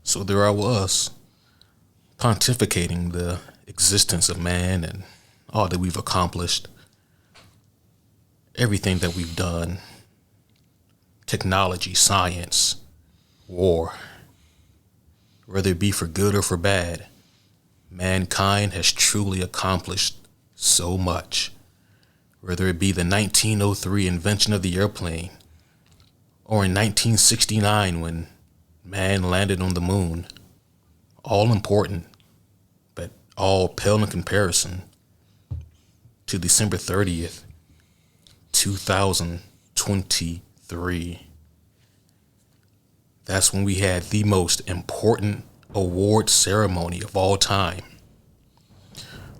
So there I was, pontificating the existence of man and all that we've accomplished, everything that we've done, technology, science, war, whether it be for good or for bad, mankind has truly accomplished so much. Whether it be the 1903 invention of the airplane, or in 1969 when man landed on the moon, all important, but all pale in comparison to December 30th, 2023. That's when we had the most important award ceremony of all time,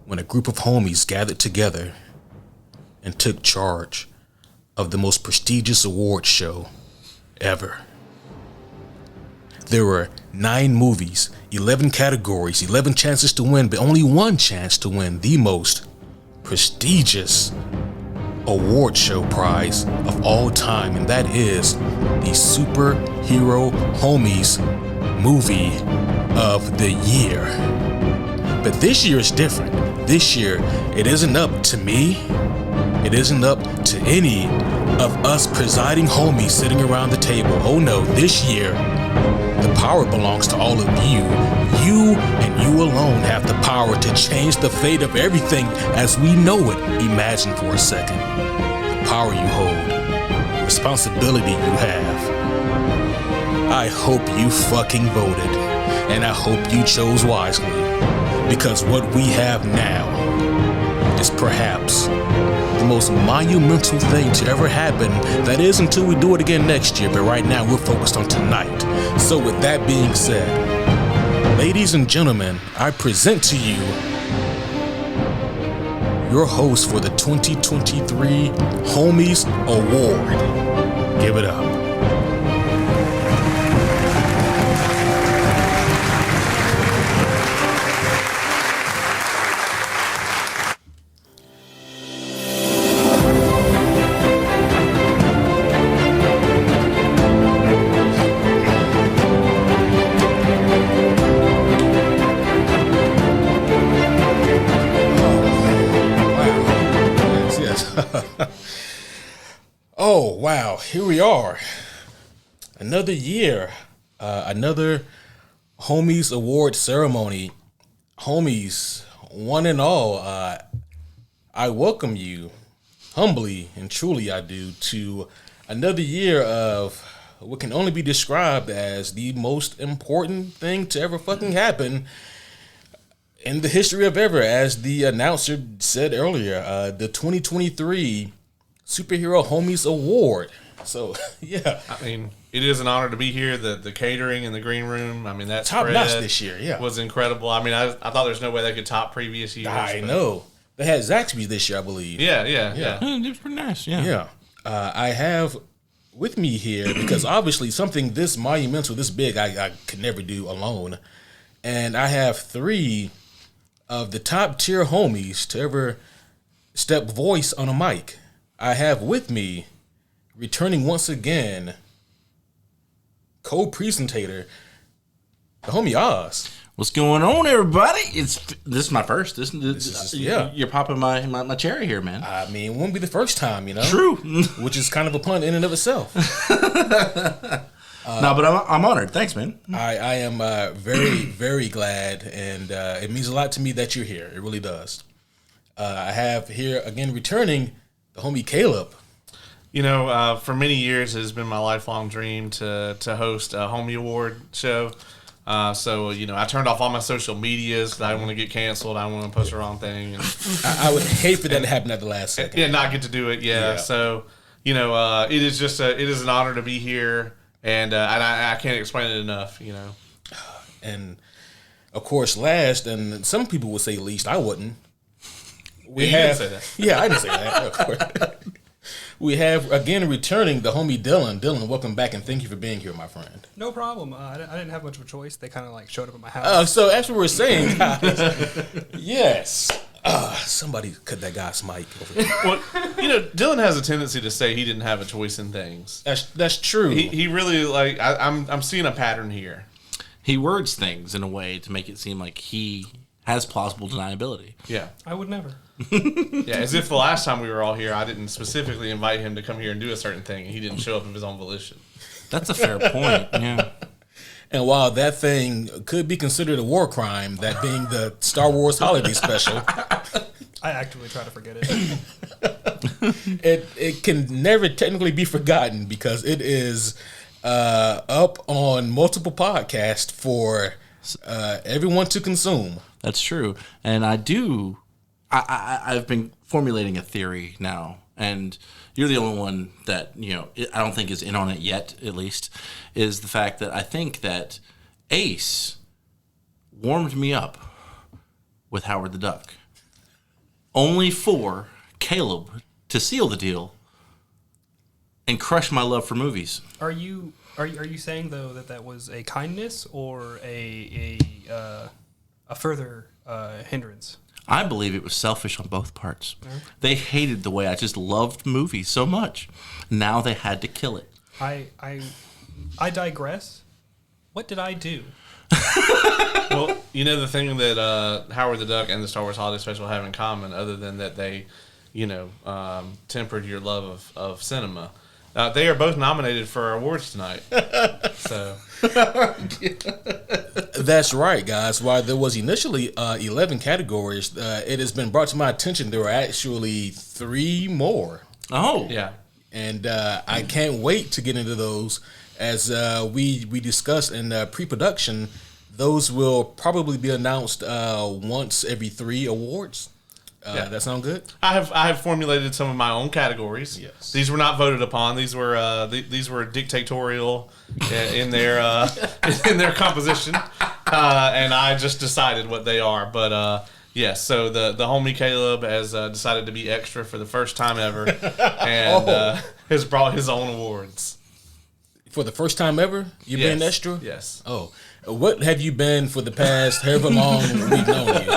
when a group of homies gathered together and took charge of the most prestigious award show ever. There were 9 movies, 11 categories, 11 chances to win, but only one chance to win the most prestigious award show prize of all time, and that is the Superhero Homies Movie of the Year. But this year is different. This year, it isn't up to me. It isn't up to any of us presiding homies sitting around the table. Oh no, this year, the power belongs to all of you. You and you alone have the power to change the fate of everything as we know it. Imagine for a second the power you hold, the responsibility you have. I hope you fucking voted, and I hope you chose wisely, because what we have now is perhaps the most monumental thing to ever happen. That is until we do it again next year, but right now we're focused on tonight. So with that being said, ladies and gentlemen, I present to you your host for the 2023 Homies Award. Give it up. Oh, wow. Here we are. Another year. Another Homies Award ceremony. Homies, one and all, I welcome you, humbly and truly I do, to another year of what can only be described as the most important thing to ever fucking happen in the history of ever. As the announcer said earlier, the 2023 Superhero Homies Award. So, yeah. I mean, it is an honor to be here. The catering in the green room, I mean, that's top notch this year, yeah. Was incredible. I mean, I thought there's no way they could top previous years. I know. They had Zaxby's this year, I believe. Yeah. It was pretty nice, yeah. Yeah. I have with me here, because obviously something this monumental, this big, I could never do alone. And I have 3 of the top tier homies to ever step voice on a mic. I have with me, returning once again, co-presentator, the homie Oz. What's going on, everybody? This is my first. This yeah. You're popping my cherry here, man. I mean, it won't be the first time, you know. True. Which is kind of a pun in and of itself. No, but I'm honored. Thanks, man. I am very, very glad, and it means a lot to me that you're here. It really does. I have here, again, returning, the homie Caleb. You know, for many years it has been my lifelong dream to host a Homie Award show. So, you know, I turned off all my social medias. I want to get canceled. I want to post the wrong thing. And I would hate for that to happen at the last second. Yeah, not get to do it. Yeah. So, you know, it is just it is an honor to be here, and I can't explain it enough. You know, and of course, last, and some people would say least. I wouldn't. You didn't say that. Yeah, I didn't say that. Of course. We have, again, returning the homie Dylan. Dylan, welcome back, and thank you for being here, my friend. No problem. I didn't have much of a choice. They kind of like showed up at my house. So as we were saying, guys, yes. Somebody cut that guy's mic over there. Well, you know, Dylan has a tendency to say he didn't have a choice in things. That's true. He really, like, I'm seeing a pattern here. He words things in a way to make it seem like he has plausible deniability. Yeah. I would never. Yeah, as if the last time we were all here, I didn't specifically invite him to come here and do a certain thing, and he didn't show up of his own volition. That's a fair point. Yeah. And while that thing could be considered a war crime, that being the Star Wars holiday special, I actively try to forget it. it can never technically be forgotten because it is up on multiple podcasts for everyone to consume. That's true. And I've been formulating a theory now, and you're the only one that, I don't think is in on it yet, at least, is the fact that I think that Ace warmed me up with Howard the Duck, only for Caleb to seal the deal and crush my love for movies. Are you saying though that was a kindness or a further hindrance? I believe it was selfish on both parts. They hated the way I just loved movies so much. Now they had to kill it. I digress. What did I do? Well, the thing that Howard the Duck and the Star Wars Holiday Special have in common, other than that they, tempered your love of cinema, they are both nominated for awards tonight. So That's right, guys. While there was initially 11 categories, it has been brought to my attention there were actually 3 more. Oh. yeah, And I can't wait to get into those. As we discussed in pre-production, those will probably be announced once every 3 awards. Yeah. That sound good? I have formulated some of my own categories. Yes. These were not voted upon. These were dictatorial in their in their composition, and I just decided what they are. But yes, so the homie Caleb has decided to be extra for the first time ever, and has brought his own awards. For the first time ever, you've been extra? Yes. Oh, what have you been for the past however long we've known you?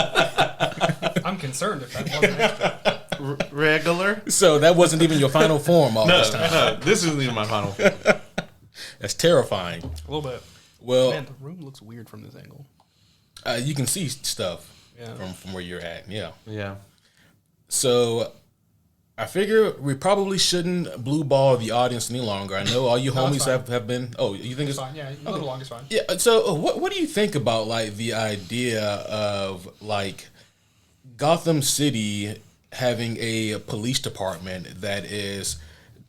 I'm concerned if that wasn't extra. Regular? So that wasn't even your final form all this time. No, this isn't even my final form. That's terrifying. A little bit. Well, Man, the room looks weird from this angle. you can see stuff Yeah. from where you're at. Yeah. Yeah. So I figure we probably shouldn't blue ball the audience any longer. I know all you No, it's homies fine. have been. Oh, you think It's it's fine. Yeah, a little long is fine. Yeah. So what do you think about like the idea of like Gotham City having a police department that is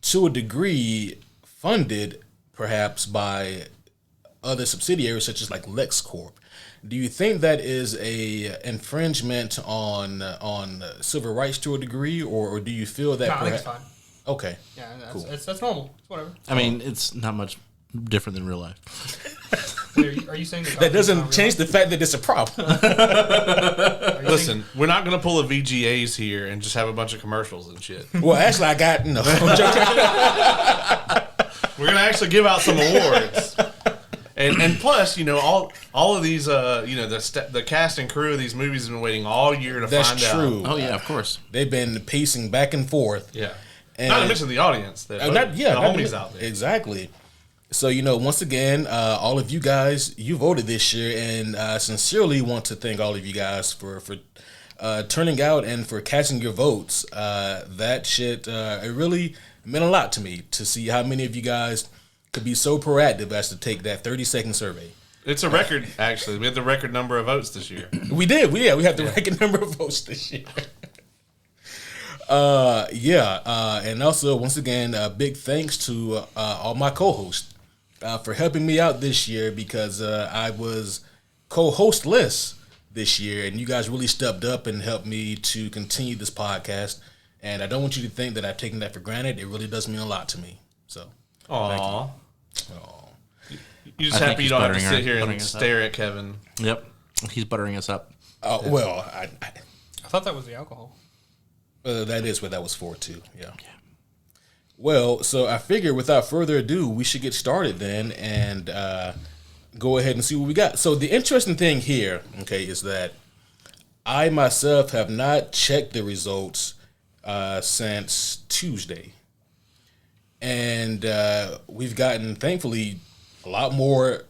to a degree funded perhaps by other subsidiaries such as like LexCorp? Do you think that is a infringement on civil rights to a degree, or do you feel that? No, I think it's fine. Okay. Yeah, that's, Cool. that's normal. It's whatever. I mean, it's not much different than real life. Wait, are you saying That doesn't change the fact that it's a problem. Listen, we're not going to pull a VGAs here and just have a bunch of commercials and shit. Well, actually, I got no. I'm joking. We're going to actually give out some awards. And plus, all of these, the cast and crew of these movies have been waiting all year to That's find true. out. Oh, yeah, of course. They've been pacing back and forth. Yeah. And Not to mention the audience. The not homies out there. Exactly. So, once again, all of you guys, you voted this year, and I sincerely want to thank all of you guys for turning out and for casting your votes. That shit, it really meant a lot to me to see how many of you guys could be so proactive as to take that 30-second survey. It's a record, actually. We had the record number of votes this year. We did. We had the record number of votes this year. And also, once again, big thanks to all my co-hosts for helping me out this year because I was co-hostless this year, and you guys really stepped up and helped me to continue this podcast. And I don't want you to think that I've taken that for granted. It really does mean a lot to me. So, Aw. oh. You just I think happy you he's don't have to buttering sit her- here buttering and us up. stare at Kevin. Yep. He's buttering us up. Well, I thought that was the alcohol. that is what that was for too. Yeah. Well, so I figure without further ado, we should get started then and go ahead and see what we got. So the interesting thing here, okay, is that I myself have not checked the results since Tuesday. And we've gotten, thankfully, a lot more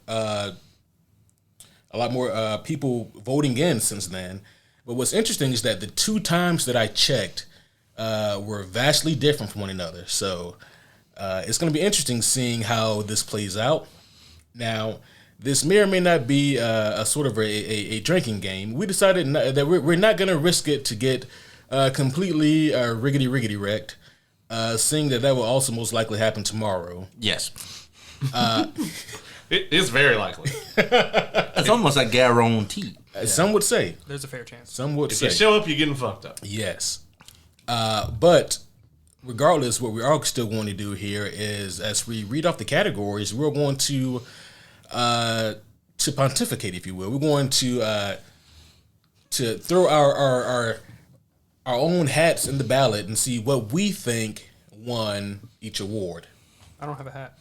a lot more people voting in since then. But what's interesting is that the 2 times that I checked were vastly different from one another. So it's going to be interesting seeing how this plays out. Now, this may or may not be a sort of a drinking game. We decided that we're not going to risk it to get completely riggedy wrecked, seeing that will also most likely happen tomorrow. Yes. It is very likely. It's almost like guarantee. Some would say. There's a fair chance. Some would If say. you show up, you're getting fucked up. Yes. But regardless, what we are still going to do here is, as we read off the categories, we're going to pontificate, if you will. We're going to throw our own hats in the ballot and see what we think won each award. I don't have a hat.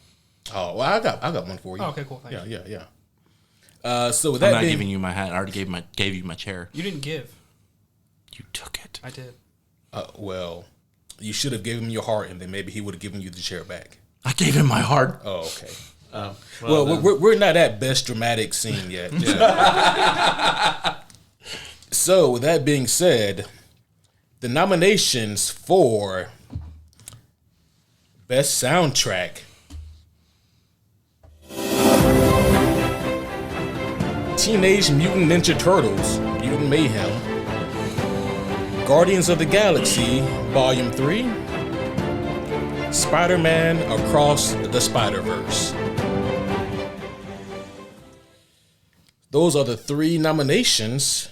Oh, well, I got one for you. Oh, okay, cool. Thank you. Yeah. So with I'm that not being, giving you my hat. I already gave you my chair. You didn't give. You took it. I did. well, you should have given him your heart, and then maybe he would have given you the chair back. I gave him my heart. Oh, okay. Well, We're not at best dramatic scene yet. So, with that being said, the nominations for Best Soundtrack: Teenage Mutant Ninja Turtles, Mutant Mayhem, Guardians of the Galaxy, Volume 3, Spider-Man Across the Spider-Verse. Those are the 3 nominations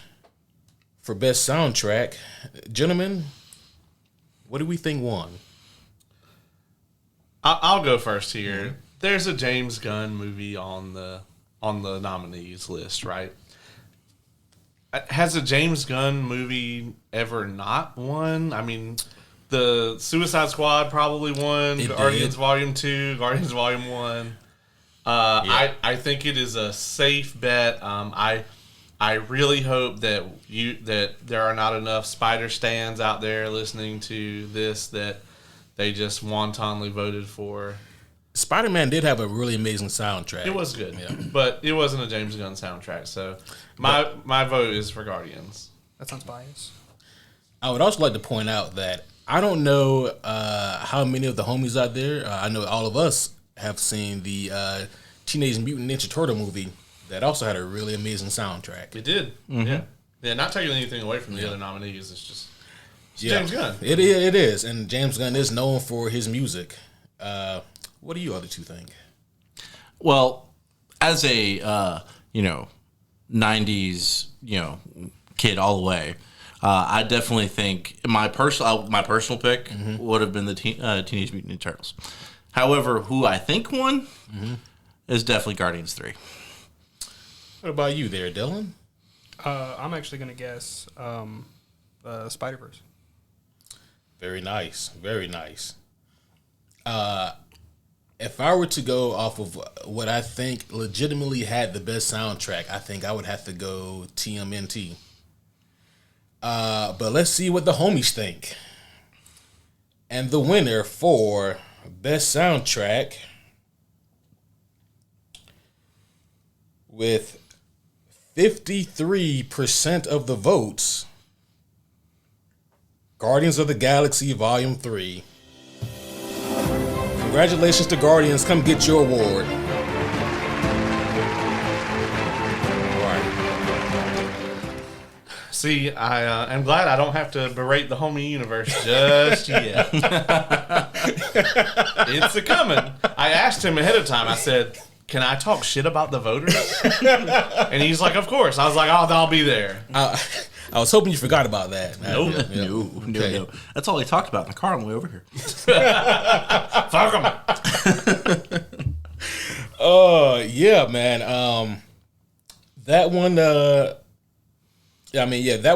for Best Soundtrack. Gentlemen, what do we think won? I'll go first here. There's a James Gunn movie on the nominees list, right? Has a James Gunn movie ever not won? I mean, the Suicide Squad probably won. It Guardians did. Volume 2, Guardians Volume 1. I think it is a safe bet. I really hope that there are not enough Spider stands out there listening to this that they just wantonly voted for. Spider-Man did have a really amazing soundtrack. It was good, but it wasn't a James Gunn soundtrack. So my vote is for Guardians. That sounds biased. I would also like to point out that I don't know how many of the homies out there, I know all of us have seen the Teenage Mutant Ninja Turtle movie that also had a really amazing soundtrack. It did, yeah. Not taking anything away from the other nominees. It's just James Gunn. It is, and James Gunn is known for his music. What do you other two think? Well, as a 90s kid all the way, I definitely think my personal pick would have been the Teenage Mutant Ninja Turtles. However, who I think won is definitely Guardians 3. What about you there, Dylan? I'm actually going to guess Spider-Verse. Very nice. Very nice. If I were to go off of what I think legitimately had the best soundtrack, I think I would have to go TMNT. But let's see what the homies think. And the winner for best soundtrack, with 53% of the votes, Guardians of the Galaxy Volume 3. Congratulations to Guardians. Come get your award. All right. See, I am glad I don't have to berate the homie universe just yet. It's a coming. I asked him ahead of time. I said, "Can I talk shit about the voters?" And he's like, "Of course." I was like, "Oh, I'll be there." I was hoping you forgot about that. Nope. Yeah. No. That's all they talked about in the car on the way over here. Fuck them. Yeah, man. That one, that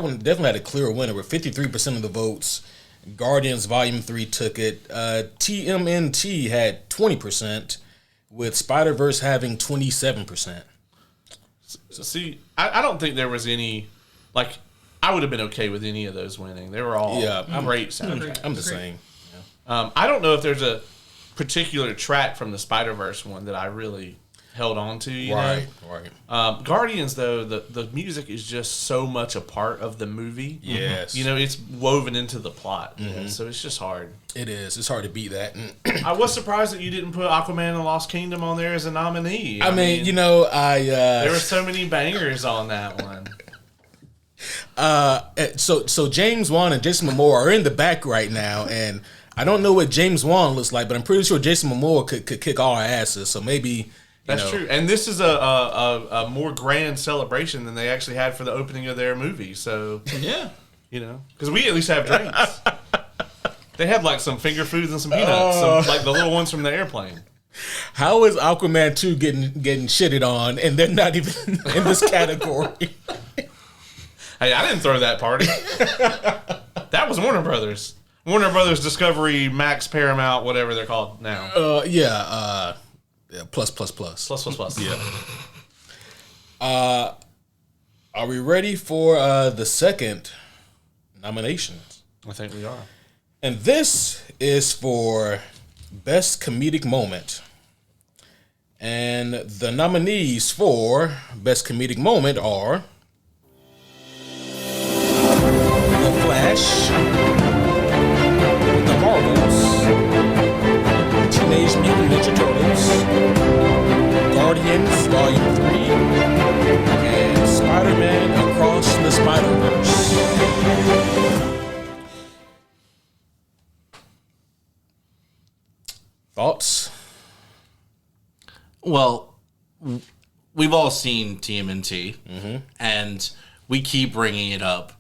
one definitely had a clear winner with 53% of the votes. Guardians Volume 3 took it. TMNT had 20%, with Spider-Verse having 27%. So, see, I don't think there was any, like, I would have been okay with any of those winning. They were all great soundtracks. I'm just saying. I don't know if there's a particular track from the Spider-Verse one that I really held on to. You Right. know? Guardians, though, the music is just so much a part of the movie. Yes. You know, it's woven into the plot. You know, so it's just hard. It is. It's hard to beat that. I was surprised that you didn't put Aquaman and the Lost Kingdom on there as a nominee. I mean, you know, there were so many bangers on that one. So James Wan and Jason Momoa are in the back right now, and I don't know what James Wan looks like, but I'm pretty sure Jason Momoa could kick all our asses. So maybe That's true. And this is a more grand celebration than they actually had for the opening of their movie. So Yeah. you know, because we at least have drinks. They had like some finger foods and some peanuts, like the little ones from the airplane. How is Aquaman 2 getting shitted on, and they're not even in this category? Hey, I didn't throw that party. That was Warner Brothers. Warner Brothers Discovery, Max, Paramount, whatever they're called now. Yeah, plus. Plus. Yeah. Are we ready for the second nomination? I think we are. And this is for Best Comedic Moment. And the nominees for Best Comedic Moment are The Flash, The Marvels, Teenage Mutant Ninja Turtles, Guardians Volume 3, and Spider-Man Across the Spider-Verse. Thoughts? Well, we've all seen TMNT, and we keep bringing it up.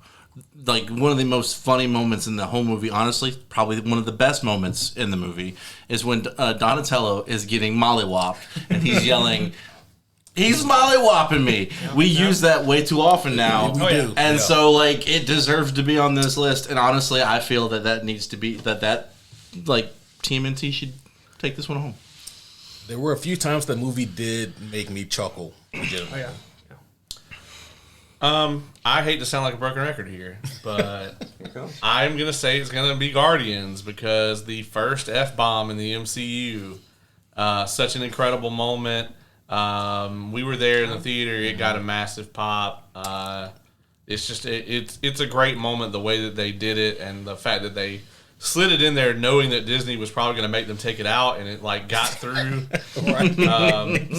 Like, one of the most funny moments in the whole movie, honestly, probably one of the best moments in the movie, is when Donatello is getting mollywopped, and he's yelling, "He's mollywopping me." We use that way too often now. We do. And Yeah. so, like, it deserves to be on this list. And honestly, I feel that needs to be, like, TMNT should take this one home. There were a few times the movie did make me chuckle. Oh yeah. I hate to sound like a broken record here, but I'm going to say it's going to be Guardians because the first F-bomb in the MCU, such an incredible moment. We were there in the theater. It got a massive pop. It's just, it's a great moment, the way that they did it and the fact that they slid it in there knowing that Disney was probably going to make them take it out, and it like got through.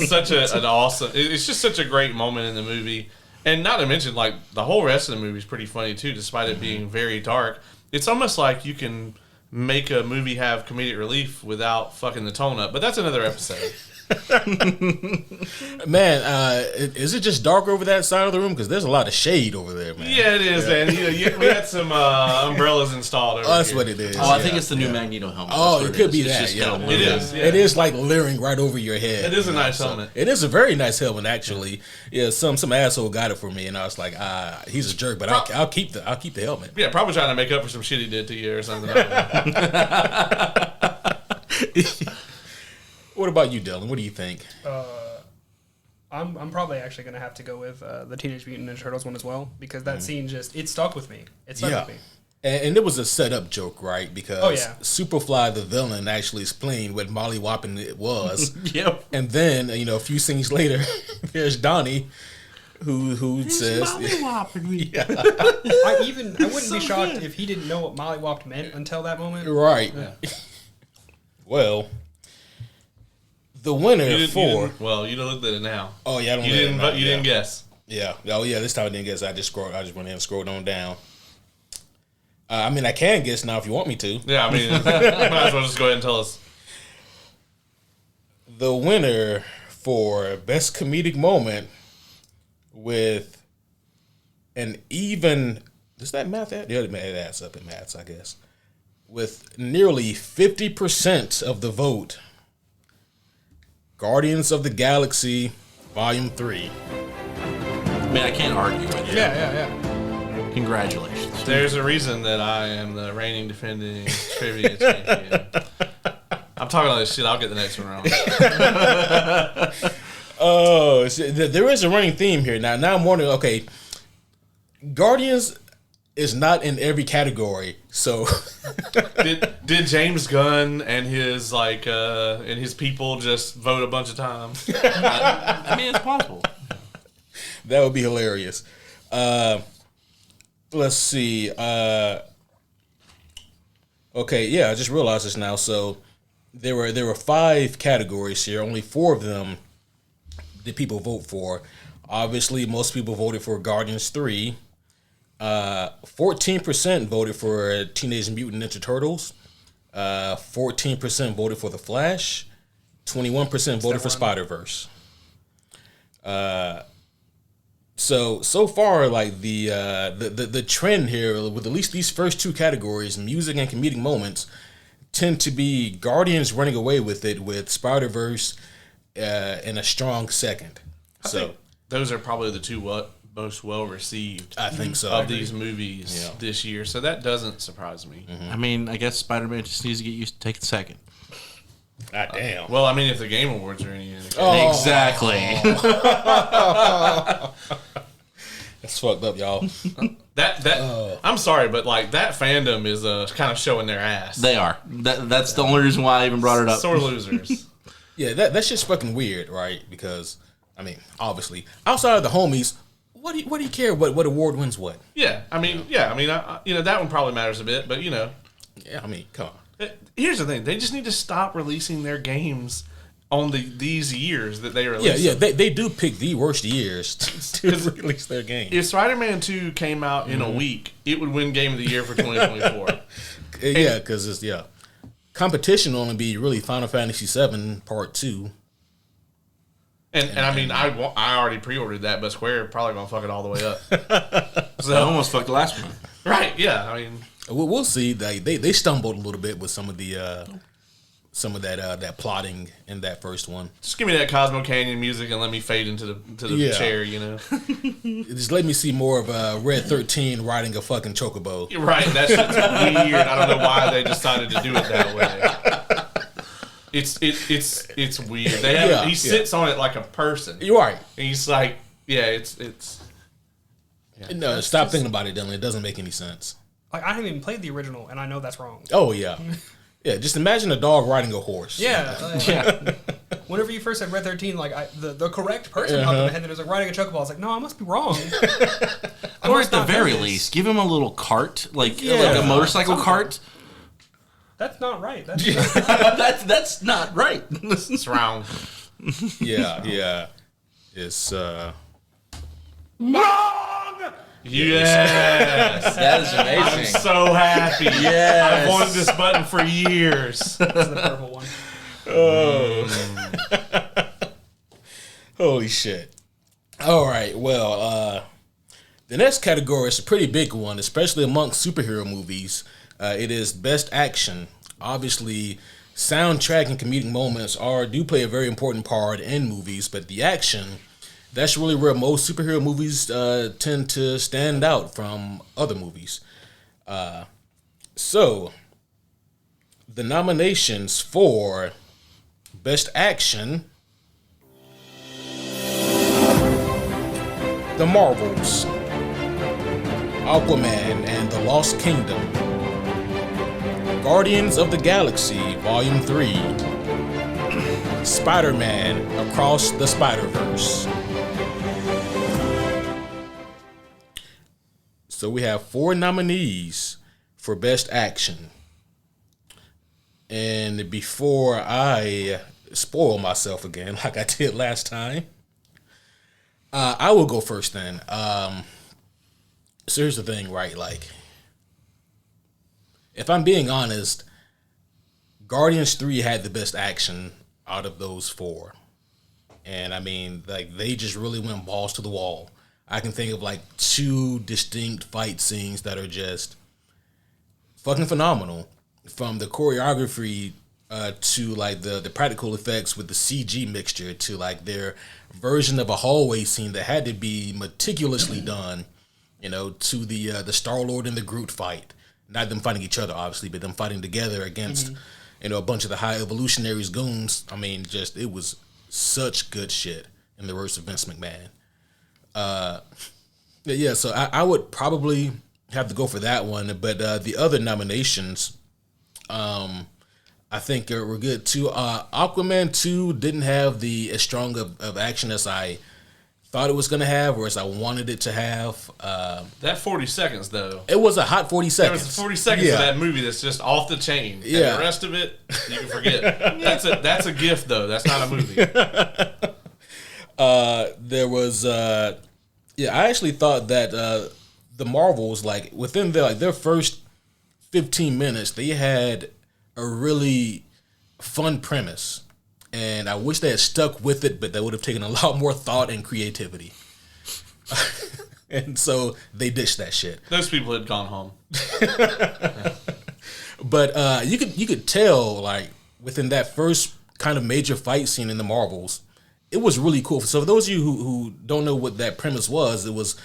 Such an awesome, it's just such a great moment in the movie. And not to mention, like, the whole rest of the movie is pretty funny, too, despite it being very dark. It's almost like you can make a movie have comedic relief without fucking the tone up. But that's another episode. Man, is it just dark over that side of the room? Because there's a lot of shade over there, man. Yeah, it is, man. We had some umbrellas installed over That's here. what it is. Oh, I think it's the new Magneto helmet. Oh, That's it what could is. be It's that, just yeah. kinda It weird. is, yeah. It is like leering right over your head. It is a nice helmet. It is a very nice helmet, actually. Yeah, some asshole got it for me, and I was like, he's a jerk, but I'll keep the helmet. Yeah, probably trying to make up for some shit he did to you or something. What about you, Dylan? What do you think? I'm probably actually gonna have to go with the Teenage Mutant Ninja Turtles one as well because that scene it stuck with me. It stuck with me. And it was a setup joke, right? Because Oh, yeah. Superfly, the villain, actually explained what mollywopping it was. Yep. And then, a few scenes later, there's Donnie, who says, I wouldn't be shocked if he didn't know what mollywopped meant until that moment. right. Well, the winner You for... didn't look at it now. Oh, yeah, I don't You know didn't, that now, you didn't guess. Yeah. Oh, yeah, this time I didn't guess. I just went in and scrolled on down. I mean, I can guess now if you want me to. Yeah, I mean, you might as well just go ahead and tell us. The winner for Best Comedic Moment with an even... Does that math add? Yeah, it adds up in maths, I guess. With nearly 50% of the vote, Guardians of the Galaxy Volume 3. I mean, I can't argue with you. Yeah. Congratulations. There's a reason that I am the reigning defending trivia champion. I'm talking all this shit. I'll get the next one wrong. Oh, there is a running theme here. Now I'm wondering, okay, Guardians, is not in every category. So Did James Gunn and his people just vote a bunch of times? I mean, it's possible. that would be hilarious. Let's see. Okay, yeah, I just realized this now. So there were 5 categories here. Only 4 of them did people vote for. Obviously, most people voted for Guardians 3. 14% voted for Teenage Mutant Ninja Turtles. 14% voted for The Flash. 21% voted for Spider-Verse. So far, like the trend here with at least these first 2 categories, music and comedic moments, tend to be Guardians running away with it, with Spider-Verse in a strong second. I think those are probably the 2 most well received. I think so. Of these movies this year, so that doesn't surprise me. I mean, I guess Spider-Man just needs to get used to taking second. God damn. Well, I mean, if the Game Awards are any indication. Exactly. That's fucked up, y'all. I'm sorry, but like that fandom is kind of showing their ass. They are. That's the only reason why I even brought it up. Sore losers. Yeah, that's just fucking weird, right? Because I mean, obviously, outside of the homies, what do you care what award wins what? Yeah, I mean, that one probably matters a bit, but Yeah, I mean, come on. Here's the thing: they just need to stop releasing their games on these years that they release. Yeah, they do pick the worst years to release their game. If Spider-Man 2 came out in a week, it would win Game of the Year for 2024. Yeah, because it's competition will only be really Final Fantasy VII Part 2. And I mean, I already pre-ordered that, but Square probably gonna fuck it all the way up. So I almost fucked the last one. Right? Yeah. I mean, We'll see. They stumbled a little bit with some of that plotting in that first one. just give me that Cosmo Canyon music and let me fade into the chair. Just let me see more of Red 13 riding a fucking chocobo. You're right. That shit's weird. I don't know why they decided to do it that way. It's weird. He sits on it like a person. You're right. And he's like, it's. No, stop thinking about it, Dylan. It doesn't make any sense. Like, I haven't even played the original, and I know that's wrong. Oh yeah, yeah. Just imagine a dog riding a horse. Yeah. Whenever you first said Red 13, like the correct person popped in my head that was like riding a chocobo. I was like, no, I must be wrong. Or at the very least, give him a little cart, like a motorcycle cart. That's not right. That's That's not right. It's wrong. Yeah. It's Wrong! Yes! That is I'm amazing. so happy. Yes. I've wanted this button for years. That's the purple one. holy shit. All right. Well, the next category is a pretty big one, especially amongst superhero movies. It is Best Action. Obviously, soundtrack and comedic moments do play a very important part in movies, but the action, that's really where most superhero movies tend to stand out from other movies. So, the nominations for Best Action: The Marvels, Aquaman and the Lost Kingdom, Guardians of the Galaxy Volume 3, Spider-Man Across the Spider-Verse. So we have 4 nominees for Best Action. And before I spoil myself again, like I did last time, I will go first then. So here's the thing, right? Like, if I'm being honest, Guardians 3 had the best action out of those 4. And I mean, like, they just really went balls to the wall. I can think of like 2 distinct fight scenes that are just fucking phenomenal. From the choreography to like the practical effects with the CG mixture to like their version of a hallway scene that had to be meticulously done, to the Star-Lord and the Groot fight. Not them fighting each other, obviously, but them fighting together against, a bunch of the High Evolutionaries goons. I mean, just, it was such good shit, in the words of Vince McMahon. So I would probably have to go for that one. But the other nominations, I think were good too. Aquaman 2 didn't have as strong of action as I thought it was going to have, or as I wanted it to have. That 40 seconds, though. It was a hot 40 There seconds. was 40 seconds of that movie that's just off the chain. And Yeah. the rest of it, you can forget. That's a gift, though. That's not a movie. There was, I actually thought that the Marvels, like within their first 15 minutes, they had a really fun premise. And I wish they had stuck with it, but that would have taken a lot more thought and creativity. And so they ditched that shit. Those people had gone home. But you could tell, like, within that first kind of major fight scene in the Marvels, it was really cool. So for those of you who don't know what that premise was, it was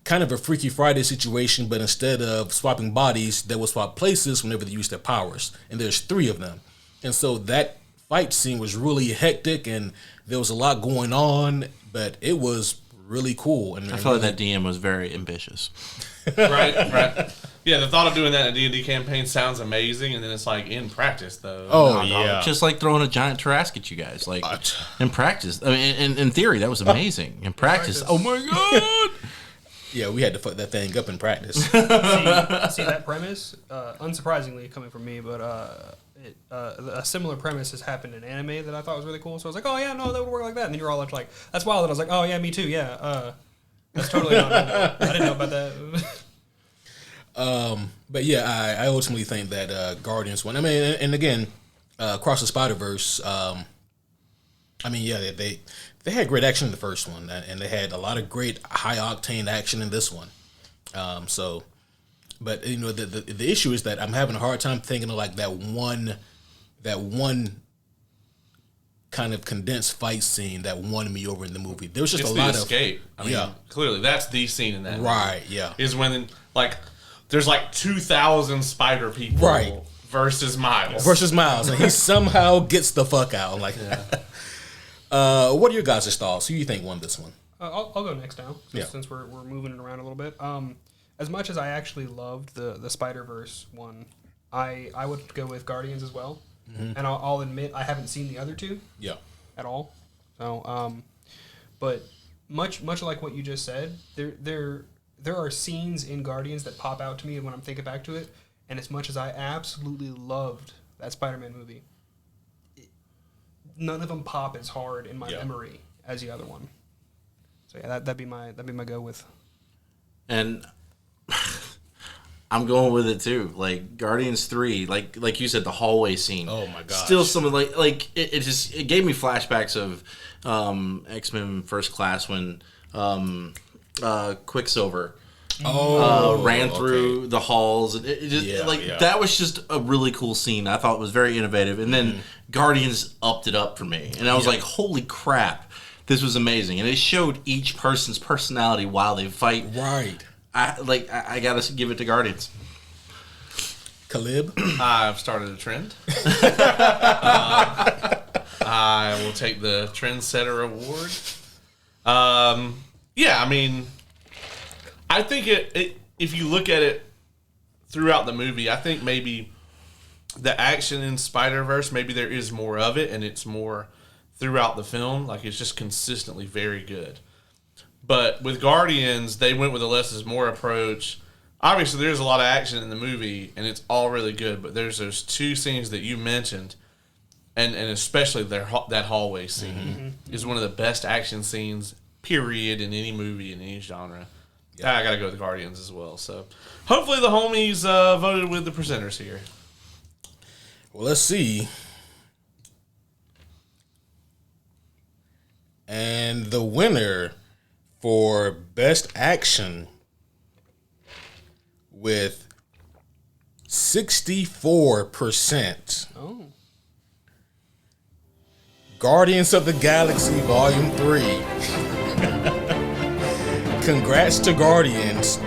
kind of a Freaky Friday situation, but instead of swapping bodies, they would swap places whenever they use their powers. And there's 3 of them. And so that fight scene was really hectic, and there was a lot going on, but it was really cool. And I feel like that DM was very ambitious. Right. Yeah, the thought of doing that in a D&D campaign sounds amazing, and then it's like, in practice, though. Oh, No, yeah. just like throwing a giant Tarrasque at you guys. Like in practice, I mean, in theory, that was amazing. In practice, oh my god! Yeah, we had to fuck that thing up in practice. See that premise, unsurprisingly coming from me, but a similar premise has happened in anime that I thought was really cool. So I was like, oh yeah, no, that would work like that. And then you're all like, that's wild. And I was like, oh yeah, me too. Yeah, that's totally not normal. I didn't know about that. But yeah, I ultimately think that Guardians won. I mean, and again, Across the Spider-Verse, I mean, yeah, they had great action in the first one, and they had a lot of great high-octane action in this one. But you know, the issue is that I'm having a hard time thinking of like that one kind of condensed fight scene that won me over in the movie. There was just It's a the lot of escape. I mean, clearly, that's the scene in that movie. Right, yeah. Is when, like, there's like 2,000 spider people Right. versus Miles. Miles, and he somehow gets the fuck out. I'm like, what are your guys' thoughts? Who do you think won this one? I'll go next now, Yeah. since we're moving it around a little bit. As much as I actually loved the Spider-Verse one, I would go with Guardians as well. And I'll admit I haven't seen the other 2 Yeah. at all. So, but much like what you just said, there are scenes in Guardians that pop out to me when I'm thinking back to it. And as much as I absolutely loved that Spider-Man movie, none of them pop as hard in my memory as the other one. So yeah, that'd be my go with. And I'm going with it too. Like Guardians 3, like you said, the hallway scene. Oh my gosh. Still some of it gave me flashbacks of X-Men First Class when Quicksilver ran through the halls, and it just that was just a really cool scene. I thought it was very innovative. And then Guardians upped it up for me. And I was like, holy crap. This was amazing. And it showed each person's personality while they fight. Right. I gotta give it to Guardians. Caleb? I've started a trend. I will take the Trendsetter Award. Yeah, I mean, I think it if you look at it throughout the movie, I think maybe the action in Spider-Verse, maybe there is more of it, and it's more throughout the film. Like, it's just consistently very good. But with Guardians, they went with a less is more approach. Obviously, there's a lot of action in the movie, and it's all really good. But there's those 2 scenes that you mentioned, and especially that hallway scene is one of the best action scenes, period, in any movie, in any genre. Yeah. I got to go with Guardians as well. So hopefully the homies voted with the presenters here. Well, let's see. And the winner for Best Action with 64%. Oh. Guardians of the Galaxy Volume 3. Congrats to Guardians.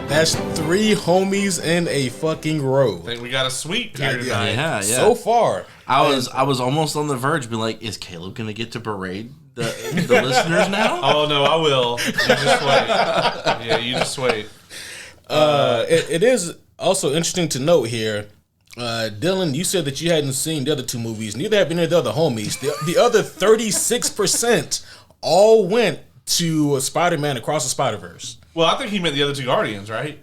That's 3 homies in a fucking row. I think we got a sweep here tonight. Yeah. So far. I was almost on the verge of being like, is Caleb gonna get to berate the listeners now? Oh no, I will. You just wait. Yeah, you just wait. It is also interesting to note here. Dylan, you said that you hadn't seen the other two movies. Neither have any of the other homies. The other 36% all went to Spider-Man Across the Spider-Verse. Well, I think he meant the other two Guardians, right?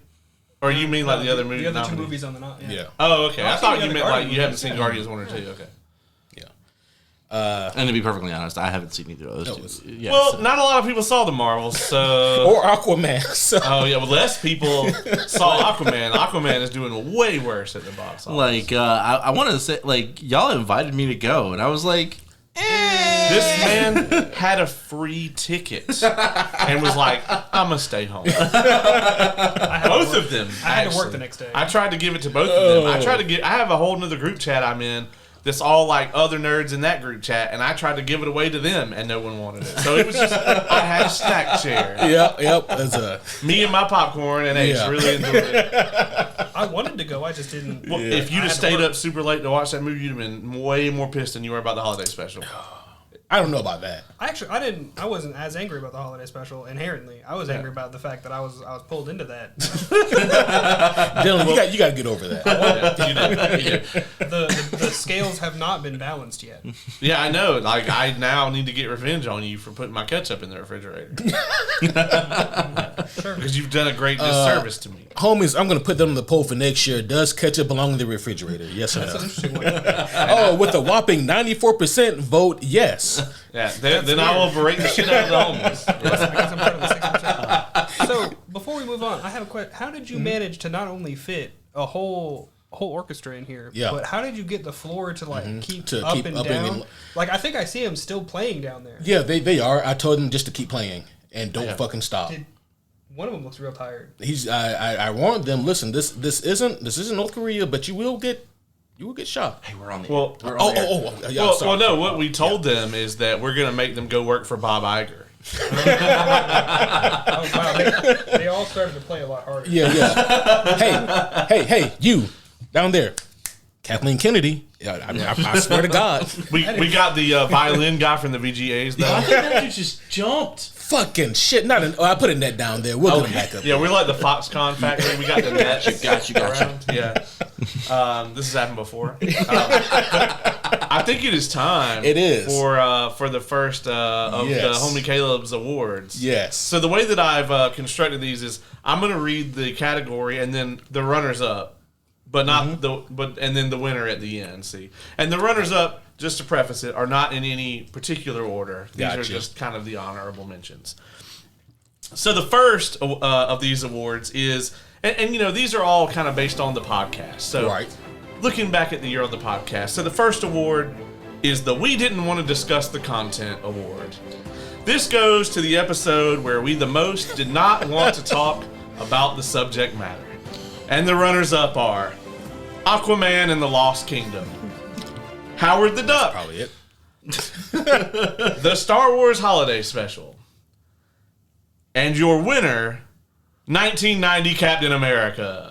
Or you mean like the other movie? The other two nominees? movies on the yeah. Yeah. Oh, okay. Well, I I've thought seen you the meant other like Guardians you haven't movies, seen yeah. Guardians 1 or 2. Okay. And to be perfectly honest, I haven't seen either of those was- two. Yeah, Well, so- not a lot of people saw the Marvels, so. Or Aquaman. So, Oh yeah, well, less people saw Aquaman. Aquaman is doing way worse at the box office. like I wanted to say, like, y'all invited me to go, and I was like, This man had a free ticket and was like, "I'm gonna stay home." Both of them. I had to work actually. the next day. I tried to give it to both of them. I tried to get. I have a whole nother group chat I'm in. That's all like other nerds in that group chat, and I tried to give it away to them, and no one wanted it. So it was just I had a snack chair. yep. That's a Me and my popcorn and Ace Yeah. really enjoyed it. I wanted to go. I just didn't. Well, if you'd I have had to stayed work. up super late to watch that movie, you'd have been way more pissed than you were about the holiday special. I don't know about that. I wasn't as angry about the holiday special inherently. I was angry about the fact that I was pulled into that. Dylan, you got to get over that. The scales have not been balanced yet. Yeah, I know. Like, I now need to get revenge on you for putting my ketchup in the refrigerator. Sure. Because you've done a great disservice to me. Homies, I'm going to put them on the poll for next year. Does ketchup belong in the refrigerator? Yes or That's an no? interesting one. Oh, with a whopping 94% vote, yes. Yeah, then I will berate the shit out of the homies. I guess I'm part of the 60%. So before we move on, I have a question. How did you manage to not only fit a whole orchestra in here, Yeah. but how did you get the floor to like keep To up keep and upping down? and- Like I think I see them still playing down there. Yeah, they are. I told them just to keep playing and don't fucking stop. Did- One of them looks real tired. I warned them. Listen, this isn't North Korea, but you will get shot. "Hey, we're on the Well, we're on the air." Yeah, Well, sorry. well, no, what we told them is that we're going to make them go work for Bob Iger. Oh wow, they all started to play a lot harder. Yeah. Hey, you down there, Kathleen Kennedy. Yeah, I swear to God, We got the violin guy from the VGAs, though. You just jumped. fucking shit. I put a net down there. We'll get him back up. Yeah, we're like the Foxconn factory. We got the nets. Got you. around. Yeah. This has happened before. I think it is time. It is. for the first of Yes. the Homie Caleb's awards. Yes. So the way that I've constructed these is I'm going to read the category and then the runners up, but not and then the winner at the end. See, and the runners up, just to preface it, are not in any particular order. These are Gotcha. just kind of the honorable mentions. So the first of these awards is, and you know, these are all kind of based on the podcast. So Right. looking back at the year on the podcast. So the first award is the We Didn't Want to Discuss the Content Award. This goes to the episode where we the most did not want to talk about the subject matter. And the runners-up are Aquaman and the Lost Kingdom, Howard the Duck, Probably it. the Star Wars Holiday Special, and your winner, 1990 Captain America.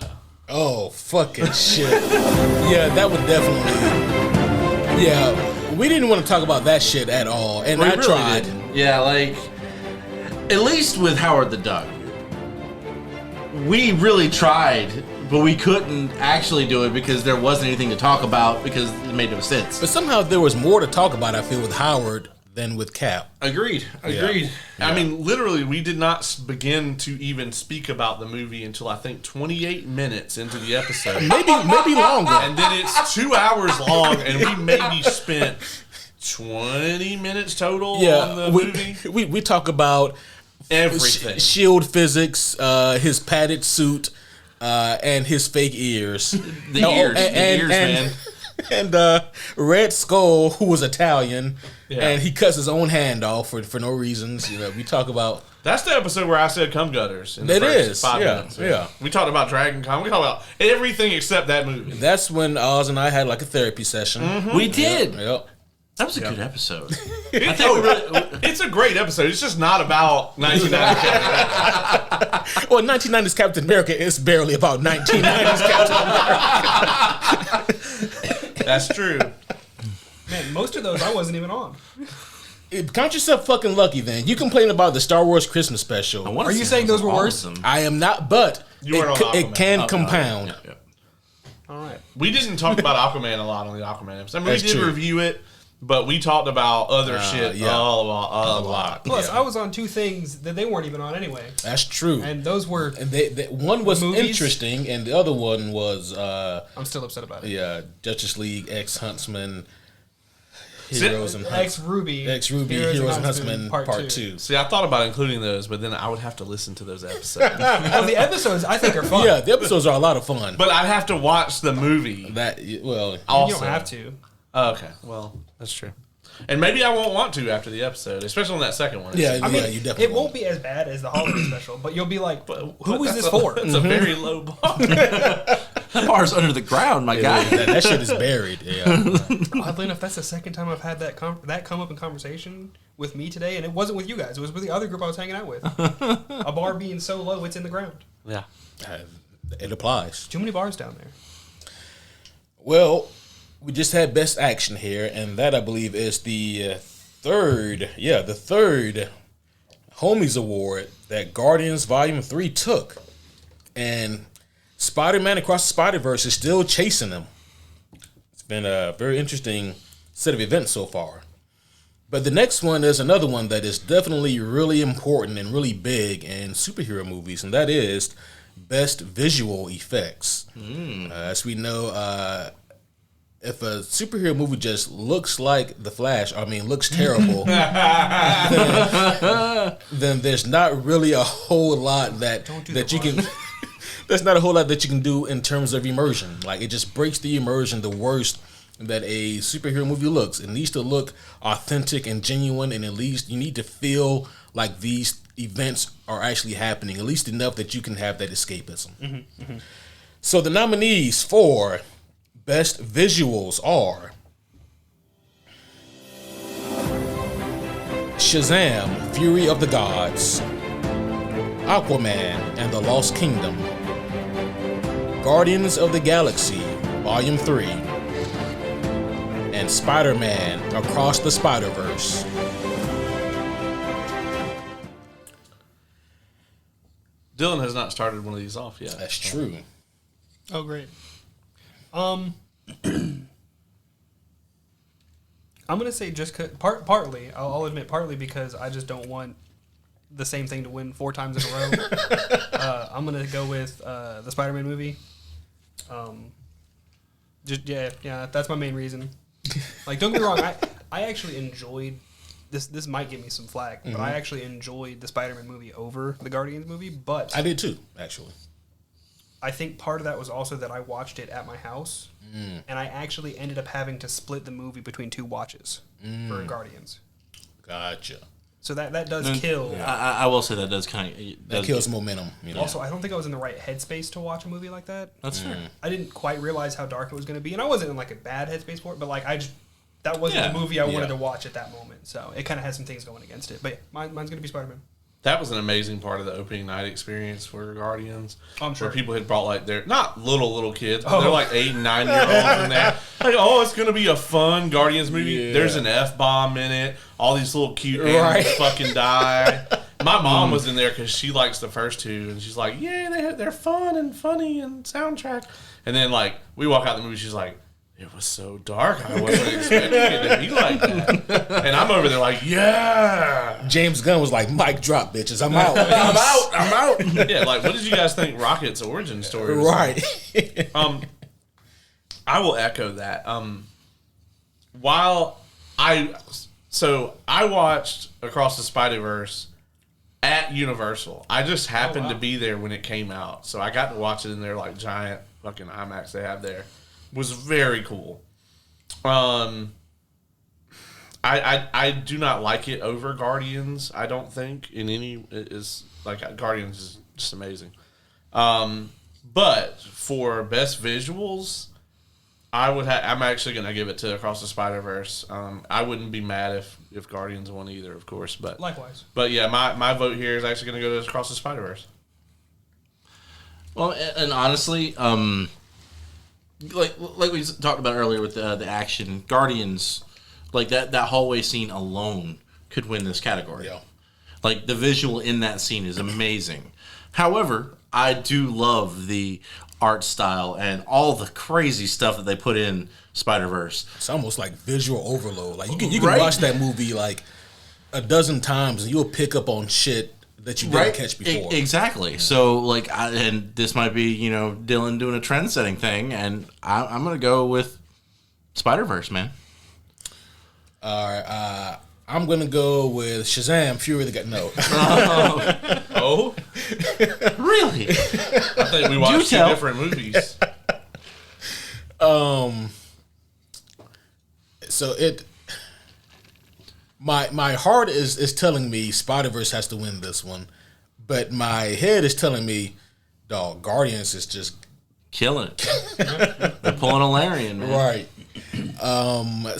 Oh, fucking shit. Yeah, that would definitely. Yeah, we didn't want to talk about that shit at all, and I tried. didn't. Yeah, like at least with Howard the Duck, we really tried, but we couldn't actually do it because there wasn't anything to talk about because it made no sense. But somehow there was more to talk about, I feel, with Howard than with Cap. Agreed. I mean, literally, we did not begin to even speak about the movie until I think 28 minutes into the episode. Maybe longer. And then it's 2 hours long, and we maybe spent 20 minutes total on the movie. We talk about Everything. shield physics, his padded suit, and his fake ears. The ears, man. And Red Skull, who was Italian, Yeah. and he cuts his own hand off for no reasons. You know, we talk about That's the episode where I said cum gutters. In the It first is, 5 yeah, minutes. yeah. We talked about Dragon Con. We talked about everything except that movie. that's when Oz and I had like a therapy session. We did. Yep. That was a good episode. It's a great episode. It's just not about 1990. Well, 1990s Captain America is barely about 1990s Captain America. That's true. Man, most of those I wasn't even on. Count yourself fucking lucky. Then you complain about the Star Wars Christmas special. Are you saying those were all of worse? them. I am not, but You weren't on it Aquaman. can compound. Yeah. All right. We didn't talk about Aquaman a lot on the Aquaman episode. I mean, That's we did true. review it, but we talked about other shit yeah. a lot. Plus, I was on two things that they weren't even on anyway, That's true. and those were. And one was movies? interesting, and the other one was I'm still upset about it. Justice League X Huntsman, Heroes and Ex Ruby, Heroes and Huntsman Part 2. See, I thought about including those, but then I would have to listen to those episodes. Oh, the episodes I think are fun. Yeah, the episodes are a lot of fun. But I'd have to watch the movie. That well, you Also. don't have to. Oh, okay, well, that's true. And maybe I won't want to after the episode, especially on that second one. yeah, I mean, you definitely it won't be as bad as the holiday special, but you'll be like, "Who is this for?" It's a very low bar. That bar's under the ground, my guy. that shit is buried. Yeah, Oddly enough, that's the second time I've had that come up in conversation with me today, and it wasn't with you guys. It was with the other group I was hanging out with. A bar being so low, it's in the ground. Yeah. it applies. Too many bars down there. Well, we just had Best Action here, and that I believe is the third Homies Award that Guardians Volume 3 took. And Spider-Man Across the Spider-Verse is still chasing them. It's been a very interesting set of events so far. But the next one is another one that is definitely really important and really big in superhero movies, and that is Best Visual Effects. As we know, if a superhero movie just looks like The Flash, looks terrible, then there's not really a whole lot that you can. There's not a whole lot that you can do in terms of immersion. Like, it just breaks the immersion the worst that a superhero movie looks. It needs to look authentic and genuine, and at least you need to feel like these events are actually happening, at least enough that you can have that escapism. So the nominees for Best Visuals are Shazam! Fury of the Gods, Aquaman and the Lost Kingdom, Guardians of the Galaxy Volume 3, and Spider-Man Across the Spider-Verse. Dylan has not started one of these off yet. That's true. Oh, great. I'm gonna say just partly. I'll admit partly because I just don't want the same thing to win 4 times in a row. I'm gonna go with the Spider-Man movie. That's my main reason. Like, don't get me wrong, I actually enjoyed this. This might give me some flack, but I actually enjoyed the Spider-Man movie over the Guardians movie. But I did too, actually. I think part of that was also that I watched it at my house, and I actually ended up having to split the movie between 2 watches for Guardians. Gotcha. So that does kill. I will say that does kind of That kills momentum. You know? Also, I don't think I was in the right headspace to watch a movie like that. That's fair. I didn't quite realize how dark it was going to be, and I wasn't in like a bad headspace for it. But like that wasn't Yeah. the movie I wanted Yeah. to watch at that moment. So it kind of had some things going against it. But yeah, mine's going to be Spider-Man. That was an amazing part of the opening night experience for Guardians. I'm sure. Where people had brought like their, not little kids, but they're like 8 and 9 year olds in there. Like, oh, it's going to be a fun Guardians movie. Yeah. There's an F-bomb in it. All these little cute animals Right. fucking die. My mom was in there because she likes the first 2. And she's like, yeah, they're fun and funny and soundtrack. And then like we walk out the movie, she's like, it was so dark. I wasn't expecting it to be like that. And I'm over there like, yeah. James Gunn was like, "Mic drop, bitches. I'm out. I'm out. Yeah, like, what did you guys think Rocket's origin story was? Right. I will echo that. While I watched Across the Spider-Verse at Universal. I just happened to be there when it came out, so I got to watch it in their like giant fucking IMAX they have there. Was very cool. I do not like it over Guardians. I don't think in any is like Guardians is just amazing. But for best visuals, I'm actually gonna give it to Across the Spider-Verse. I wouldn't be mad if Guardians won either, of course. But Likewise. But yeah, my vote here is actually gonna go to Across the Spider-Verse. Well, and honestly, like we talked about earlier with the action, Guardians, like that hallway scene alone could win this category. Yeah. Like, the visual in that scene is amazing. However, I do love the art style and all the crazy stuff that they put in Spider-Verse. It's almost like visual overload. Like you can Right. watch that movie like a dozen times and you'll pick up on shit that you didn't catch before. Exactly. Yeah. So, like, and this might be, Dylan doing a trend-setting thing, and I'm going to go with Spider-Verse, man. All right. I'm going to go with Shazam, Fury of the God. No. Oh, Really? I think we watched two tell. different movies. So my heart is telling me Spider-Verse has to win this one, but my head is telling me, dog, Guardians is just Killing it. They're pulling a Larian, man. right.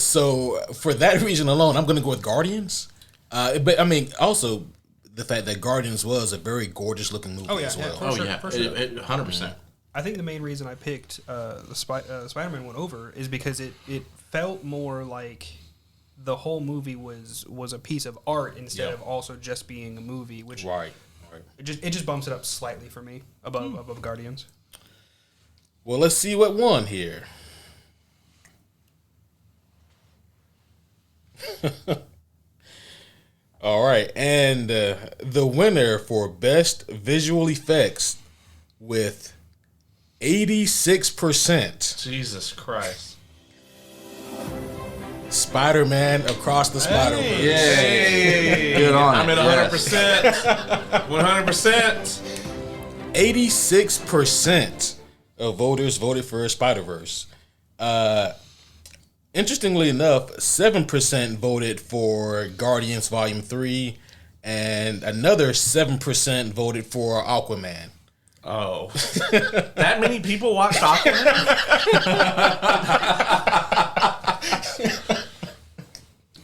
So for that reason alone, I'm going to go with Guardians. But I mean, also the fact that Guardians was a very gorgeous looking movie Oh, yeah, as well. yeah. Oh, sure, yeah. for sure. 100%. I think the main reason I picked the Spider-Man one over is because it felt more like the whole movie was a piece of art instead Yeah. of also just being a movie, which Right. it just bumps it up slightly for me above Guardians. Well, let's see what won here. All right, and the winner for best visual effects with 86%, Jesus Christ. Spider-Man Across the Spider-Verse. Hey, Good on I'm it. at Yes. 100%. 100%. 86% of voters voted for Spider-Verse. Interestingly enough, 7% voted for Guardians Volume 3, and another 7% voted for Aquaman. Oh. That many people watched Aquaman?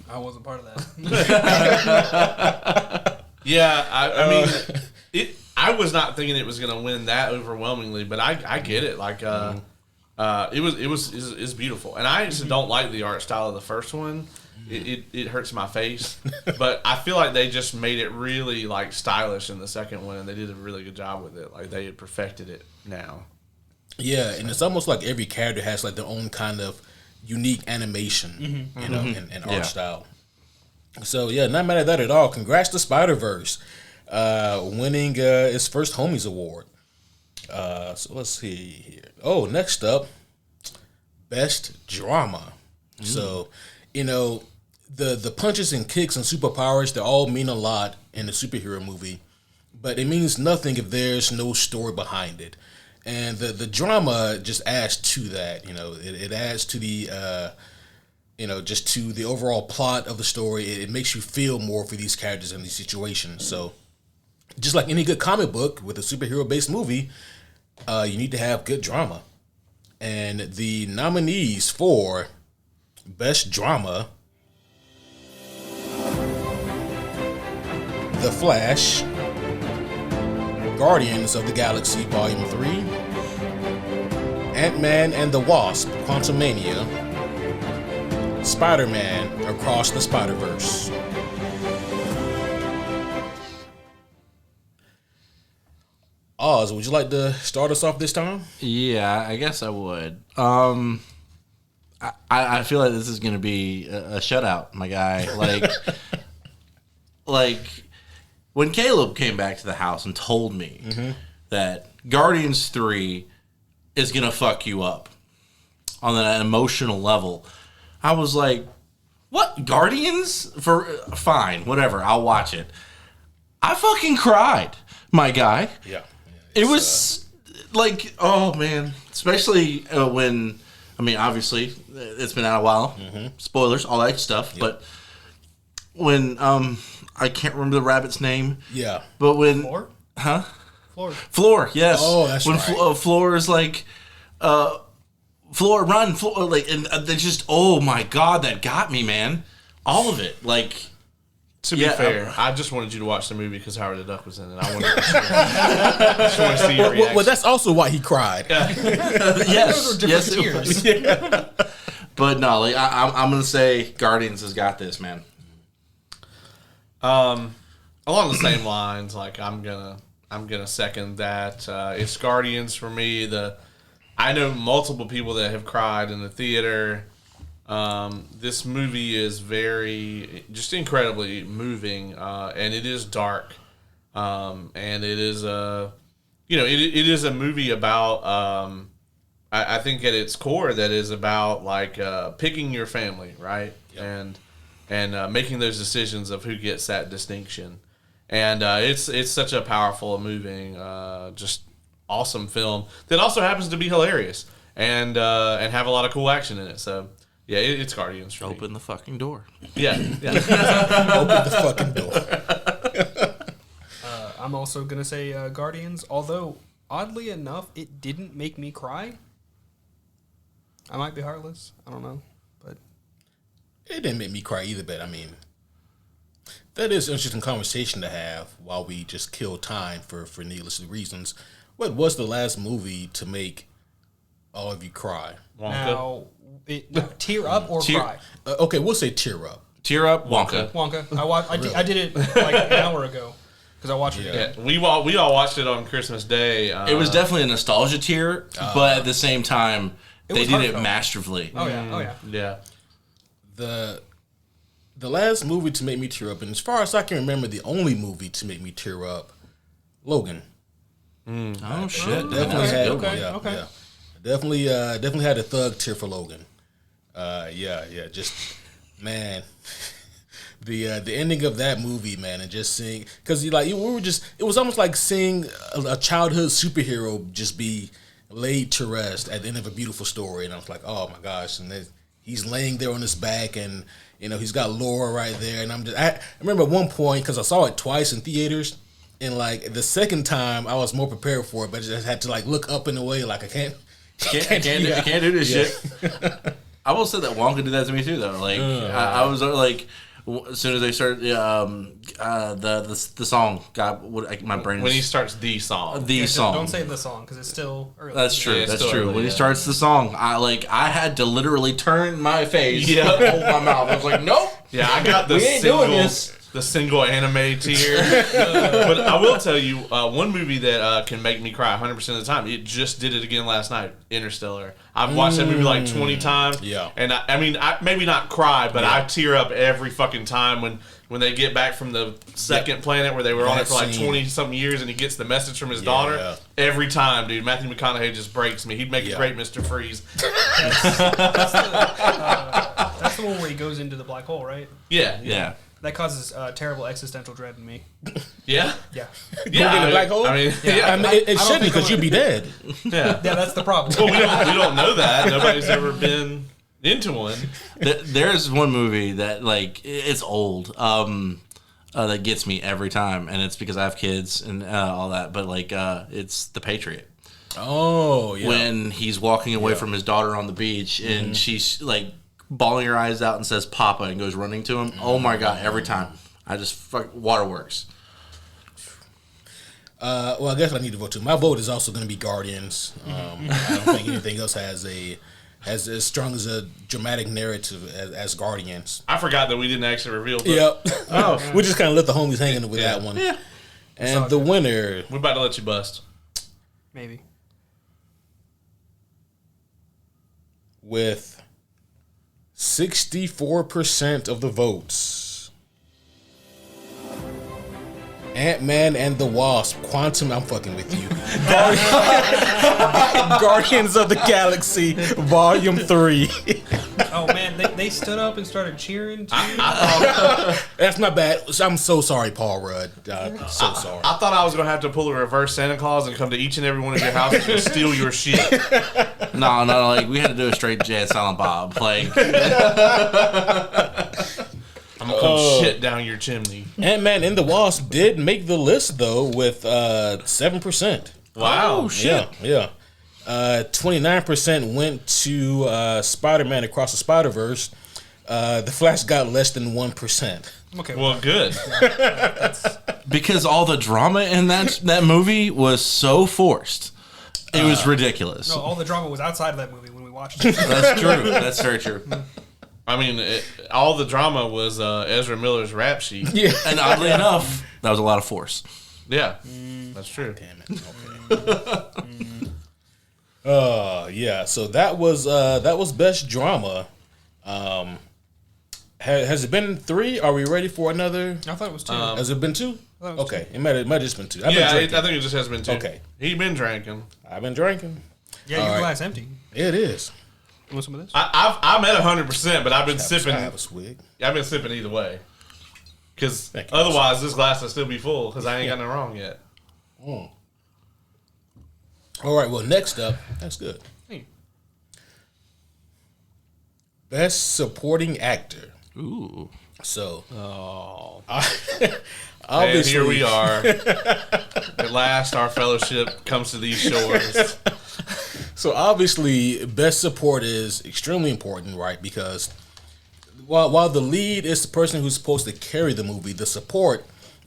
I wasn't part of that. Yeah, I mean, I was not thinking it was going to win that overwhelmingly, but I get it. Like, it was beautiful, and I actually don't like the art style of the first one. It hurts my face, but I feel like they just made it really like stylish in the second one, and they did a really good job with it. Like they had perfected it now. Yeah, and it's almost like every character has like their own kind of unique animation, you know, and art style. So yeah, not mad at that at all. Congrats to Spider-Verse, winning its first Homies Award. So let's see here. Oh, next up, best drama. So, you know, the punches and kicks and superpowers, they all mean a lot in a superhero movie, but it means nothing if there's no story behind it. And the drama just adds to that. You know, it adds to the just to the overall plot of the story. It makes you feel more for these characters and these situations. So just like any good comic book with a superhero based movie, you need to have good drama. And the nominees for best drama: The Flash, Guardians of the Galaxy Volume 3, Ant-Man and the Wasp: Quantumania, Spider-Man Across the Spider-Verse. Oz, would you like to start us off this time? Yeah, I guess I would. I feel like this is going to be a shutout, my guy. Like when Caleb came back to the house and told me that Guardians 3 is going to fuck you up on an emotional level, I was like, what? Guardians? Fine, whatever, I'll watch it. I fucking cried, my guy. Yeah. It was like, oh man, especially when, I mean, obviously it's been out a while, spoilers, all that stuff. But when I can't remember the rabbit's name. Yeah. But when, Floor? huh? Floor. Floor, yes. Oh, that's when right. Floor is like, Floor, run, Floor, like, and they just, oh my god, that got me, man. All of it, like. To be Yeah, fair, I just wanted you to watch the movie because Howard the Duck was in it. I wanted to just want to see your reaction. Well, that's also why he cried. Yes, Those were yes, different it tears. was. But no, like I'm gonna say Guardians has got this, man. Along the same lines, like I'm gonna second that. It's Guardians for me. I know multiple people that have cried in the theater. This movie is just incredibly moving, and it is dark, and it is it is a movie about. I think at its core that is about like picking your family, right? Yep. And making those decisions of who gets that distinction. And it's such a powerful, moving, just awesome film that also happens to be hilarious and have a lot of cool action in it. So yeah, it's Guardians. For Open me. the fucking door. Yeah. Open the fucking door. I'm also gonna say Guardians, although oddly enough, it didn't make me cry. I might be heartless. I don't know, but It didn't make me cry either, but I mean, that is an interesting conversation to have while we just kill time for needless reasons. What was the last movie to make all of you cry? Wonka. Now, tear up or cry? Okay, we'll say tear up. Tear up, Wonka. Wonka. I did it like an hour ago because I watched it again. Yeah, we all watched it on Christmas Day. It was definitely a nostalgia tear, but at the same time, they did it masterfully. Oh yeah. Yeah. The last movie to make me tear up, and as far as I can remember, the only movie to make me tear up, Logan. Oh shit! Definitely had okay. Yeah. Definitely had a thug tear for Logan. Just man, the ending of that movie, man, and just seeing, because it was almost like seeing a childhood superhero just be laid to rest at the end of a beautiful story, and I was like, oh my gosh, and he's laying there on his back, and he's got Laura right there, and I remember at one point, because I saw it twice in theaters, and like the second time I was more prepared for it, but I just had to like look up in a way like I can't do this shit. I will say that Wonka did that to me too, though. Like I was like, as soon as they started the song, my brain. When he starts the song, Don't say the song because it's still early. That's true. Yeah, That's true. early, When he starts the song, I had to literally turn my face, hold my mouth. I was like, nope. Yeah, I got the single anime tear. But I will tell you, one movie that can make me cry 100% of the time, it just did it again last night, Interstellar. I've watched that movie like 20 times. Yeah. And I mean, maybe not cry, but I tear up every fucking time when they get back from the second planet where they were on it for like 20-something years and he gets the message from his daughter. Every time, dude. Matthew McConaughey just breaks me. He'd make a great Mr. Freeze. That's the one where he goes into the black hole, right? Yeah. That causes terrible existential dread in me. Yeah? Yeah. Yeah. in the black hole? I mean, it shouldn't, because you'd be dead. Yeah. Yeah, that's the problem. Well, we don't know that. Nobody's ever been into one. There's one movie that, like, it's old, that gets me every time, and it's because I have kids and all that, but, like, it's The Patriot. Oh, yeah. When he's walking away from his daughter on the beach, and she's, like, bawling her eyes out and says Papa and goes running to him. Oh my god, every time. I just waterworks. Well, I guess I need to vote too. My vote is also going to be Guardians. I don't think anything else has as strong as a dramatic narrative as Guardians. I forgot that we didn't actually reveal that. Yep. We just kind of let the homies hanging with that one. Yeah. And the winner, We're about to let you bust. Maybe. with 64% of the votes, Ant-Man and the Wasp, Quantum, I'm fucking with you. Guardians of the Galaxy, Volume 3. Oh man, they stood up and started cheering too. That's not bad. I'm so sorry, Paul Rudd. I'm so sorry. I thought I was going to have to pull a reverse Santa Claus and come to each and every one of your houses and steal your shit. No, like, we had to do a straight Jay and Silent Bob. Like, I'm going to come shit down your chimney. Ant-Man and the Wasp did make the list, though, with 7%. Wow. oh, shit. Yeah. 29% went to Spider-Man Across the Spider-Verse. The Flash got less than 1%. Okay. Well, good. Because all the drama in that movie was so forced. It was ridiculous. No, all the drama was outside of that movie when we watched it. That's true. That's very true. I mean, all the drama was Ezra Miller's rap sheet. Yeah. And oddly enough, that was a lot of force. Yeah, that's true. Damn it. Okay. Yeah. So that was best drama. Has it been 3? Are we ready for another? I thought it was 2. Has it been 2? thought it was Okay, it might have just been 2. I've been Yeah, I drinking. think it just has been 2. Okay. He been drinking. I've been drinking. yeah, your all right. glass empty. It is. You want some of this? I'm at 100%, but I've been sipping. I have a swig. I've been sipping either way. Because Thank you. otherwise, this glass will still be full because I ain't got nothing wrong yet. All right. Well, next up, that's good. Hey. Best supporting actor. Ooh. So, And obviously, here we are. At last, our fellowship comes to these shores. So obviously, best support is extremely important, right? Because while the lead is the person who's supposed to carry the movie, the support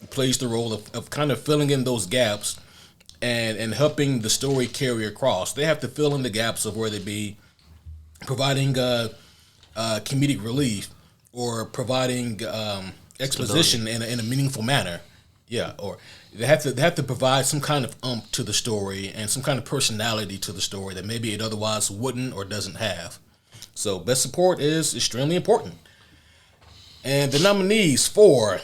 plays the role of kind of filling in those gaps and helping the story carry across. They have to fill in the gaps of where they be providing comedic relief or providing exposition in a meaningful manner. Yeah, or they have to provide some kind of to the story and some kind of personality to the story that maybe it otherwise wouldn't or doesn't have. So best support is extremely important. And the nominees for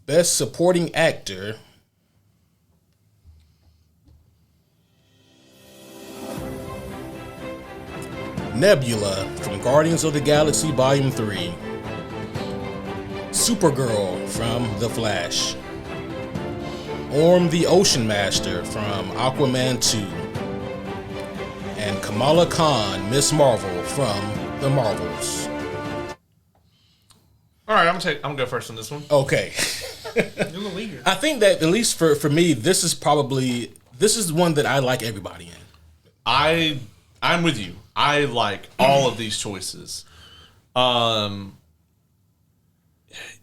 best supporting actor Nebula from Guardians of the Galaxy Volume 3, Supergirl from The Flash, Orm the Ocean Master from Aquaman 2, and Kamala Khan, Miss Marvel from The Marvels. All right, I'm gonna go first on this one. Okay. You're a little eager. I think that at least for me, this is one that I like everybody in. I'm with you. I like all of these choices.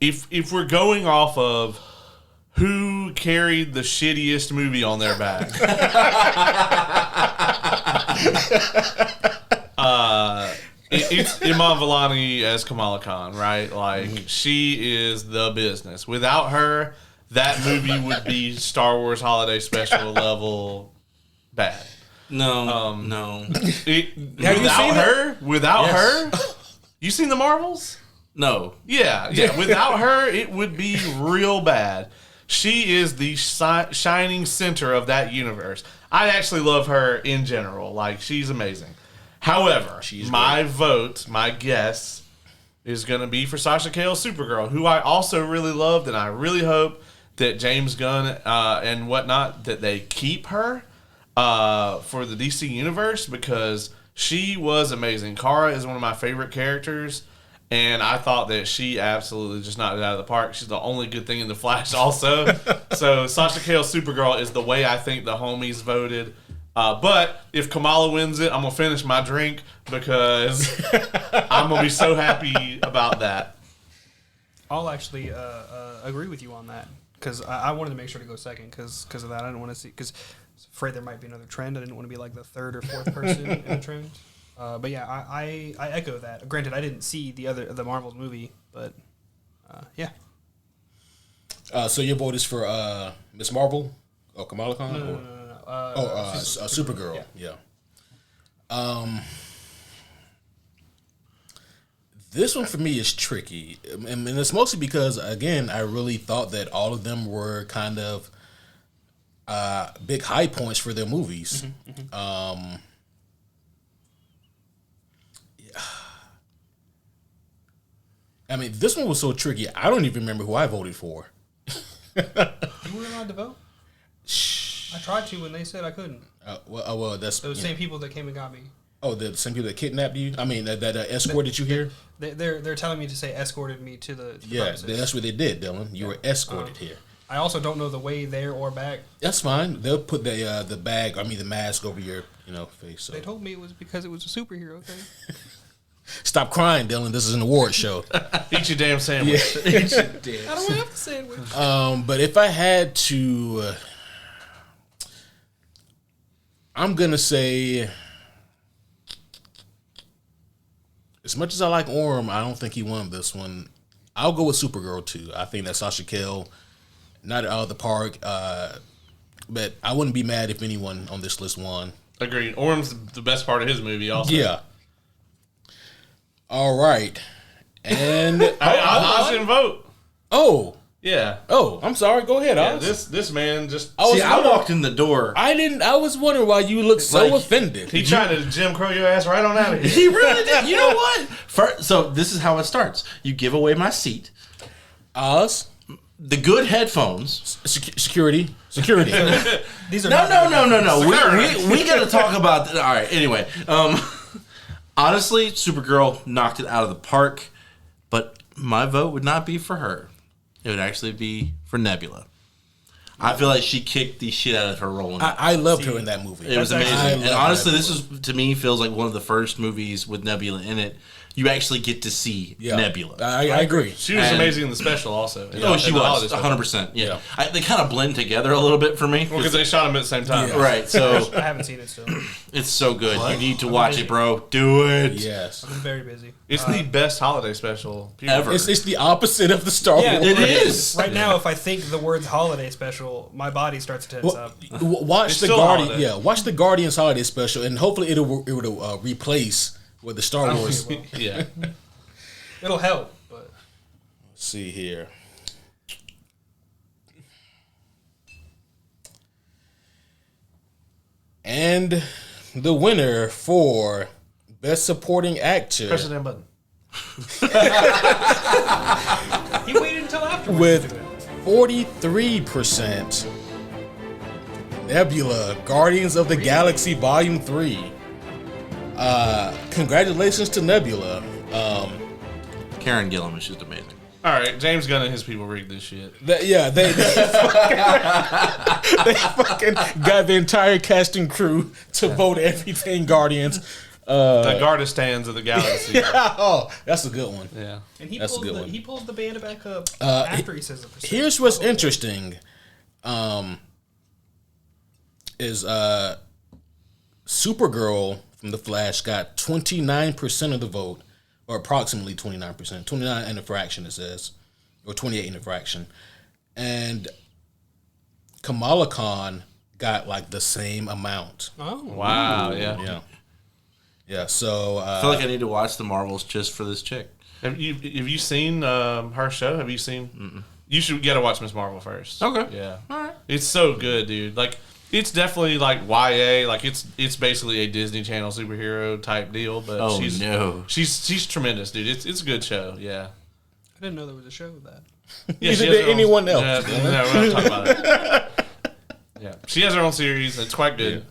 If we're going off of who carried the shittiest movie on their back, it's Iman Vellani as Kamala Khan, right? Like she is the business. Without her, that movie would be Star Wars Holiday Special level bad. No, Have you seen it? Without Yes. her, you seen the Marvels? no. Yeah. Without her, it would be real bad. She is the shining center of that universe. I actually love her in general. Like, she's amazing. However, my guess is going to be for Sasha Cale's Supergirl, who I also really loved, and I really hope that James Gunn and whatnot, that they keep her for the DC universe, because she was amazing. Kara is one of my favorite characters, and I thought that she absolutely just knocked it out of the park. She's the only good thing in The Flash also. So Sasha Cale's Supergirl is the way I think the homies voted. But if Kamala wins it, I'm going to finish my drink because I'm going to be so happy about that. I'll actually agree with you on that because I wanted to make sure to go second because of that. I didn't want to see because I was afraid there might be another trend. I didn't want to be like the third or fourth person in the trend. But yeah, I echo that. Granted, I didn't see the Marvels movie, but yeah. So your vote is for Miss Marvel or Kamala Khan? No. Supergirl. Yeah. This one for me is tricky, and it's mostly because again I really thought that all of them were kind of big high points for their movies. I mean, this one was so tricky. I don't even remember who I voted for. You weren't allowed to vote? I tried to when they said I couldn't. Well, that's Those same people that came and got me. Oh, the same people that kidnapped you. I mean, that escorted you here. They're telling me to say escorted me to the Yeah, premises. that's what they did, Dylan. You were escorted here. I also don't know the way there or back. That's fine. They'll put the bag, the mask over your face. So They told me it was because it was a superhero thing. stop crying, Dylan. This is an award show. Eat your damn sandwich. I don't have to sandwich. But if I had to, I'm gonna say it's as much as I like Orm, I don't think he won this one. I'll go with Supergirl too. I think that Sasha Cale, not out of the park, but I wouldn't be mad if anyone on this list won. Agreed. Orm's the best part of his movie also. Yeah. All right. And I didn't vote. oh, Yeah. I'm sorry. Go ahead. Yeah, Oz. this man just I walked in the door. I was wondering why you looked so Like, offended. he tried to Jim Crow your ass right on out of here. He really did. You know what? So this is how it starts. You give away my seat, Oz, the good headphones. security. These are No. We got to talk about that. All right. Anyway, honestly, Supergirl knocked it out of the park, but my vote would not be for her. It would actually be for Nebula. I feel like she kicked the shit out of her role. I loved her in that movie. It was That's amazing. actually- And honestly, this is, to me, feels like one of the first movies with Nebula in it. You actually get to see Nebula. I agree. She was amazing in the special also. Oh, she In the was holiday special. 100%. Yeah, they kind of blend together a little bit for me. Well, because they shot them at the same time. Yeah. Right, so I haven't seen it still. it's so good. You need to watch it, bro. Do it. Yes. I'm very busy. It's the best holiday special period. Ever. It's the opposite of the Star Yeah, Wars. It is. Right now, if I think the words holiday special, my body starts to tense up. Watch It's the still Guardian. holiday. Yeah, watch the Guardians holiday special, and hopefully it will replace with the Star Wars. Yeah. It'll help, but Let's see here. And the winner for Best Supporting Actor Press the damn button. he waited until afterwards. with to do it. 43%. Nebula, Guardians of the Galaxy Volume 3. Congratulations to Nebula. Karen Gillan is just amazing. All right, James Gunn and his people rigged this shit. They fucking got the entire cast and crew to vote everything Guardians. The Gardistans of the galaxy. Oh, that's a good one. Yeah. And he That's a pulls good the one. he pulls the band back up after he says the percent. Here's what's interesting. Is Supergirl from The Flash got 29% of the vote, or approximately 29%, 29 and a fraction it says, or 28 and a fraction, and Kamala Khan got like the same amount. Oh, Wow. Yeah. Yeah. So I feel like I need to watch the Marvels just for this chick. Have you seen her show? Have you seen? You should get to watch Miss Marvel first. Okay. Yeah. All right. It's so good, dude. Like, it's definitely like YA. Like, it's basically a Disney Channel superhero type deal. But Oh, she's no. she's tremendous, dude. It's a good show. Yeah. I didn't know there was a show with that. Yeah, Neither she has did her own- anyone else. Yeah, no, we're not talking about it. Yeah, she has her own series. It's quite good.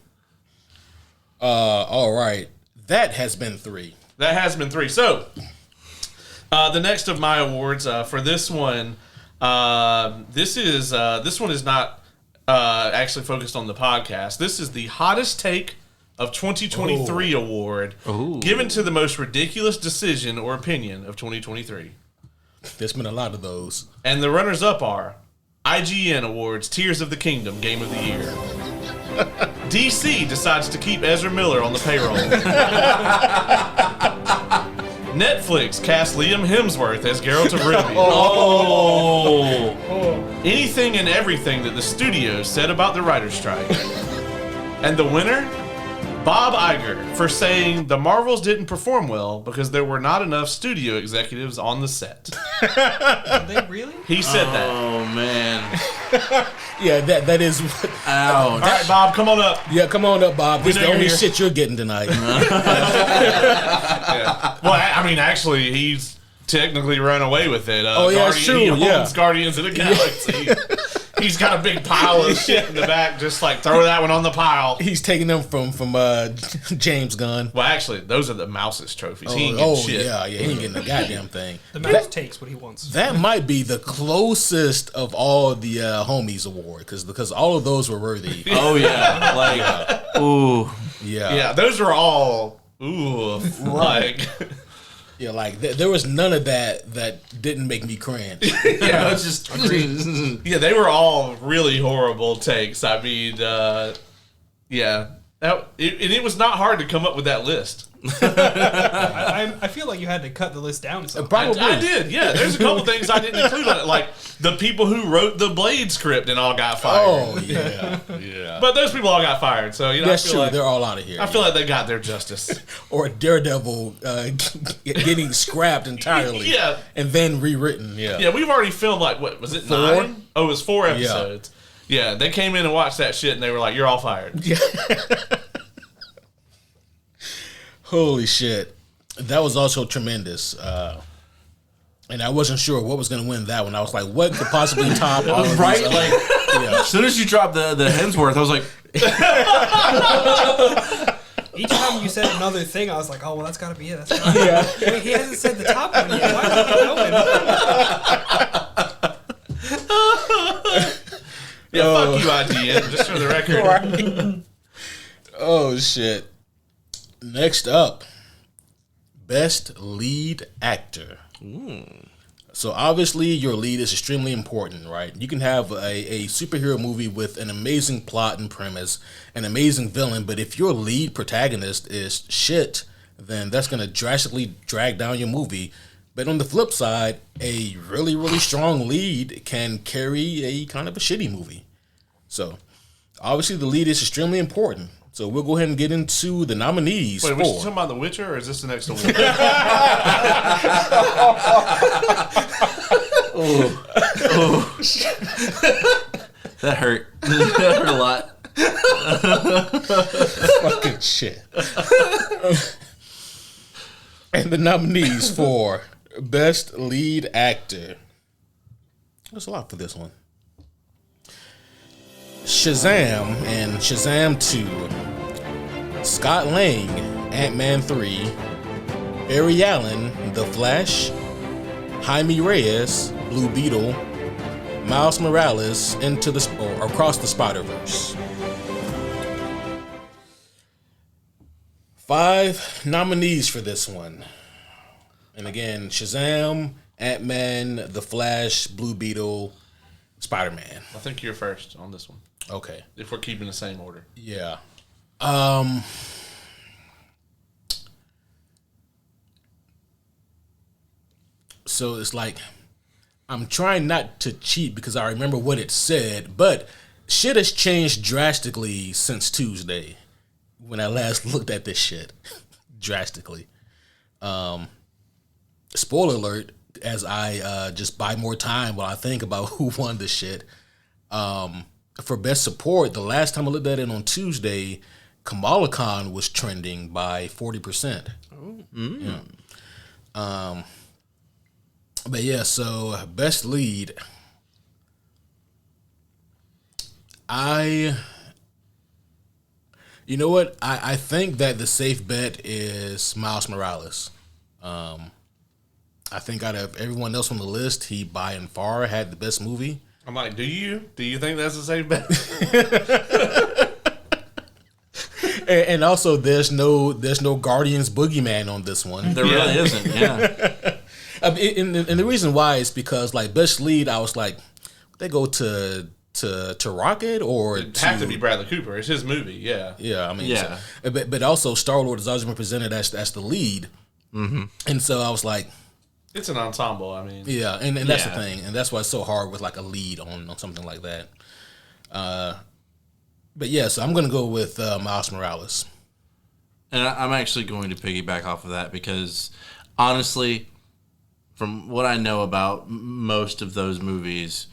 all right, that has been 3. That has been 3. So, the next of my awards for this one, this one is not actually focused on the podcast. This is the hottest take of 2023 award, given to the most ridiculous decision or opinion of 2023. There's been a lot of those. And the runners-up are IGN Awards Tears of the Kingdom Game of the Year. DC decides to keep Ezra Miller on the payroll. Netflix casts Liam Hemsworth as Geralt of Rivia. Anything and everything that the studios said about the writer's strike. And the winner? Bob Iger for saying the Marvels didn't perform well because there were not enough studio executives on the set. Did they really? He said that. Oh, man. Yeah, that is. What, Ouch. All right, Bob, come on up. yeah, come on up, Bob. This is know the only you're here. shit you're getting tonight. Well, I mean, actually, he's technically run away with it. Oh, yeah, it's true, He owns yeah. Guardians of the Galaxy. He's got a big pile of shit in the back. Just like throw that one on the pile. He's taking them from James Gunn. Well, actually, those are the Mouse's trophies. He ain't getting shit. Yeah, he ain't getting a goddamn thing. The mouse takes what he wants. That might be the closest of all the homies award because all of those were worthy. Oh, yeah. Like, ooh. Yeah, Yeah, those are all like yeah. Like there was none of that didn't make me cringe. Yeah, it's just. yeah, they were all really horrible takes. I mean, yeah. it was not hard to come up with that list. I feel like you had to cut the list down. Probably. I did, yeah. There's a couple things I didn't include on it, like the people who wrote the Blade script and all got fired. Oh yeah, yeah. But those people all got fired, so That's I feel true. like, They're all out of here. I feel like they got their justice. Or Daredevil getting scrapped entirely. Yeah. And then rewritten. Yeah. Yeah, we've already filmed like what was it 4? 9? Oh, it was 4 episodes. Yeah, they came in and watched that shit and they were like, "You're all fired." Yeah. Holy shit. That was also tremendous. And I wasn't sure what was going to win that one. I was like, what could possibly top all of Right? these other- Like, as soon as you dropped the Hemsworth, I was like, Each time you said another thing, I was like, oh, well, that's got to be it. That's gotta be it. Wait, he hasn't said the top one yet. Why is he going? Yeah, fuck you, IGN, just for the record. Oh, shit. Next up, Best Lead Actor. So obviously your lead is extremely important, right? You can have a superhero movie with an amazing plot and premise, an amazing villain, but if your lead protagonist is shit, then that's going to drastically drag down your movie. But on the flip side, a really, really strong lead can carry a kind of a shitty movie. So obviously the lead is extremely important. So we'll go ahead and get into the nominees Wait, for... we talking about The Witcher, or is this the next award? that hurt. That hurt a lot. Fucking shit. And the nominees for Best Lead Actor. There's a lot for this one. Shazam and Shazam 2. Scott Lang, Ant-Man 3. Barry Allen, The Flash. Jaime Reyes, Blue Beetle. Miles Morales, Across the Spider-Verse. 5 nominees for this one. And again, Shazam, Ant-Man, The Flash, Blue Beetle, Spider-Man. I think you're first on this one, Okay. if we're keeping the same order. Yeah. So it's like, I'm trying not to cheat because I remember what it said, but shit has changed drastically since Tuesday when I last looked at this shit. Drastically. Spoiler alert, as I just buy more time while I think about who won this shit. For Best Support, the last time I looked at it on Tuesday, Kamala Khan was trending by 40%. Yeah. But yeah, so Best Lead. You know what? I think that the safe bet is Miles Morales. I think out of everyone else on the list, he by and far had the best movie. I'm like, do you think that's the same bet? And also, there's no Guardians boogeyman on this one. There really isn't, yeah. And the reason why is because like Best Lead, I was like, they go to Rocket or It'd have to be Bradley Cooper. It's his movie, yeah. Yeah, I mean, Yeah. so- but also Star-Lord has always been presented as the lead, and so I was like, It's an ensemble, I mean. yeah, and that's the Yeah. thing, and that's why it's so hard with like a lead on something like that. But yeah, so I'm gonna go with Miles Morales. And I'm actually going to piggyback off of that because, honestly, from what I know about most of those movies,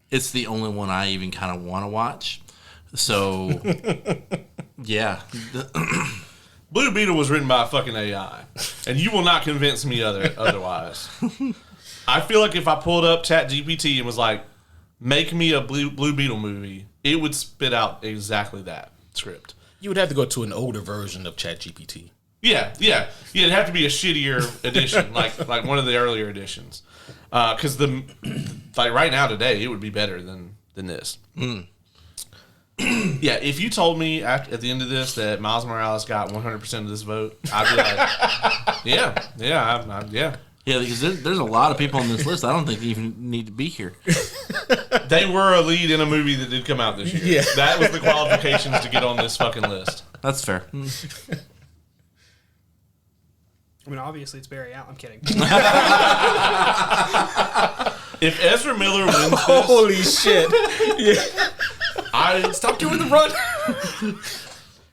it's the only one I even kind of want to watch. So, yeah. Blue Beetle was written by a fucking AI, and you will not convince me otherwise. I feel like if I pulled up ChatGPT and was like, make me a Blue Beetle movie, it would spit out exactly that script. You would have to go to an older version of ChatGPT. Yeah. It'd have to be a shittier edition, like one of the earlier editions. Because right now today, it would be better than this. Yeah, if you told me at the end of this that Miles Morales got 100% of this vote, I'd be like, yeah. Yeah, because there's a lot of people on this list I don't think even need to be here. They were a lead in a movie that did come out this year. Yeah. That was the qualifications to get on this fucking list. That's fair. I mean, obviously it's Barry Allen. I'm kidding. If Ezra Miller wins this, Holy shit! Stop doing the run.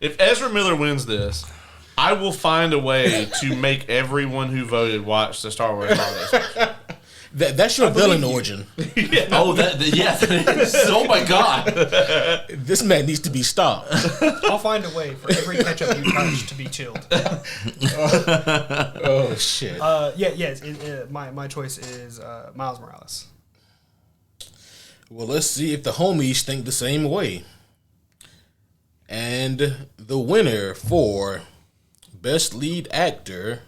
if Ezra Miller wins this, I will find a way to make everyone who voted watch the Star Wars holiday special. That's your villain origin. Oh, that is. Oh my god. This man needs to be stopped. I'll find a way for every ketchup you touch to be chilled. Oh shit! My choice is Miles Morales. Well, let's see if the homies think the same way. And the winner for Best Lead Actor,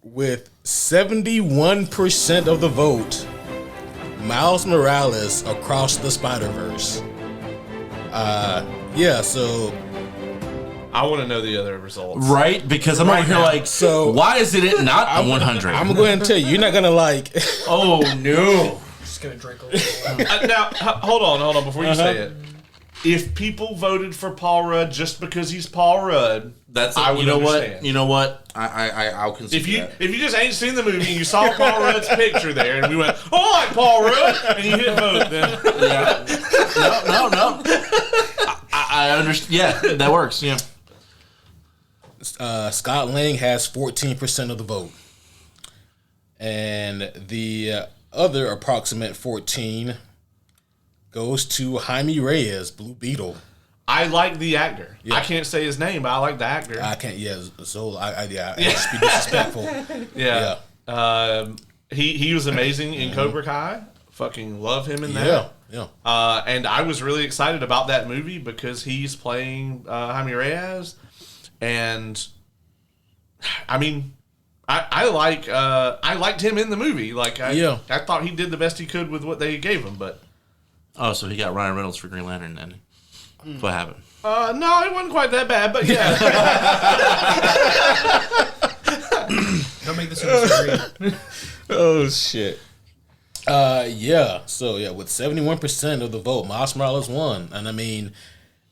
with 71% of the vote, Miles Morales Across the Spider-Verse. So I want to know the other results. Right? Because I'm over here like, So- why is it not a 100? I'm going to tell you, you're not going to like... Oh, no. Just gonna drink a little. Now, hold on, before you say it. If people voted for Paul Rudd just because he's Paul Rudd, That's I would you know understand. what? You know what? I'll consider If you that. if you just ain't seen the movie and you saw Paul Rudd's picture there and we went, oh, I like Paul Rudd, and you hit vote, then Yeah. No. I understand. Yeah, that works. Yeah. Scott Lang has 14% of the vote. And the other approximate 14 goes to Jaime Reyes, Blue Beetle. I like the actor. Yeah. I can't say his name, but I like the actor. I can't, Zola. I just be disrespectful. Yeah. He was amazing in Cobra Kai. Fucking love him in that. Yeah. And I was really excited about that movie because he's playing Jaime Reyes, and I mean, I liked him in the movie. Like, I thought he did the best he could with what they gave him. But Oh, so he got Ryan Reynolds for Green Lantern then. What happened? no, it wasn't quite that bad. But yeah, Don't make this green. Oh shit. So with 71% of the vote, Miles Morales won, and I mean,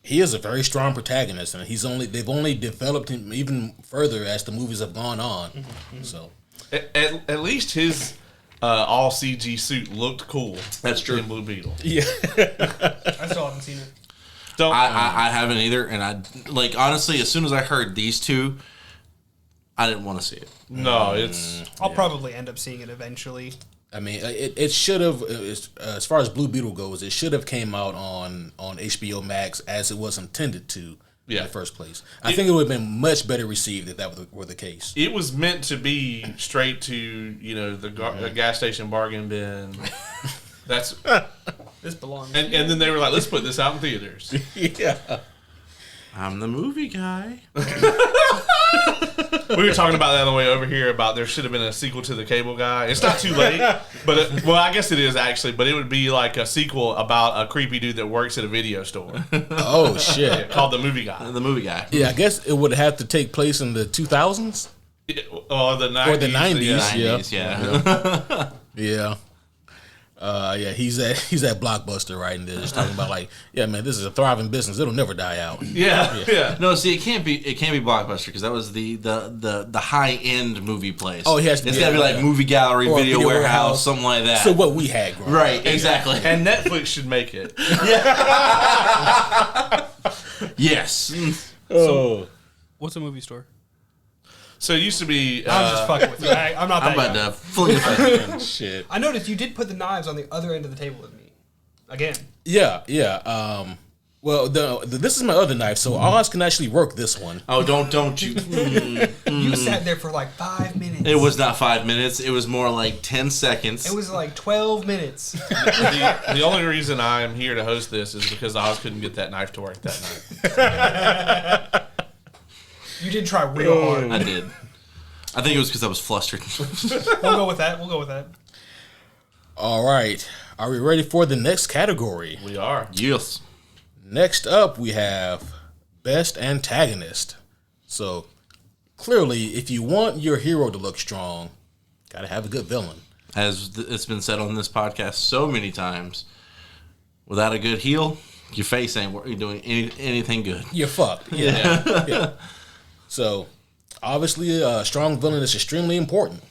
he is a very strong protagonist, and they've only developed him even further as the movies have gone on. So at least his all CG suit looked cool. That's true. In Blue Beetle. yeah, I still haven't seen it. Don't. I haven't either, and I like honestly, as soon as I heard these two, I didn't want to see it. No, it's. I'll probably end up seeing it eventually. I mean, it should have, as far as Blue Beetle goes, it should have came out on HBO Max as it was intended to in the first place. I think it would have been much better received if that were the case. It was meant to be straight to the gas station bargain bin. That's This belongs. and then they were like, let's put this out in theaters. Yeah. I'm the movie guy. We were talking about that on the way over here about there should have been a sequel to The Cable Guy. It's not too late, but I guess it is actually. But it would be like a sequel about a creepy dude that works at a video store Oh shit. called The Movie Guy. The movie guy. Yeah, I guess it would have to take place in the 2000s Or the 90s. or the 90s. 90s, yeah. Yeah. He's at Blockbuster right there, just talking about like, yeah, man, this is a thriving business. It'll never die out. Yeah. No, see, it can't be Blockbuster because that was the high end movie place. Oh, it has to It's be, got to be like movie gallery, or video warehouse, warehouse. something like that. So what we had, growing up. Right, exactly. And Netflix should make it. Yes. Oh, What's a movie store? So it used to be. I'm just fucking with you. I'm not that I'm about guy. to fling it. shit. I noticed you did put the knives on the other end of the table with me. Again. Yeah. Well, this is my other knife, so Oz can actually work this one. Oh, don't you. You sat there for like 5 minutes. It was not 5 minutes. It was more like 10 seconds. It was like 12 minutes. The only reason I'm here to host this is because Oz couldn't get that knife to work that night. You did try real hard. I did. I think it was because I was flustered. We'll go with that. All right. Are we ready for the next category? We are. Yes. Next up, we have Best Antagonist. So, clearly, if you want your hero to look strong, gotta have a good villain. As it's been said on this podcast so many times, without a good heel, your face ain't doing anything good. You're fucked. Yeah. So, obviously, a strong villain is extremely important.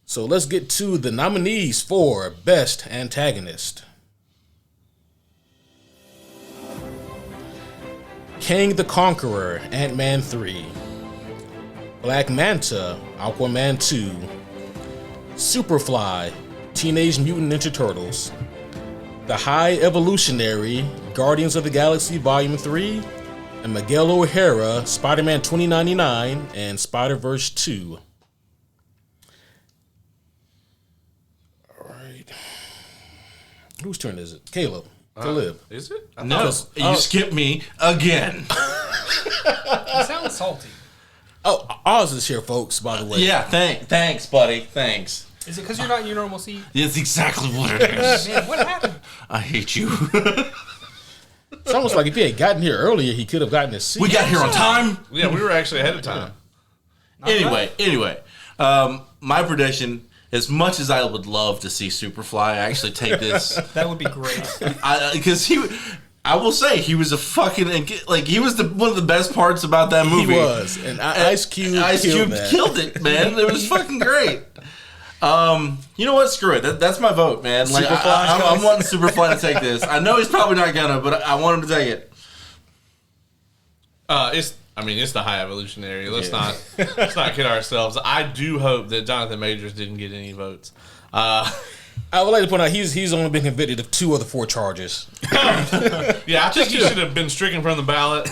So, let's get to the nominees for Best Antagonist. King the Conqueror, Ant-Man 3. Black Manta, Aquaman 2. Superfly, Teenage Mutant Ninja Turtles. The High Evolutionary, Guardians of the Galaxy Volume 3. And Miguel O'Hara, Spider-Man 2099 and Spider-Verse 2. Alright. Whose turn is it? Caleb. Caleb. Is it? No, you skipped me again. You sound salty. Oh, Oz is here, folks, by the way. Yeah, thanks, buddy. Thanks. Is it because you're not in your normal seat? That's exactly what it is. Man, what happened? I hate you. It's almost like if he had gotten here earlier, he could have gotten his seat. We got here on time. Yeah, we were actually ahead of time. Anyway, my prediction, as much as I would love to see Superfly actually take this, That would be great. because I will say he was a fucking he was one of the best parts about that movie. He was, and Ice Cube killed it, man. It was fucking great. You know what? Screw it. That's my vote, man. Like I'm wanting Superfly to take this. I know he's probably not gonna, but I want him to take it. It's the High Evolutionary. Let's not kid ourselves. I do hope that Jonathan Majors didn't get any votes. I would like to point out he's only been convicted of 2 of the 4 charges. Yeah, I think he should have been stricken from the ballot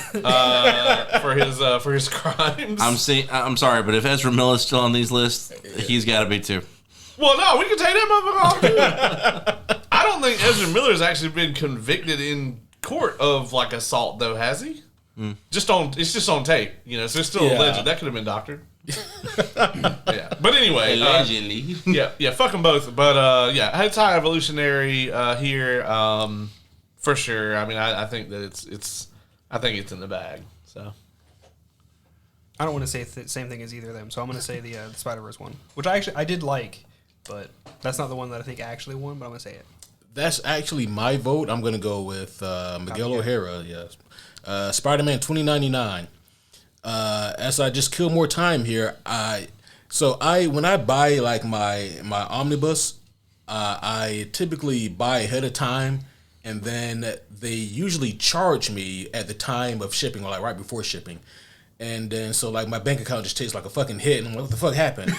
for his crimes. I'm sorry, but if Ezra Miller's still on these lists, he's got to be too. Well, no, we can take that motherfucker off too. I don't think Ezra Miller's actually been convicted in court of like assault, though, has he? It's just on tape, so it's still alleged. That could have been doctored. Yeah, but anyway, Allegedly. yeah, fuck them both. But it's High Evolutionary here for sure. I mean, I think that it's in the bag. So I don't want to say the same thing as either of them, so I'm going to say the Spider-Verse one, which I did like, but that's not the one that I think actually won. But I'm going to say it. That's actually my vote. I'm going to go with Miguel O'Hara. Yes, Spider-Man 2099. As I just kill more time here, when I buy like my omnibus, I typically buy ahead of time, and then they usually charge me at the time of shipping or like right before shipping. And then so like my bank account just takes like a fucking hit, and I'm like, what the fuck happened?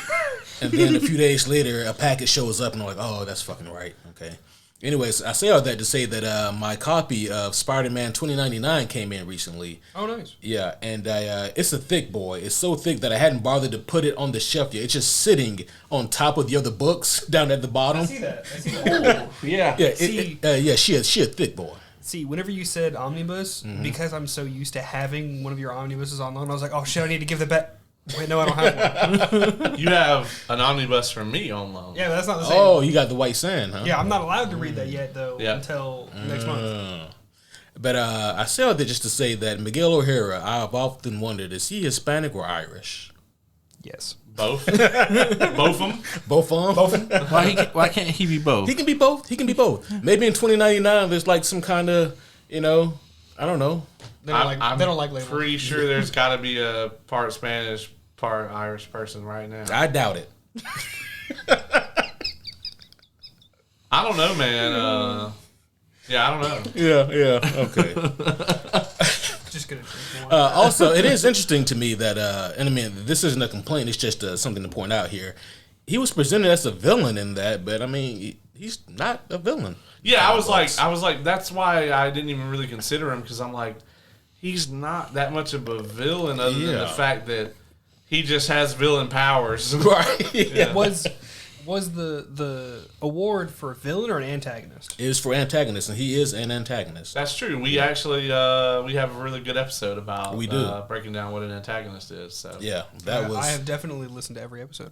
And then a few days later, a package shows up, and I'm like, oh, that's fucking right. Okay. Anyways, I say all that to say that my copy of Spider-Man 2099 came in recently. Oh, nice. Yeah, and it's a thick boy. It's so thick that I hadn't bothered to put it on the shelf yet. It's just sitting on top of the other books down at the bottom. I see that. Yeah. Yeah, she a thick boy. See, whenever you said omnibus, because I'm so used to having one of your omnibuses on loan, I was like, oh shit, I need to give the bet. Wait, no, I don't have one. you have an omnibus from me on loan. Yeah, that's not the same. Oh, you got the White Sand, huh? Yeah, I'm not allowed to read that yet, though, until next month. But I say all that just to say that Miguel O'Hara, I've often wondered, is he Hispanic or Irish? Yes. Both. Both of them. Both of them? Why can't he be both? He can be both. Maybe in 2099 there's like some kind of, I don't know. They don't like labels. Pretty sure there's got to be a part Spanish, part Irish person right now. I doubt it. I don't know, man. I don't know. Yeah. Okay. Just gonna drink more. Also, it is interesting to me that, and I mean, this isn't a complaint. It's just something to point out here. He was presented as a villain in that, but I mean, he's not a villain. Yeah, I was like, that's why I didn't even really consider him, because I'm like, he's not that much of a villain other than the fact that he just has villain powers. Right. Yeah. Was the award for villain or an antagonist? It is for antagonist, and he is an antagonist. That's true. We actually we have a really good episode about we do. Breaking down what an antagonist is. So yeah, I have definitely listened to every episode.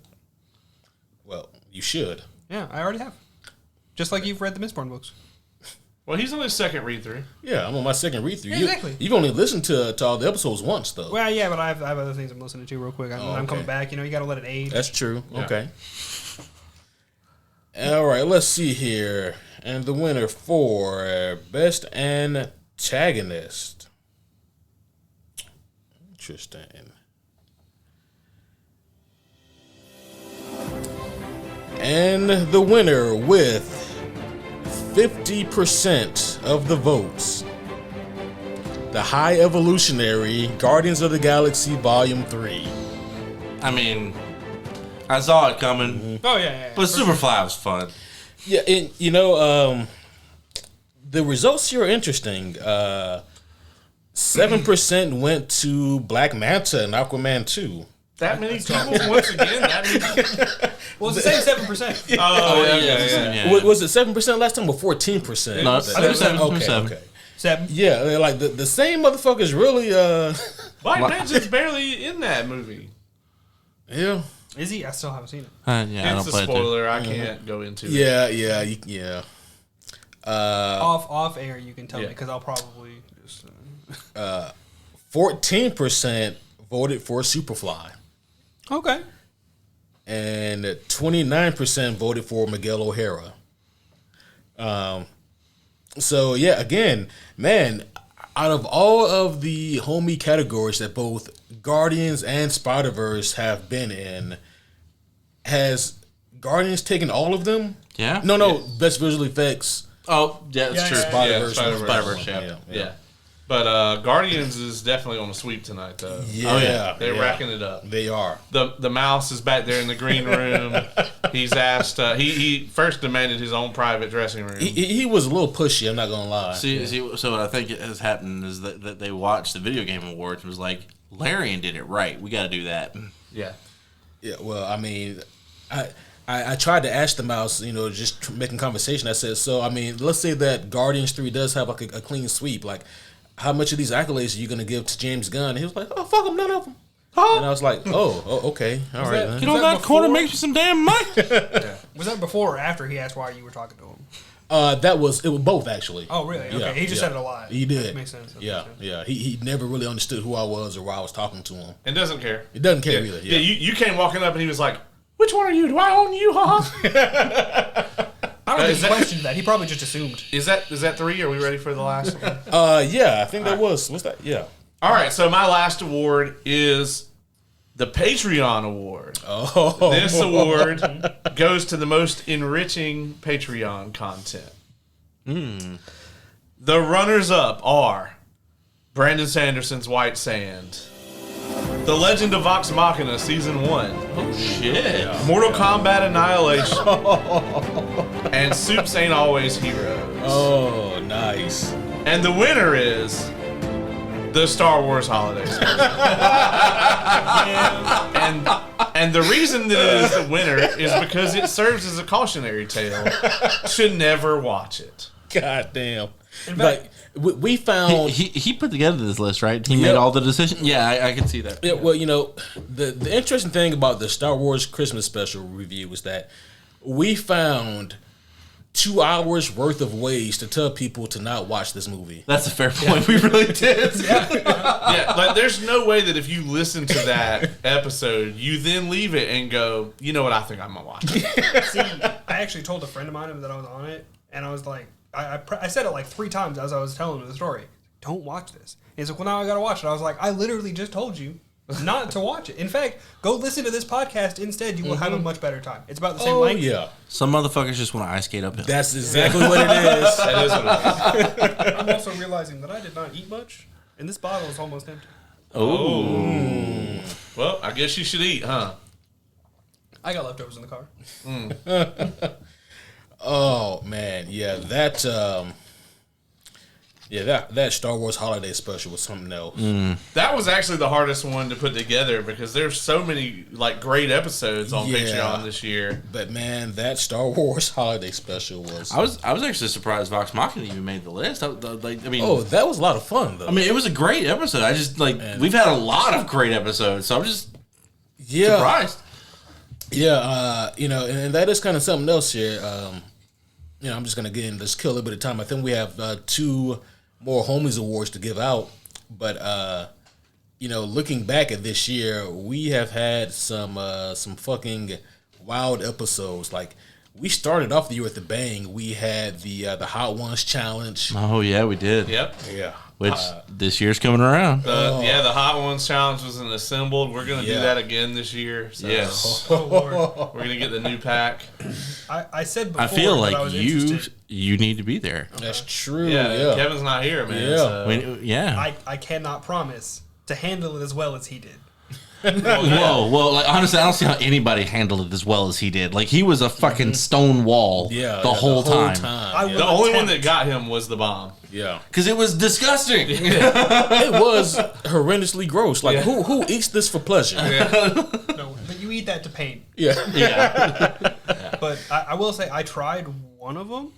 Well, you should. Yeah, I already have. Just like you've read the Mistborn books. Well, he's on his second read through. Yeah, I'm on my second read through. Exactly. You've only listened to all the episodes once, though. Well, yeah, but I have other things I'm listening to real quick. I'm okay. coming back. You got to let it age. That's true. Yeah. Okay. All right, let's see here. And the winner for Best Antagonist. Interesting. And the winner with 50% of the votes. The High Evolutionary Guardians of the Galaxy Volume 3. I mean, I saw it coming, Oh, yeah. but Superfly was fun. Yeah, and the results here are interesting. 7% went to Black Manta and Aquaman 2. That many people once again. That means, Well, it's the same 7%. oh yeah, yeah. Was it 7% last time or 14%? No, I it's think it was 7%. Okay, 7%. okay. 7. Yeah, like the same motherfuckers really. Black Manta's barely in that movie. Yeah, Is he? I still haven't seen it. Yeah, I It's don't a play it. spoiler. I can't go into it. yeah. Off air, you can tell me yeah. because I'll probably just. 14% voted for Superfly, Okay. and 29% voted for Miguel O'Hara. So yeah, again, man, out of all of the homie categories that both Guardians and Spider-Verse have been in, has Guardians taken all of them? Yeah? No, best visual effects. Oh, yeah, that's Yeah, true. yeah, Spider-Verse. Spider-Verse. Spider-Verse, yeah. Yeah. But Guardians is definitely on a sweep tonight, though. Yeah, Oh, yeah. They're yeah. racking it up. They are. The mouse is back there in the green room. He's asked. He first demanded his own private dressing room. He was a little pushy. I'm not gonna lie. See, so what I think has happened is that they watched the Video Game Awards and was like, Larian did it right. We got to do that. Yeah. Yeah, well, I mean, I tried to ask the mouse, just making conversation. I said, so, I mean, let's say that Guardians 3 does have like a clean sweep. Like, how much of these accolades are you going to give to James Gunn? And he was like, oh, fuck him, none of them. And I was like, oh okay, all right. that- Then. Get on that that corner, before? make me some damn money. Was that before or after he asked why you were talking to him? It was both, actually. Oh, really? Okay. Yeah, He just yeah. said it a lot. He did. That makes sense. That Yeah, makes sense. yeah. He never really understood who I was or why I was talking to him. And doesn't care. He doesn't care Yeah. either. Yeah. You came walking up and he was like, "Which one are you? Do I own you, huh?" I don't think Is he that- questioned that. He probably just assumed. Is that 3? Are we ready for the last one? Yeah, I think that was. What's that? Yeah. All right. So my last award is the Patreon Award. Oh. This award goes to the most enriching Patreon content. The runners-up are Brandon Sanderson's White Sand, The Legend of Vox Machina Season 1, Oh, shit. Mortal Kombat Annihilation, and Soups Ain't Always Heroes. Oh, nice. And the winner is the Star Wars Holiday Special. and the reason that it is the winner is because it serves as a cautionary tale to never watch it. God damn. In Like fact, we found. He put together this list, right? He made Yep. all the decisions. Yeah, I can see that. Yeah, well, the interesting thing about the Star Wars Christmas special review was that we found 2 hours worth of ways to tell people to not watch this movie. That's a fair point. We really did. Yeah, like there's no way that if you listen to that episode, you then leave it and go, you know what, I think I'm gonna watch it. see, I actually told a friend of mine that I was on it, and I was like, I said it like 3 times as I was telling him the story. Don't watch this. And he's like, well, now I gotta watch it. I was like, I literally just told you not to watch it. In fact, go listen to this podcast instead. You will have a much better time. It's about the same Oh length. yeah, Some motherfuckers just want to ice skate uphill. that's exactly what it is. That is what it is. I'm also realizing that I did not eat much, and this bottle is almost empty. Oh. Well, I guess you should eat, huh? I got leftovers in the car. Oh man, yeah, that Star Wars Holiday Special was something else. That was actually the hardest one to put together because there's so many like great episodes on Yeah. Patreon this year. But man, that Star Wars Holiday Special was. I was actually surprised Vox Machina even made the list. Oh, that was a lot of fun though. I mean, it was a great episode. I just we've had a lot of great episodes, so I'm just yeah, surprised. yeah, and that is kind of something else here. I'm just gonna let's kill a little bit of time. I think we have 2 more Homies Awards to give out, but looking back at this year, we have had some fucking wild episodes. Like, we started off the year with a bang. We had the Hot Ones challenge. Oh yeah, we did. Yep. Yeah, Which this year's coming around. The Hot Ones challenge was an assembled. We're gonna do Yeah. that again this year. So Yes. Oh, Lord. we're gonna get the new pack. I said before I feel that I like was you interested. need to be there. that's true. Yeah, Yeah, Kevin's not here, man. Yeah. So. Yeah. I cannot promise to handle it as well as he did. Whoa, like honestly, I don't see how anybody handled it as well as he did. Like, he was a fucking stone wall Yeah, the whole time. I The will only one attempt. that got him was the bomb. Yeah, Because it was disgusting. it was horrendously gross. Like, who eats this for pleasure? No, but you eat that to paint. Yeah. Yeah. But I will say I tried one of them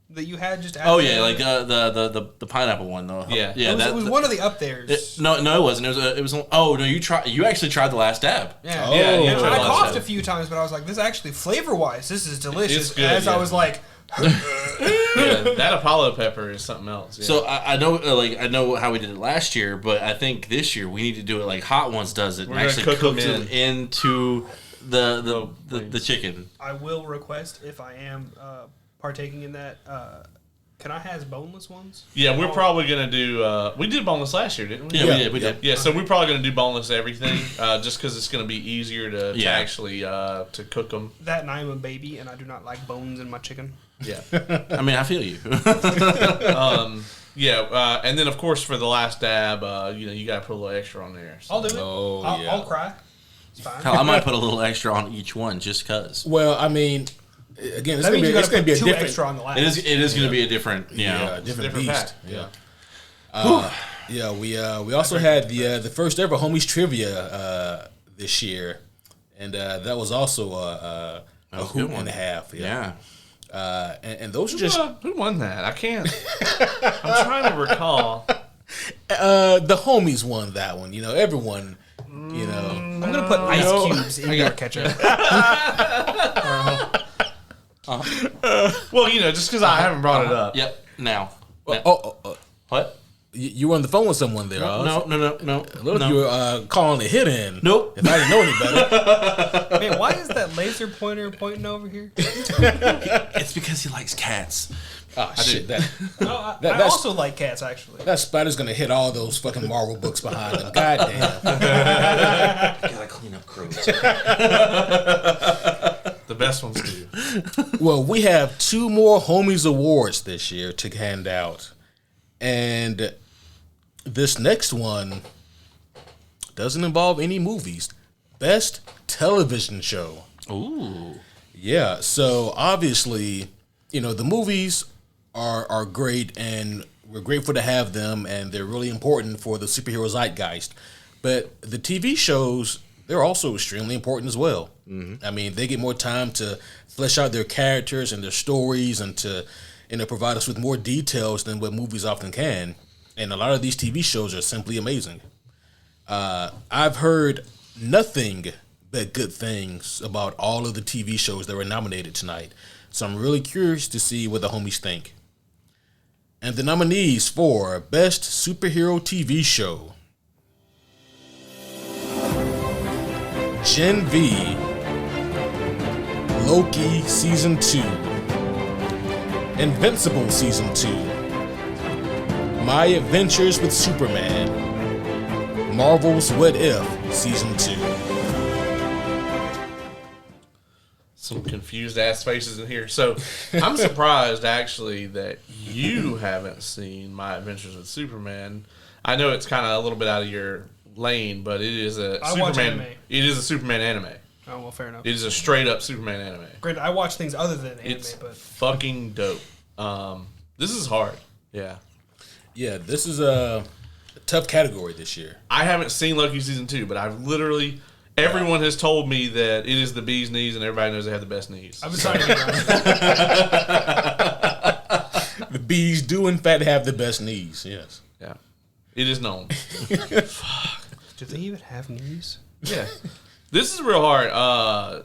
that you had just. Oh after yeah, like the pineapple one though. Yeah. yeah. it was one of the up theirs. No, it wasn't. It was. Oh no, you actually tried the last dab. Yeah, Oh. Yeah, you And tried I the last coughed time. a few times, but I was like, "This actually, flavor-wise, this is delicious." It's good, As I yeah. was like, Yeah, that Apollo pepper is something else. Yeah. So I know, I know how we did it last year, but I think this year we need to do it like Hot Ones does it, We're and gonna actually cook 'em cooks them into the chicken. I will request if I am partaking in that. Can I have boneless ones? yeah, we're probably gonna do. We did boneless last year, didn't we? Yeah, we Yeah. did. Yeah, so we're probably gonna do boneless everything, just because it's gonna be easier to Yeah. actually to cook them. That and I am a baby, and I do not like bones in my chicken. Yeah. I mean, I feel you. Yeah, and then of course for the last dab, you gotta put a little extra on there. So. I'll do it. Oh, yeah. I'll cry. It's fine. Hell, I might put a little extra on each one just cause. Well, I mean, again, it's That gonna means be you got it's to gonna put be a 2 different. extra on the last. It is going to be a different, different different beast. pack. Yeah. We also had the first ever Homies Trivia this year, and that was also a was a hoot good and one. a half. Yeah. And those are just Who won that? I can't. I'm trying to recall. the homies won that one. Everyone. I'm gonna put ice cubes in your ketchup. Well, just because I haven't brought it up. Yep. Now. You What? you were on the phone with someone there. No. Look, you were calling a hit in. Nope. If I didn't know any better. Man, why is that laser pointer pointing over here? It's because he likes cats. Oh shit! That No, I that's- also like cats, actually. that spider's gonna hit all those fucking Marvel books behind him. Goddamn. Gotta clean up crows. The best ones do. Well, we have 2 more Homies Awards this year to hand out. And this next one doesn't involve any movies. Best television show. Ooh. Yeah, so obviously, the movies are great and we're grateful to have them and they're really important for the superhero zeitgeist. But the TV shows, they're also extremely important as well. I mean, they get more time to flesh out their characters and their stories and to provide us with more details than what movies often can. And a lot of these TV shows are simply amazing. I've heard nothing but good things about all of the TV shows that were nominated tonight. So I'm really curious to see what the homies think. And the nominees for Best Superhero TV Show: Gen V, Loki Season 2, Invincible Season 2, My Adventures with Superman, Marvel's What If Season 2. Some confused ass faces in here. So I'm surprised actually that you haven't seen My Adventures with Superman. I know it's kind of a little bit out of your lane, but it is a I watch Superman. anime. It is a Superman anime. Oh, well, fair enough. It is a straight up Superman anime. Granted, I watch things other than anime, It's but fucking dope. This is hard. Yeah. Yeah, this is a tough category this year. I haven't seen Loki season 2, but I've literally everyone has told me that it is the bee's knees, and everybody knows they have the best knees. I've been trying to get around it. The bees do, in fact, have the best knees. Yes. Yeah, it is known. Do they even have knees? Yeah, this is real hard.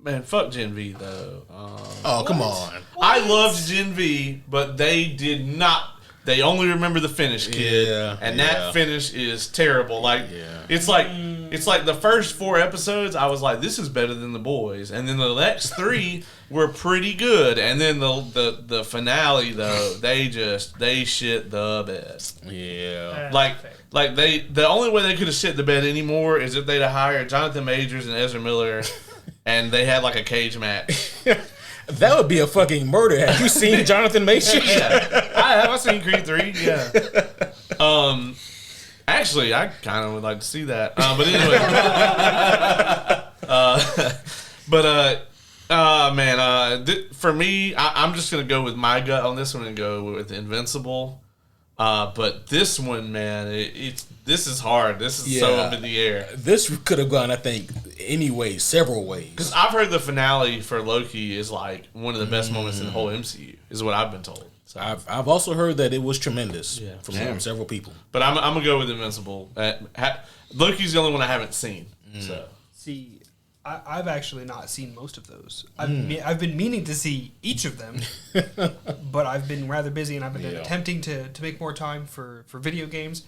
Man, fuck Gen V though. Oh, come on. I loved Gen V, but they did not. They only remember the finish, kid, and that finish is terrible. Like it's like the first 4 episodes, I was like, this is better than The Boys, and then the next 3 were pretty good, and then the finale though, they shit the bed. Yeah. Like the only way they could have shit the bed anymore is if they'd have hired Jonathan Majors and Ezra Miller, and they had like a cage match. That would be a fucking murder. Have you seen Jonathan Majors? Yeah, I have. I've seen Creed 3. Yeah. Actually, I kind of would like to see that. But anyway. For me, I'm just gonna go with my gut on this one and go with Invincible. But this one, man, this is hard. This is so up in the air. This could have gone, I think, several ways. Because I've heard the finale for Loki is like one of the best moments in the whole MCU, is what I've been told. So. I've also heard that it was tremendous from several people. But I'm gonna go with Invincible. Loki's the only one I haven't seen. So See, I've actually not seen most of those. I've been meaning to see each of them, but I've been rather busy, and I've been attempting to make more time for video games.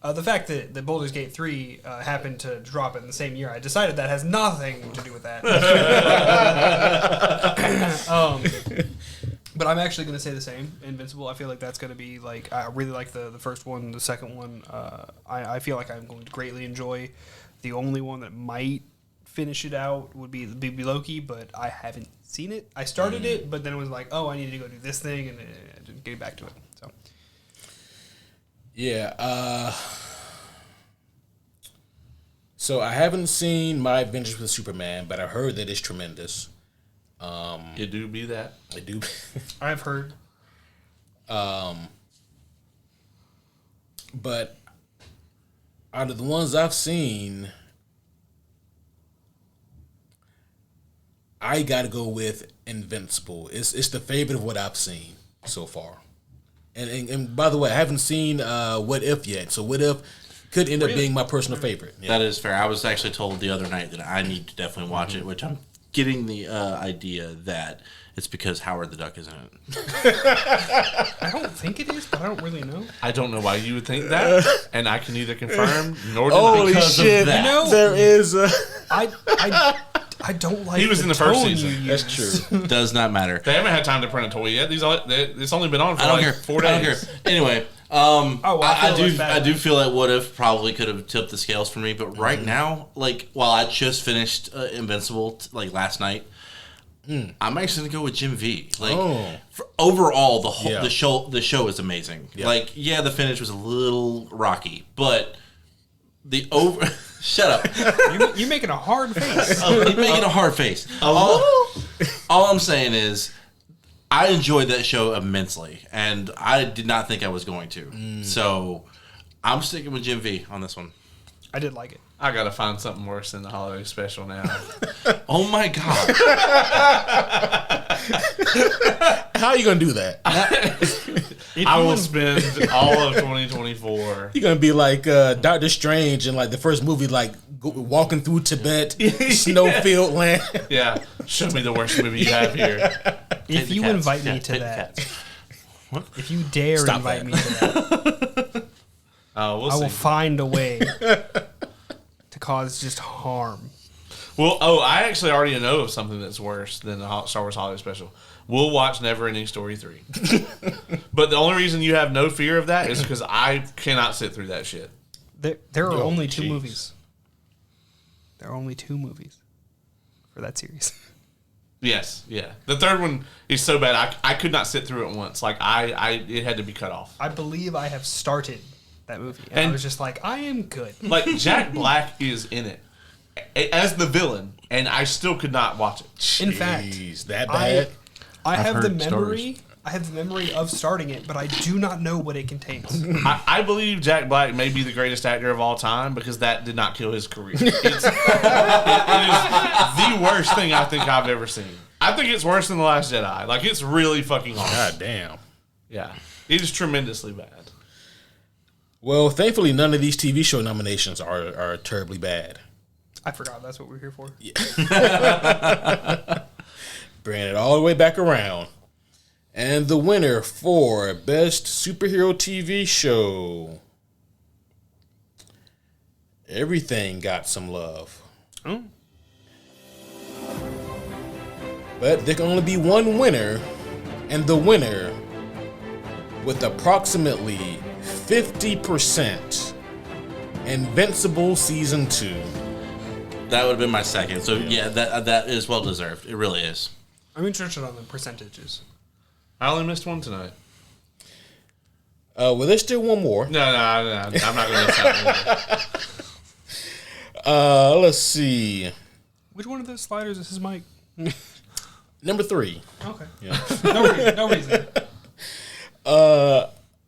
The fact that the Baldur's Gate 3 happened to drop in the same year, I decided that has nothing to do with that. But I'm actually going to say the same. Invincible, I feel like that's going to be like, I really like the first one, the second one. I feel like I'm going to greatly enjoy. The only one that might finish it out would be Loki, but I haven't seen it. I started it, but then it was like, oh, I need to go do this thing, and I didn't get back to it. So. Yeah. So I haven't seen My Adventures with Superman, but I heard that it's tremendous. It do be that. It do. I've heard. But out of the ones I've seen, I gotta go with Invincible. It's the favorite of what I've seen so far. And by the way, I haven't seen What If yet. So What If could end up being my personal favorite. Yeah. That is fair. I was actually told the other night that I need to definitely watch it, which I'm getting the idea that it's because Howard the Duck is in it. I don't think it is, but I don't really know. I don't know why you would think that, and I can neither confirm nor deny. Holy shit! Of that. You know, There is. I don't like. He was in the first tone season. you That's use. true. Does not matter. They haven't had time to print a toy yet. It's only been on for I don't like care. 4 days. I don't care. Anyway, I do feel like What If probably could have tipped the scales for me, but right now, like while I just finished Invincible like last night, I'm actually gonna go with Jim V. Like overall, the show is amazing. Yeah. Like the finish was a little rocky, but the over. Shut up. You're making a hard face. You're making a hard face. All I'm saying is, I enjoyed that show immensely, and I did not think I was going to. So, I'm sticking with Jim V on this one. I did like it. I gotta find something worse than the holiday special now. Oh my god! How are you gonna do that? I will spend all of 2024. You're gonna be like Doctor Strange in like the first movie, like walking through Tibet, snowfield land. Yeah, show me the worst movie you have here. If you invite me to that, if you dare invite me to that, we'll I will see. find a way to cause just harm. Well, I actually already know of something that's worse than the Star Wars Holiday Special. We'll watch Neverending Story 3. But the only reason you have no fear of that is because I cannot sit through that shit. There are only 2 movies. There are only 2 movies for that series. Yes, yeah. The third one is so bad I could not sit through it once. Like it had to be cut off. I believe I have started that movie, and I was just like, I am good. Like Jack Black is in it as the villain, and I still could not watch it. In fact, Jeez, that bad. I have the heard memory. stories. I have the memory of starting it, but I do not know what it contains. I believe Jack Black may be the greatest actor of all time because that did not kill his career. It is the worst thing I think I've ever seen. I think it's worse than The Last Jedi. Like, it's really fucking awesome. God damn. Yeah. It is tremendously bad. Well, thankfully, none of these TV show nominations are terribly bad. I forgot that's what we're here for. Bringing it all the way back around. And the winner for Best Superhero TV Show. Everything Got Some Love. Oh. But there can only be one winner, and the winner with approximately 50%, Invincible Season 2. That would have been my second. So yeah, that is well deserved. It really is. I'm interested on the percentages. I only missed one tonight. Well, there's still one more. No, I'm not going to miss that one. Let's see. Which one of those sliders is his mic? Number 3. Okay. Yeah. No reason.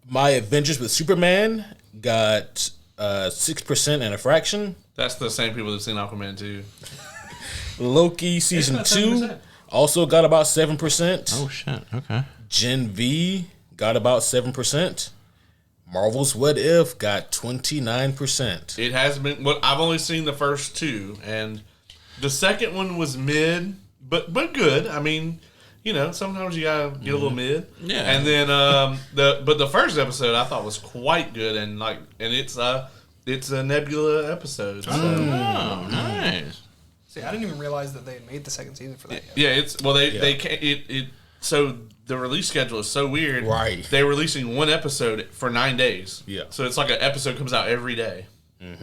My Adventures with Superman got 6% and a fraction. That's the same people that've seen Aquaman 2. Loki Season about 2 7%. also got about 7%. Oh shit. Okay. Gen V got about 7%. Marvel's What If got 29%. It has been. Well, I've only seen the first 2, and the second one was mid, but good. I mean, you know, sometimes you gotta get a little mid. Yeah. And then the first episode I thought was quite good, and it's a Nebula episode. So. Oh, nice. See, I didn't even realize that they had made the second season for that yet. Yeah, they can't it. So the release schedule is so weird. Right. They're releasing one episode for 9 days. Yeah. So it's like an episode comes out every day.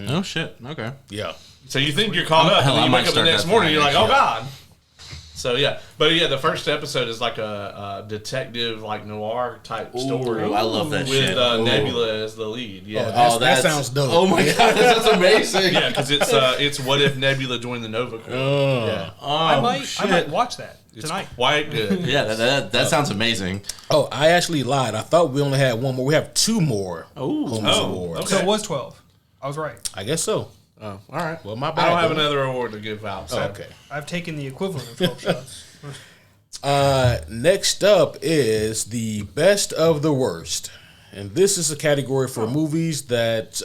Oh shit. Okay. Yeah. So you think you're caught up, Hell, and I then you might wake up the start next that morning, tonight, you're like, oh actually. god. So yeah, but yeah, the first episode is like a detective, like noir type story. I love that with shit. Nebula as the lead. Yeah, That sounds dope. Oh my god, that's amazing. yeah, because it's what if Nebula joined the Nova Corps? Yeah, Oh, I might shit. watch that it's tonight. quite good. Yeah, that sounds amazing. Oh, I actually lied. I thought we only had one more. We have 2 more Homies Oh, Awards. okay. So it was 12. I was right. I guess so. Oh, all right. Well, my I bad. don't have then. another award to give out. So. Okay. I've taken the equivalent of 12 shots. Next up is the best of the worst, and this is a category for movies that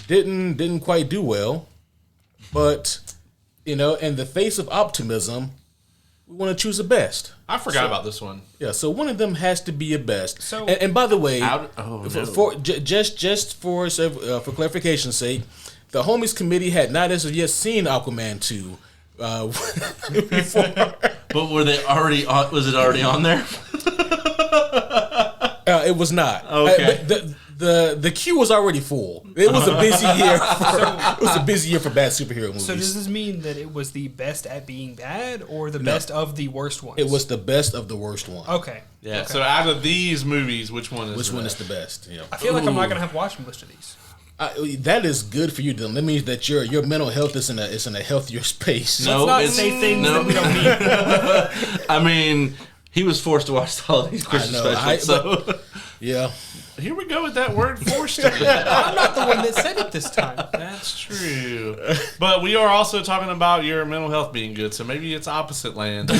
didn't quite do well, but you know, in the face of optimism, we want to choose the best. I forgot about this one. Yeah, so one of them has to be a best. So- and by the way, no. just for clarification's sake, the Homies Committee had not as of yet seen Aquaman 2 before. But were they already on? Was it already on there? It was not. Okay. The queue was already full. It was a busy year. It was a busy year for bad superhero movies. So does this mean that it was the best at being bad or the best of the worst ones? It was the best of the worst one. Okay. Yeah. Okay. So out of these movies, which one is Which one is best? the best? Yeah. I feel like I'm not going to have watched most of these. That is good for you, Dylan. That means that your mental health is in a healthier space. No, Let's not it's- say things no. that we don't need. I mean, he was forced to watch the holiday Christmas know, special. So Yeah. Here we go with that word forced again. I'm not the one that said it this time. That's true. But we are also talking about your mental health being good, so maybe it's opposite land.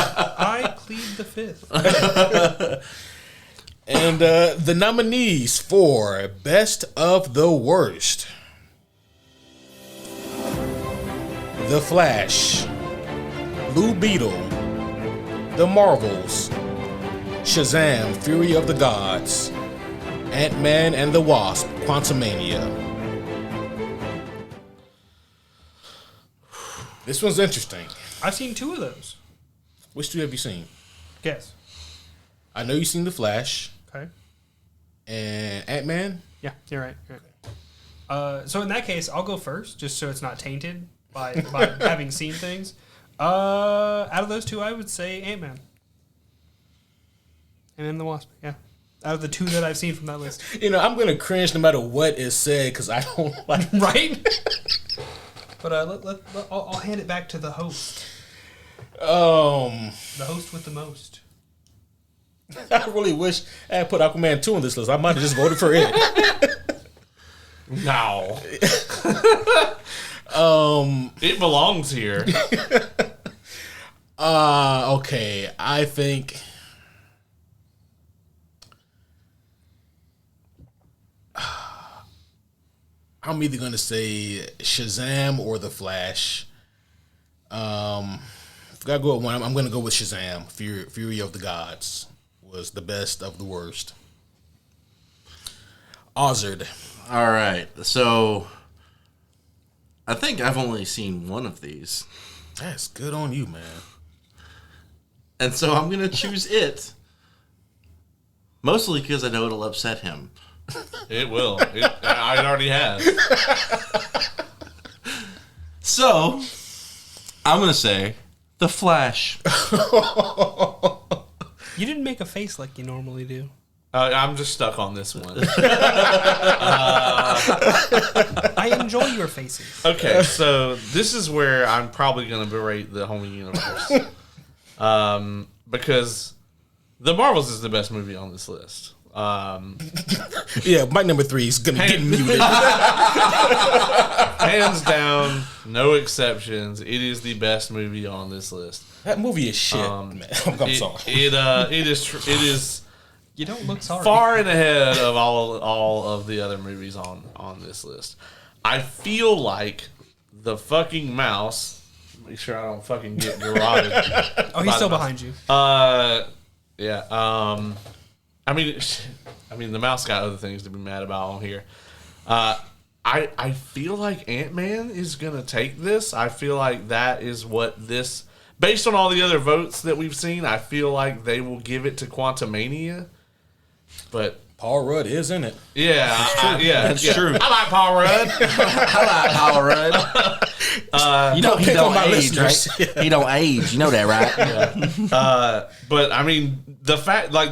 I plead the fifth. And the nominees for Best of the Worst: The Flash, Blue Beetle, The Marvels, Shazam! Fury of the Gods, Ant-Man and the Wasp: Quantumania. This one's interesting. I've seen 2 of those. Which 2 have you seen? Guess. I know you've seen The Flash Okay. and Ant-Man. Yeah, you're right. So in that case, I'll go first, just so it's not tainted by having seen things. Out of those 2, I would say Ant-Man. And the Wasp, yeah. Out of the 2 that I've seen from that list. You know, I'm gonna cringe no matter what is said because I don't like. Right? But I'll hand it back to the host. The host with the most. I really wish I had put Aquaman 2 on this list. I might have just voted for it. No. It belongs here. Okay. I think. I'm either gonna say Shazam or The Flash. If I gotta go with one, I'm gonna go with Shazam. Fury of the Gods was the best of the worst. Ozard. All right, so I think I've only seen one of these, That's good on you, man. and so I'm gonna choose it. Mostly because I know it'll upset him. It will. It already has. So I'm gonna say The Flash. You didn't make a face like you normally do. I'm just stuck on this one. I enjoy your faces. Okay, so this is where I'm probably going to berate the homie universe. Because The Marvels is the best movie on this list. Yeah, Mike number 3 is gonna get muted. Hands down, no exceptions. It is the best movie on this list. That movie is shit, man. I'm sorry. It is You don't look sorry. far and ahead of all of the other movies on this list. I feel like the fucking mouse. Make sure I don't fucking get garroted. Oh, he's still behind you. Yeah. I mean, the mouse got other things to be mad about on here. I feel like Ant-Man is gonna take this. I feel like that is what this, based on all the other votes that we've seen, I feel like they will give it to Quantumania. But Paul Rudd is in it. yeah, That's true. I like Paul Rudd. I like Power Rudd. You know he pick on don't my age, listeners. right? He don't age. You know that, right? But I mean, the fact like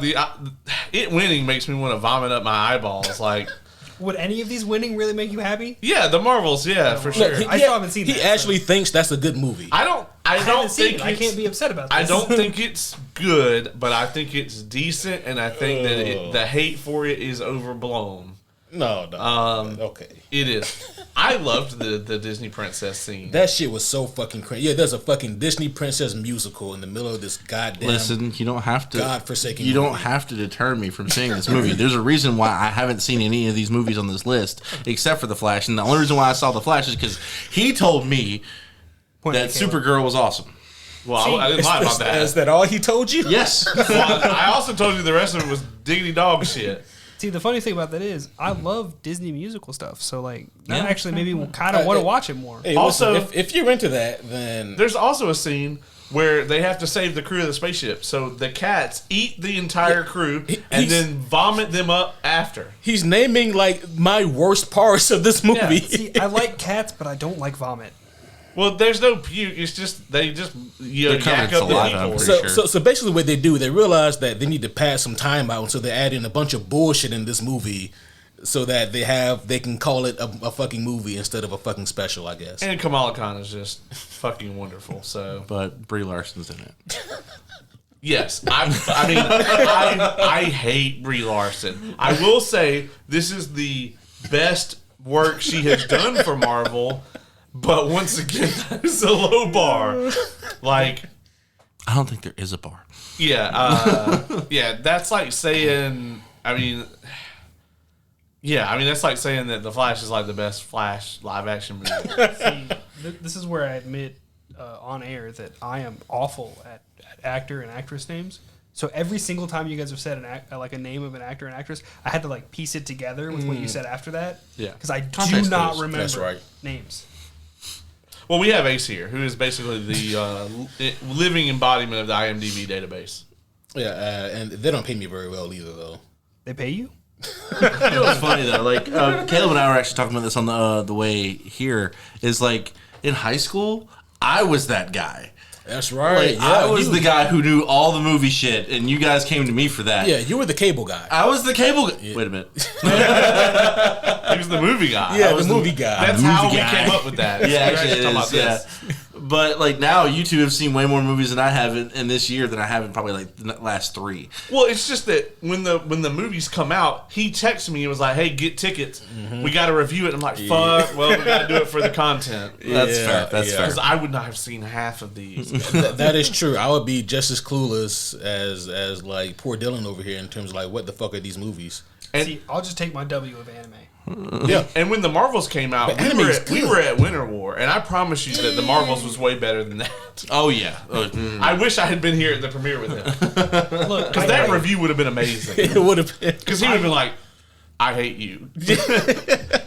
it winning makes me want to vomit up my eyeballs. Like, Would any of these winning really make you happy? yeah, the Marvels, yeah, for sure. Look, I still haven't seen He that, actually thinks that's a good movie. I don't haven't seen think it. I can't be upset about this. I don't think it's good, but I think it's decent, and I think that the hate for it is overblown. No. Okay. It is. I loved the Disney princess scene. That shit was so fucking crazy. Yeah, there's a fucking Disney princess musical in the middle of this goddamn. Listen, you don't have to. godforsaken You don't movie. have to deter me from seeing this movie. There's a reason why I haven't seen any of these movies on this list, except for The Flash. And the only reason why I saw The Flash is because he told me Point that to Caleb. Supergirl was awesome. Well, I didn't lie about Is that. that all he told you? Yes. Well, I also told you the rest of it was diggity dog shit. See, the funny thing about that is, I love Disney musical stuff. So, like, that Yeah. actually made me kind of want to watch it more. Hey, Also- listen, if you're into that, then There's also a scene where they have to save the crew of the spaceship, so the cats eat the entire crew and he's- then vomit them up after. he's naming like my worst parts of this movie. See, I like cats, but I don't like vomit. Well, there's no puke. It's just they just They're covered yak in up the saliva, I'm people. pretty So basically, what they do, they realize that they need to pass some time out, so they add in a bunch of bullshit in this movie, so that they can call it a fucking movie instead of a fucking special, I guess. And Kamala Khan is just fucking wonderful. So But Brie Larson's in it. yes, I hate Brie Larson. I will say this is the best work she has done for Marvel, but once again, that is a low bar. Like, I don't think there is a bar. yeah, that's like saying. That's like saying that The Flash is like the best Flash live action movie. See, this is where I admit on air that I am awful at actor and actress names. So every single time you guys have said a name of an actor and actress, I had to like piece it together with what you said after that. Yeah. Because I do Context not clues. remember That's right. names. Well, we have Ace here, who is basically the living embodiment of the IMDb database. Yeah, and they don't pay me very well either, though. They pay you? You know what's funny though? Like Caleb and I were actually talking about this on the way here. Is like in high school, I was that guy. That's right. Like, I was the guy who knew all the movie shit, and you guys came to me for that. Yeah, you were the cable guy. I was the cable guy. Wait a minute. He was the movie guy. Yeah, I the was movie guy. That's movie how we guy. came up with that. Yeah, We're actually it talking is. about Yeah. this. But like now, you two have seen way more movies than I have in this year than I have in probably like the last 3. Well, it's just that when the movies come out, he texted me and was like, "Hey, get tickets. We got to review it." I'm like, "Fuck, well, we got to do it for the content." That's Yeah, fair. That's yeah. fair. Because I would not have seen half of these. That is true. I would be just as clueless as like poor Dylan over here in terms of like what the fuck are these movies. And, See, I'll just take my W of anime. Yeah. and when the Marvels came out, But we anime's were at Winter War, and I promise you that the Marvels was way better than that. Oh yeah. I wish I had been here at the premiere with him, Look, because that review would have been amazing. It would have been. Because he would have been like, "I hate you."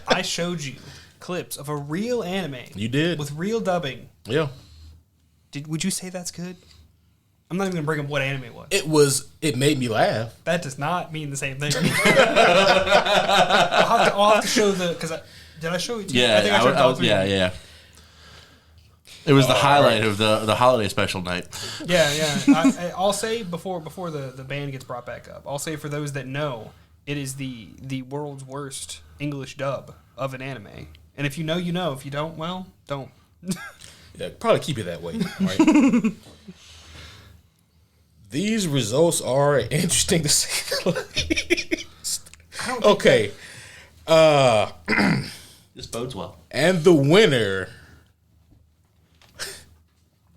I showed you clips of a real anime. You did. With real dubbing. Yeah. Would you say that's good? I'm not even gonna bring up what anime it was. It made me laugh. That does not mean the same thing. I'll have to show because did I show it to you? Yeah. I think I showed all three. Yeah. It was the highlight of the holiday special night. Yeah. I'll say before the band gets brought back up. I'll say for those that know, it is the world's worst English dub of an anime. And if you know, you know. If you don't, well, don't. Yeah, probably keep it that way. Right? These results are interesting to say the least. Okay. This bodes well. And the winner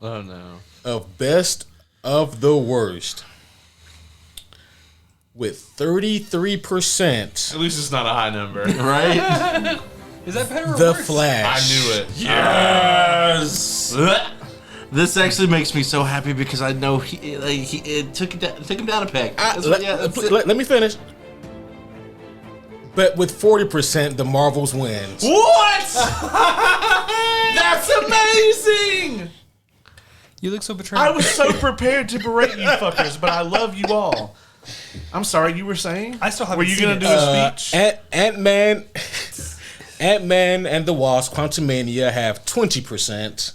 Oh no! of Best of the Worst with 33%. At least it's not a high number. Right? Is that better or The worse? I Flash. knew it. Yes. This actually makes me so happy because I know it took him down a peg. Let me finish. But with 40%, the Marvels wins. What? That's amazing! You look so betrayed. I was so prepared to berate you fuckers, but I love you all. I'm sorry, you were saying? I still haven't Were you seen going it. to do a speech? Ant-Man and the Wasp, Quantumania have 20%.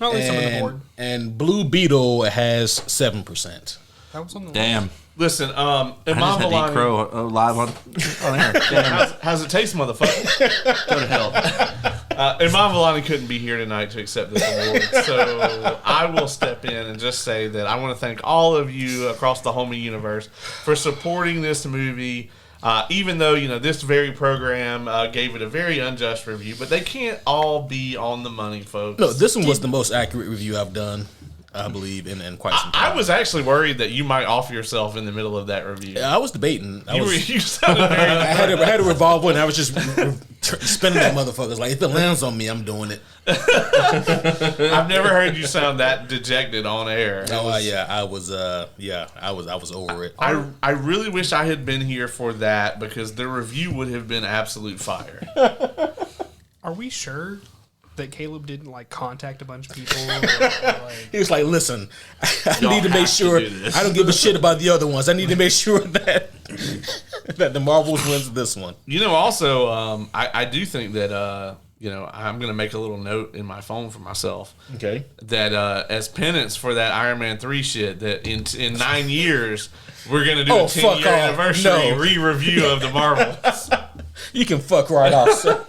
Oh, at least I'm on the board. And Blue Beetle has 7%. That was on the Listen, Damn. I just Imam had to eat Vellani, crow live on air. Damn. how's it taste, motherfucker? Go to hell. Imam Vellani couldn't be here tonight to accept this award, so I will step in and just say that I want to thank all of you across the Homie universe for supporting this movie. Even though this very program gave it a very unjust review, but they can't all be on the money, folks. No, this one was the most accurate review I've done, I believe, in quite some time. I was actually worried that you might off yourself in the middle of that review. I was debating. You sounded very. I had a revolver and I was just spinning that motherfuckers. Like, if it lands on me, I'm doing it. I've never heard you sound that dejected on air. I was over it. I really wish I had been here for that because the review would have been absolute fire. Are we sure that Caleb didn't contact a bunch of people? He was like, "Listen, I Y'all need to make have to sure do this." I don't give a shit about the other ones. I need to make sure that that the Marvels wins this one." Also, I do think that I'm going to make a little note in my phone for myself. Okay. That as penance for that Iron Man 3 shit, that in 9 years we're going to do a 10-year anniversary re-review of the Marvels. You can fuck right off, sir.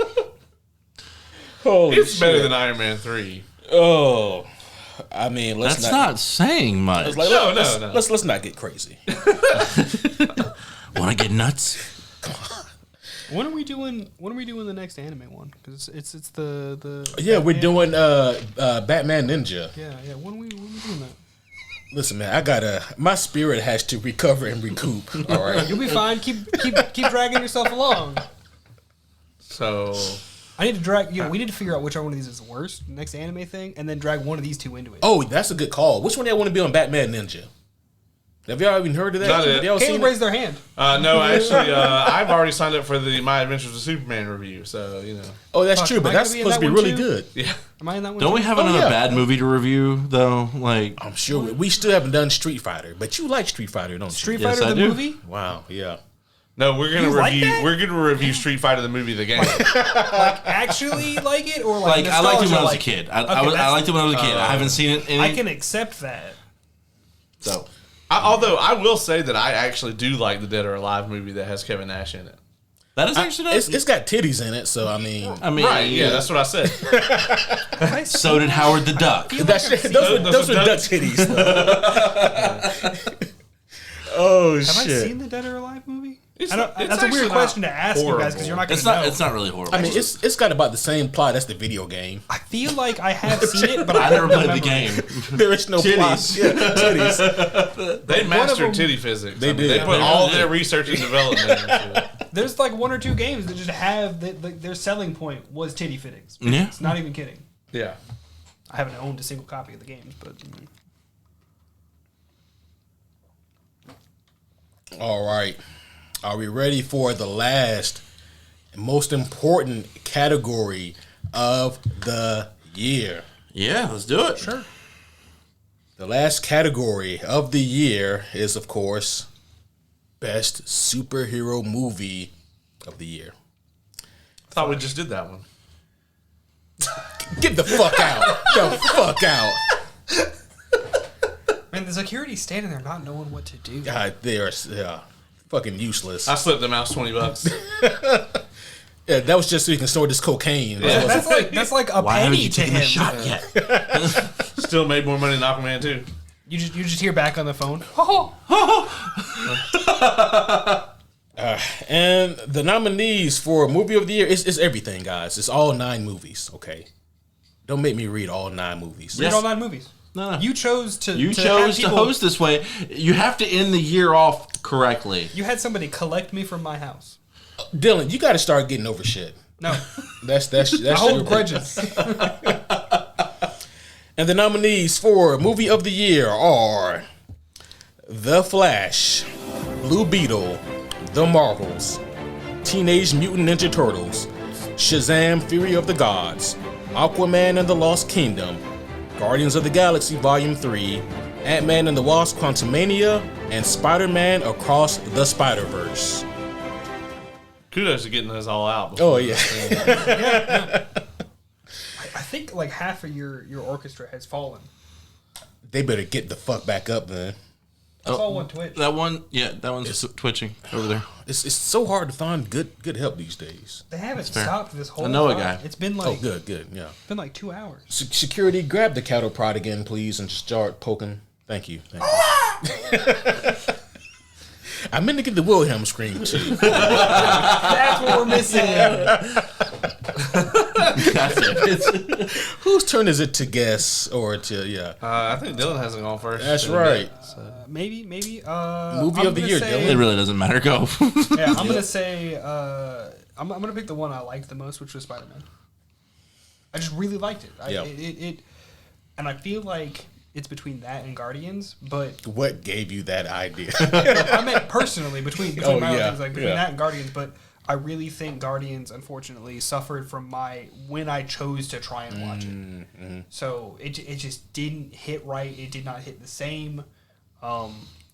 Holy It's shit. better than Iron Man 3. Oh, I mean, let's That's not saying much. No. Let's not get crazy. Want to get nuts? When are we doing the next anime one? Because it's the Yeah, we're doing Batman Ninja. Yeah. When are we doing that? Listen, man, my spirit has to recover and recoup. All right. You'll be fine. Keep dragging yourself along. So I need to drag. We need to figure out which one of these is the worst. Next anime thing, and then drag one of these two into it. Oh, that's a good call. Which one do y'all want to be on Batman Ninja? Have y'all even heard of that? Not it. Have y'all seen Caleb it? raised their hand. no, actually, I've already signed up for the My Adventures with Superman review. So Oh, that's Fuck, true, am but I that's gonna be in supposed to be that one really too? good. yeah. Am I in that one? Don't we too? have another yeah. bad movie to review though? I'm sure we still haven't done Street Fighter, but you like Street Fighter, don't you? Street Yes, Fighter I the do. movie? Wow, yeah. No, we're gonna You like review. that? We're gonna review Street Fighter the movie, the game. Actually like it or Like I liked it when I was a nostalgia, kid. Okay, I that's- liked it when I was a kid. I haven't seen it. I can accept that. So Although I will say that I actually do like the Dead or Alive movie that has Kevin Nash in it. that is actually not. It's got titties in it, so I mean, I mean, Right? Yeah, that's what I said. So did Howard the Duck. those were duck- duck titties. Though. Oh Have I shit! seen the Dead or Alive movie? It's I don't, not- it's that's a actually weird not question to ask you guys because you're not going It's to know. not. It's not really horrible. I mean, it's got about the same plot as the video game. I feel like I have seen it, but I never don't played the remember. game. There is no plot. Titties. Yeah, titties. They of mastered them- titty physics. They did. They put They all really their did. research and development into it. There's like one or two games that just have their selling point was titty fittings. Yeah. It's not even kidding. Yeah. I haven't owned a single copy of the games, but All right. Are we ready for the last and most important category of the year? Yeah, let's do it. sure. The last category of the year is, of course, Best Superhero Movie of the Year. Thought we just did that one. Get the fuck out. The fuck out. Man, the security's standing there not knowing what to do. God, they are fucking useless. I slipped the mouse $20. Yeah, that was just so you can store this cocaine. That's like a Why haven't penny you to taken a him. shot yet? Still made more money than Aquaman 2. You just hear back on the phone. And the nominees for Movie of the Year is everything, guys. It's all 9 movies, okay? Don't make me read all 9 movies. Read all 9 movies. No. You chose to. You to chose have to people- host this way. You have to end the year off correctly. You had somebody collect me from my house. Dylan, you got to start getting over shit. No, That's I your hold grudges. And the nominees for Movie of the Year are The Flash, Blue Beetle, The Marvels, Teenage Mutant Ninja Turtles, Shazam! Fury of the Gods, Aquaman and the Lost Kingdom, Guardians of the Galaxy Volume 3, Ant-Man and the Wasp Quantumania, and Spider-Man Across the Spider-Verse. Kudos to getting those all out. Oh, yeah. I think like half of your orchestra has fallen. They better get the fuck back up, man. I saw one Twitch. That one, yeah, that one's twitching over there. It's so hard to find good help these days. They haven't fair. stopped this whole I know a time. guy. It's been Oh, like good, yeah. been like 2 hours. Security, grab the cattle prod again, please, and start poking. Thank you. I meant to get the Wilhelm scream, too. That's what we're missing. Whose turn is it to guess or to, yeah? I think Dylan hasn't gone first. That's right. Maybe. Movie I'm of the gonna year, say- Dylan. It really doesn't matter. Go. Yeah, I'm gonna say I'm gonna pick the one I liked the most, which was Spider-Man. I just really liked it. Yeah. It and I feel like it's between that and Guardians, but What gave you that idea? I meant personally between Oh, my other yeah, things, like between yeah. that and Guardians. But I really think Guardians, unfortunately, suffered from when I chose to try and watch it. So it just didn't hit right. It did not hit the same.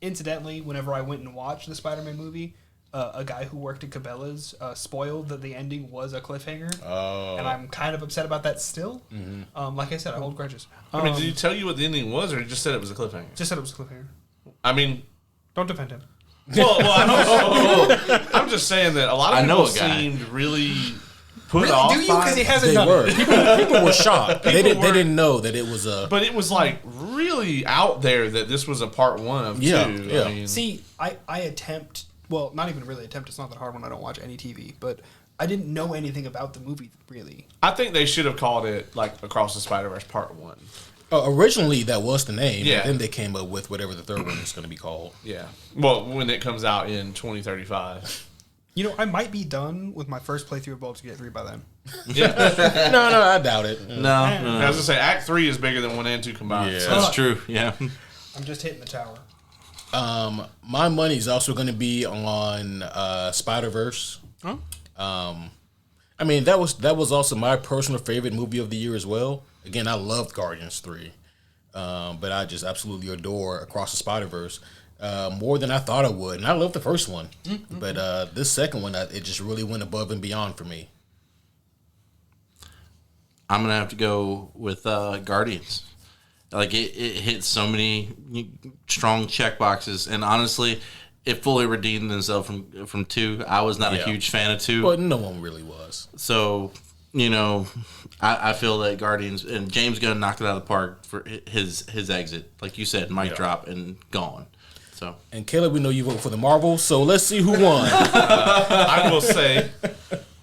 Incidentally, whenever I went and watched the Spider-Man movie, a guy who worked at Cabela's spoiled that the ending was a cliffhanger, and I'm kind of upset about that still. Like I said, I hold grudges. I mean, did he tell you what the ending was, or he just said it was a cliffhanger? Just said it was a cliffhanger. I mean, Don't defend him. I'm just saying that a lot of I know people a guy. seemed really put Really? off Do you? by Because he it. hasn't They done were. it. People were shocked. They People didn't know that it was a. But it was like really out there that this was a part 1 of Yeah, 2. yeah. I mean, See, I attempt. Well, not even really attempt. It's not that hard when I don't watch any TV. But I didn't know anything about the movie really. I think they should have called it like Across the Spider-Verse Part 1. Originally, that was the name. Yeah. And then they came up with whatever the third one is going to be called. Yeah. Well, when it comes out in 2035. You know, I might be done with my first playthrough of Baldur's Gate 3 by then. Yeah. No, I doubt it. No, I was gonna say Act 3 is bigger than 1 and 2 combined. Yeah. So that's true. Yeah. I'm just hitting the tower. My money's also going to be on Spider-Verse. I mean, that was also my personal favorite movie of the year as well. Again, I loved Guardians 3. But I just absolutely adore Across the Spider-Verse more than I thought I would. And I love the first one. But this second one, it just really went above and beyond for me. I'm gonna have to go with Guardians. Like it hit so many strong check boxes, and honestly, it fully redeemed itself from 2. I was not a Yeah. huge fan of 2, But no one really was. so I feel that Guardians and James Gunn knocked it out of the park for his exit. Like you said, mic Yeah. drop and gone. So And Caleb, we know you vote for the Marvel, so let's see who won. I will say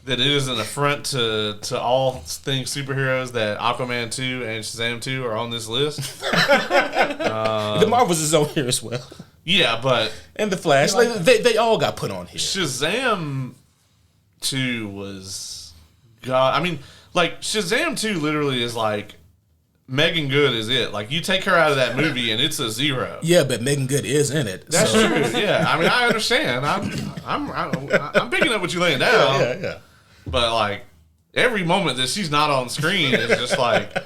that it is an affront to all things superheroes that Aquaman 2 and Shazam 2 are on this list. The Marvels is on here as well. Yeah, but and the Flash. Like, they all got put on here. Shazam 2 was God. I mean, like Shazam 2 literally is like Megan Good is it. Like you take her out of that movie and it's a 0. Yeah, but Megan Good is in it. That's so. true. Yeah, I mean I understand. I'm picking up what you're laying down. Yeah. But like every moment that she's not on screen is just like,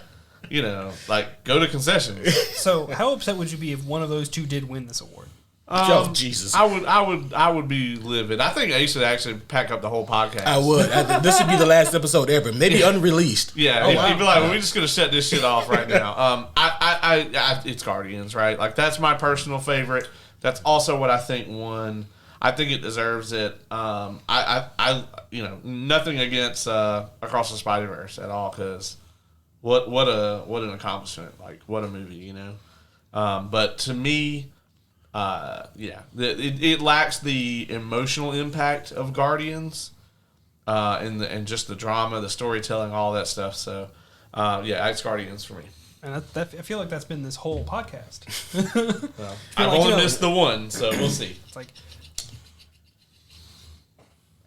you know, like go to concessions. So, how upset would you be if one of those two did win this award? Oh, Jesus. I would be livid. I think Ace should actually pack up the whole podcast. I would. This would be the last episode ever. Maybe unreleased. Yeah, he'd be like, we're just gonna shut this shit off right now. It's Guardians, right? Like that's my personal favorite. That's also what I think won. I think it deserves it. You know, nothing against Across the Spider-Verse at all, because what an accomplishment! Like what a movie, you know. But to me, it lacks the emotional impact of Guardians, and just the drama, the storytelling, all that stuff. So, it's Guardians for me. And I feel like that's been this whole podcast. I've only missed the one, so we'll see. It's like,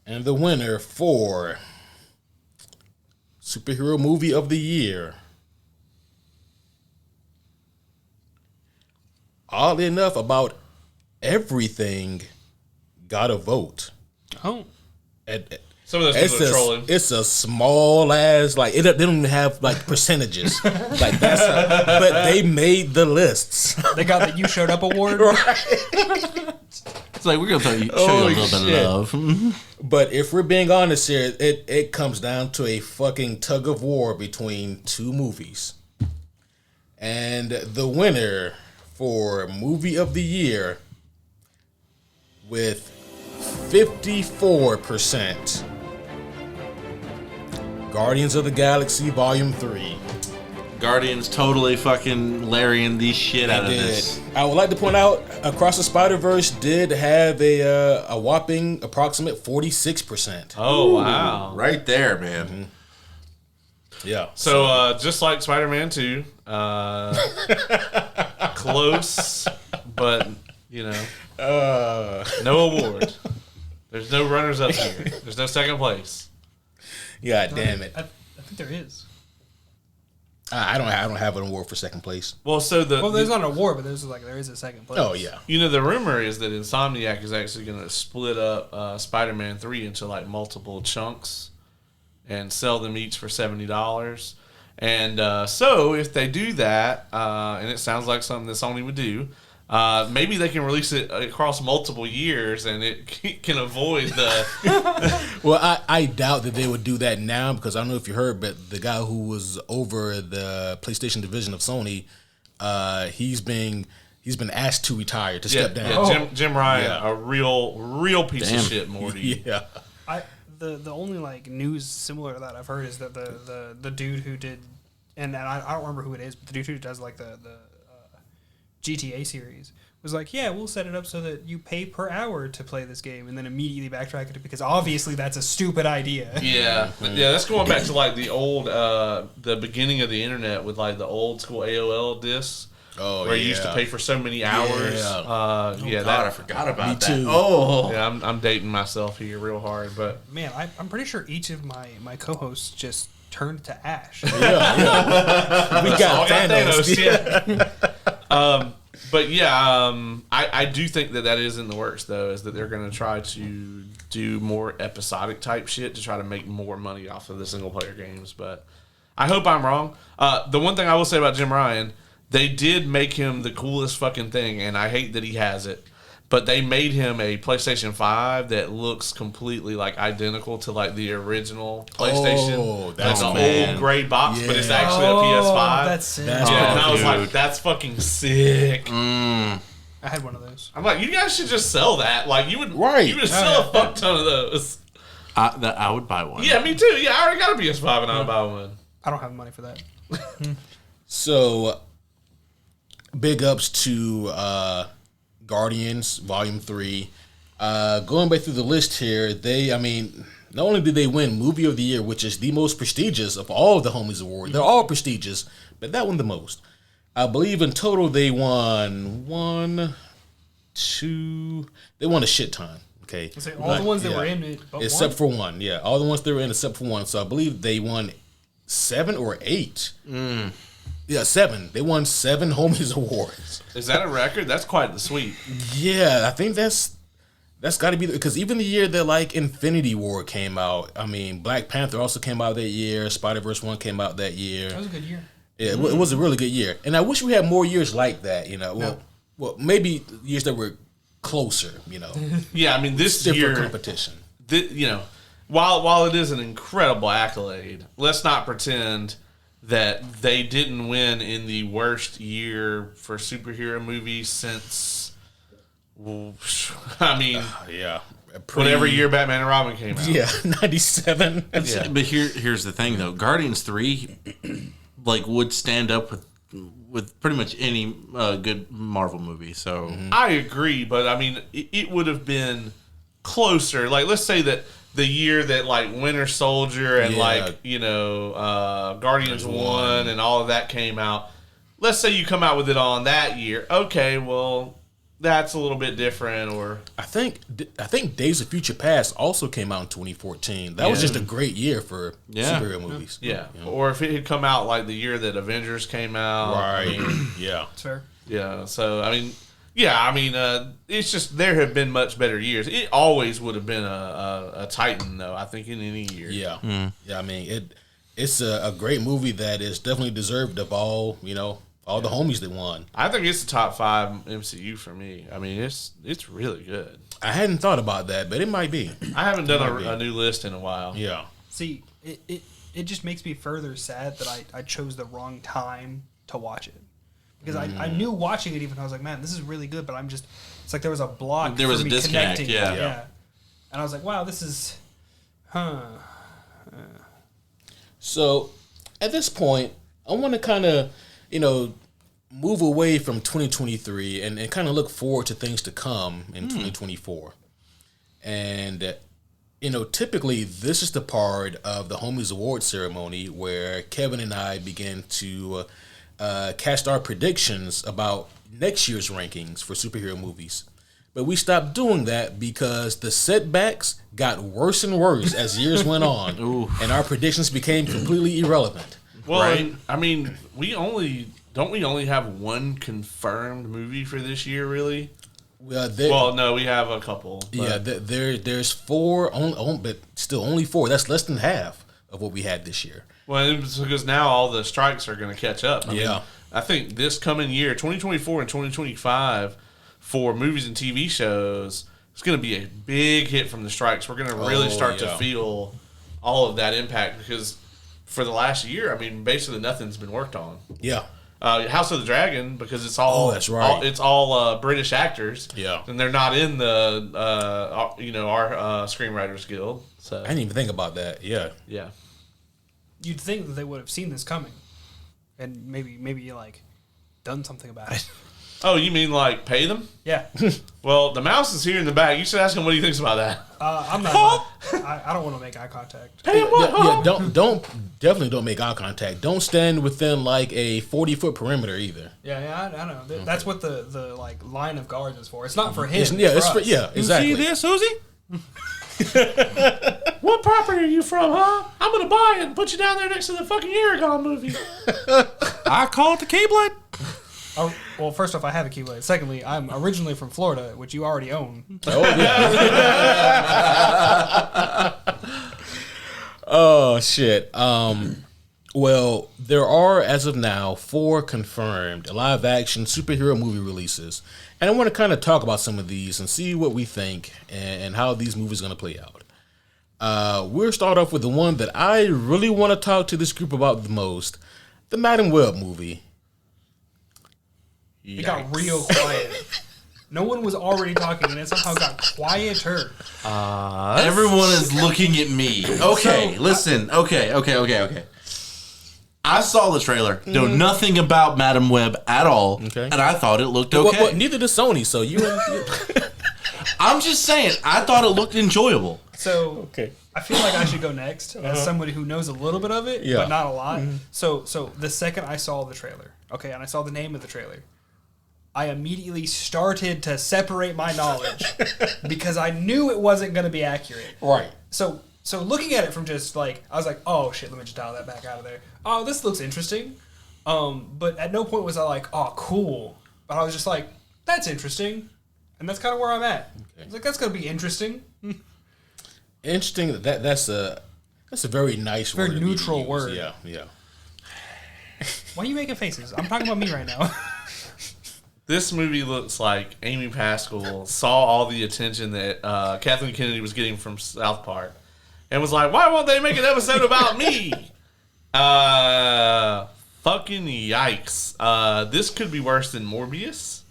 And the winner for Superhero Movie of the Year, oddly enough, about everything got a vote. oh, Some of those people are trolling. It's a small ass, like they don't even have like percentages, like but they made the lists. they got the You Showed Up award. It's like we're gonna show you a little bit of love. But if we're being honest here, it comes down to a fucking tug of war between two movies, and the winner for Movie of the Year with 54%. Guardians of the Galaxy Volume 3. Guardians totally fucking Larrying the shit out of this. I would like to point out, Across the Spider-Verse did have a whopping approximate 46%. Oh, wow. Right there, man. Yeah. So, just like Spider-Man 2, close, but, you know, no award. There's no runners-up here. There's no second place. God damn it. I think there is. I don't have an award for second place. Well, so There's not an award, but there is a second place. Oh, yeah. you know, the rumor is that Insomniac is actually going to split up Spider-Man 3 into like multiple chunks and sell them each for $70. And so if they do that, and it sounds like something that Sony would do, maybe they can release it across multiple years and it can avoid the... Well, I doubt that they would do that now, because I don't know if you heard, but the guy who was over the PlayStation division of Sony, he's been asked to retire, to step down. Yeah, Jim Ryan, a real piece of shit, Morty. Yeah. The only like news similar to that I've heard is that the dude who did, and I don't remember who it is, but the dude who does like the GTA series was like, yeah, we'll set it up so that you pay per hour to play this game, and then immediately backtrack it because obviously that's a stupid idea. Yeah, that's going back to like the old, the beginning of the internet with like the old school AOL discs. Oh, where you used to pay for so many hours. Yeah. God, I forgot about Me that. too. Oh, Yeah, I'm dating myself here real hard, but Man, I'm pretty sure each of my co-hosts just turned to ash. We got Thanos. Yeah. But yeah, I do think that is in the works, though, is that they're going to try to do more episodic type shit to try to make more money off of the single player games. But I hope I'm wrong. The one thing I will say about Jim Ryan, they did make him the coolest fucking thing, and I hate that he has it. But they made him a PlayStation 5 that looks completely like identical to like the original PlayStation. Oh, that's like cool. old gray box, but it's Yeah. actually a PS5. That's sick. That's Yeah, and I was dude. like, that's fucking sick. I had one of those. I'm like, you guys should just sell that. Like, you would Right. you would sell a fuck ton of those. I would buy one. Yeah, me too. Yeah, I already got a PS5 and I would buy one. I don't have the money for that. So, big ups to Guardians Volume 3. Going back through the list here, not only did they win Movie of the Year, which is the most prestigious of all of the Homies Awards, they're all prestigious, but that one the most. I believe in total they won 1, 2. They won a shit ton. Okay, I say all the ones that were in it, but except one? for one. Yeah, all the ones that were in except for one. So I believe they won 7 or 8. Yeah, 7. They won 7 Homies Awards. Is that a record? That's quite the sweep. Yeah, I think that's got to be because even the year that like Infinity War came out, I mean, Black Panther also came out that year. Spider-Verse 1 came out that year. That was a good year. Yeah, it was a really good year, and I wish we had more years like that. You know, well, maybe years that were closer. You know, Yeah, I mean, this different year, competition. While it is an incredible accolade, let's not pretend that they didn't win in the worst year for superhero movies since, I mean, Yeah, whatever year Batman and Robin came out. Yeah, 97. Yeah. But here's the thing though. Guardians 3 like would stand up with pretty much any good Marvel movie. So I agree, but I mean, it would have been closer. Like, let's say that the year that like Winter Soldier and Guardians 1 and all of that came out. Let's say you come out with it on that year. Okay, well, that's a little bit different. Or I think Days of Future Past also came out in 2014. That was just a great year for superhero movies. yeah, or if it had come out like the year that Avengers came out. Right. Yeah. It's fair. Yeah, so I mean, it's just there have been much better years. It always would have been a Titan, though. I think in any year. Yeah. Yeah. I mean, it's a great movie that is definitely deserved of all the homies that won. I think it's the top 5 MCU for me. I mean, it's really good. I hadn't thought about that, but it might be. I haven't done a new list in a while. Yeah. See, it just makes me further sad that I chose the wrong time to watch it. Because I knew watching it even, I was like, man, this is really good, but it's like there was a block. There was for a me disconnect, connecting. yeah. And I was like, wow, this is, So at this point, I want to kind of, move away from 2023 and kind of look forward to things to come in 2024. And, typically this is the part of the Homies Award ceremony where Kevin and I begin to cast our predictions about next year's rankings for superhero movies. But we stopped doing that because the setbacks got worse and worse as years went on, and our predictions became completely irrelevant. Well, right? I mean, we only have one confirmed movie for this year, really. Well, No, we have a couple. But. Yeah, there's 4, but still only 4. That's less than half of what we had this year. Well, it's because now all the strikes are going to catch up. I mean, I think this coming year, 2024 and 2025, for movies and TV shows, it's going to be a big hit from the strikes. We're going to really start to feel all of that impact because for the last year, I mean, basically nothing's been worked on. Yeah. House of the Dragon, because it's all that's right. it's all British actors. Yeah. And they're not in the our Screenwriters Guild. So I didn't even think about that. Yeah. yeah. you'd think that they would have seen this coming, and maybe like done something about it. Oh, you mean like pay them? Yeah. Well, the mouse is here in the back. You should ask him what he thinks about that. I'm not. I don't want to make eye contact. Yeah, definitely don't make eye contact. Don't stand within like a 40-foot perimeter either. Yeah, I know. That's what the like line of guards is for. It's not for him. It's for us. Exactly. See this, Susie? What property are you from, huh? I'm gonna buy it and put you down there next to the fucking Aragon movie. I call it the Keyblade. Oh, well, first off, I have a Keyblade. Secondly, I'm originally from Florida, which you already own. Oh yeah. Oh shit. Well, there are as of now 4 confirmed live action superhero movie releases, and I want to kind of talk about some of these and see what we think and how these movies are going to play out. We'll start off with the one that I really want to talk to this group about the most, the Madam Web movie. It got real quiet. No one was already talking, and it somehow got quieter. Everyone is looking at me. Okay, listen. Okay. I saw the trailer. Know nothing about Madam Web at all, and I thought it looked okay. Well, neither does Sony, so you. I'm just saying, I thought it looked enjoyable. So Okay. I feel like I should go next as somebody who knows a little bit of it, Yeah. but not a lot. So the second I saw the trailer, okay, and I saw the name of the trailer, I immediately started to separate my knowledge because I knew it wasn't going to be accurate. Right. So looking at it from just like, I was like, oh shit, let me just dial that back out of there. Oh, this looks interesting. But at no point was I like, oh, cool. But I was just like, that's interesting. And that's kind of where I'm at. Okay. I was like, that's going to be interesting. Interesting. That's a very nice word. Very neutral word. Yeah, yeah. Why are you making faces? I'm talking about me right now. This movie looks like Amy Pascal saw all the attention that Kathleen Kennedy was getting from South Park and was like, why won't they make an episode about me? Fucking yikes. This could be worse than Morbius.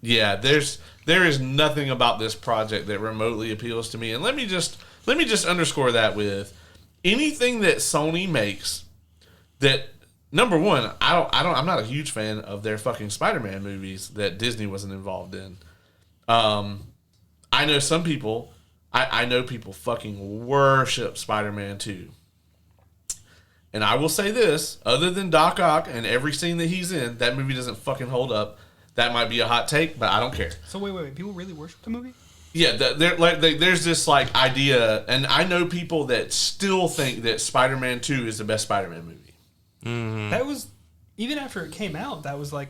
Yeah, there is nothing about this project that remotely appeals to me. And let me just underscore that with anything that Sony makes that, number one, I'm not a huge fan of their fucking Spider-Man movies that Disney wasn't involved in. I know some people, I know people fucking worship Spider-Man 2. And I will say this, other than Doc Ock and every scene that he's in, that movie doesn't fucking hold up. That might be a hot take, but I don't care. So wait, people really worship the movie? Yeah, there's this like idea, and I know people that still think that Spider-Man 2 is the best Spider-Man movie. Mm-hmm. That was, even after it came out, that was like,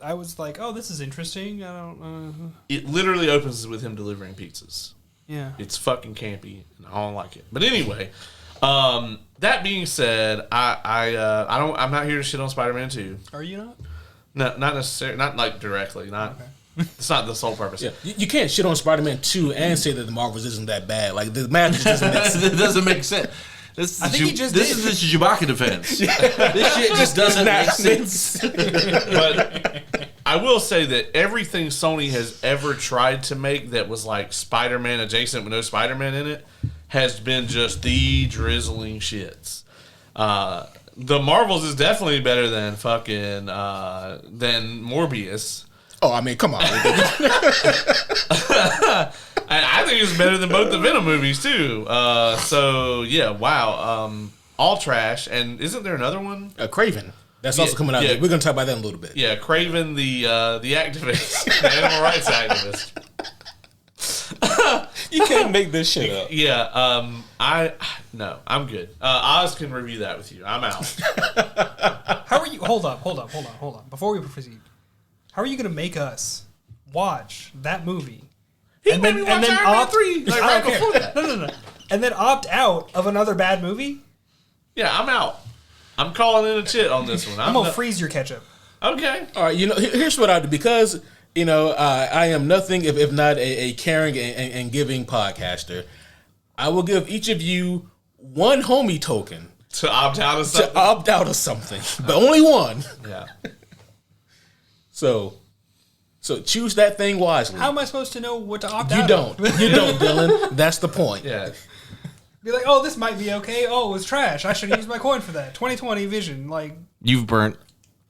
I was like, oh, this is interesting. I don't. It literally opens with him delivering pizzas. Yeah, it's fucking campy, and I don't like it. But anyway, that being said, I'm not here to shit on Spider-Man 2. Are you not? No, not necessarily. Not like directly. Not. Okay. It's not the sole purpose. Yeah, you can't shit on Spider-Man 2 and say that the Marvels isn't that bad. Like the math just doesn't make sense. It doesn't make sense. I think he just this is the Chewbacca defense. This shit just doesn't make sense. But I will say that everything Sony has ever tried to make that was like Spider-Man adjacent with no Spider-Man in it has been just the drizzling shits. The Marvels is definitely better than fucking than Morbius. Oh, I mean, come on. And I think it's better than both the Venom movies too. So yeah, wow. All trash. And isn't there another one? Craven. That's also coming out. We're gonna talk about that in a little bit. Yeah, Craven, the activist, the animal rights activist. You can't make this shit up. Yeah. I'm good. Oz can review that with you. I'm out. How are you? Hold on. Before we proceed, how are you gonna make us watch that movie? He made me watch Iron Man 3. Like right before that. No. And then opt out of another bad movie? Yeah, I'm out. I'm calling in a chit on this one. I'm gonna freeze your ketchup. Okay. All right. Here's what I do, because I am nothing if not a caring and giving podcaster. I will give each of you one homie token to opt out of something. But only one. Yeah. So choose that thing wisely. How am I supposed to know what to opt out of? You don't, Dylan. That's the point. Yeah. Be like, oh, this might be okay. Oh, it was trash. I should use my coin for that. 2020 vision. Like, you've burnt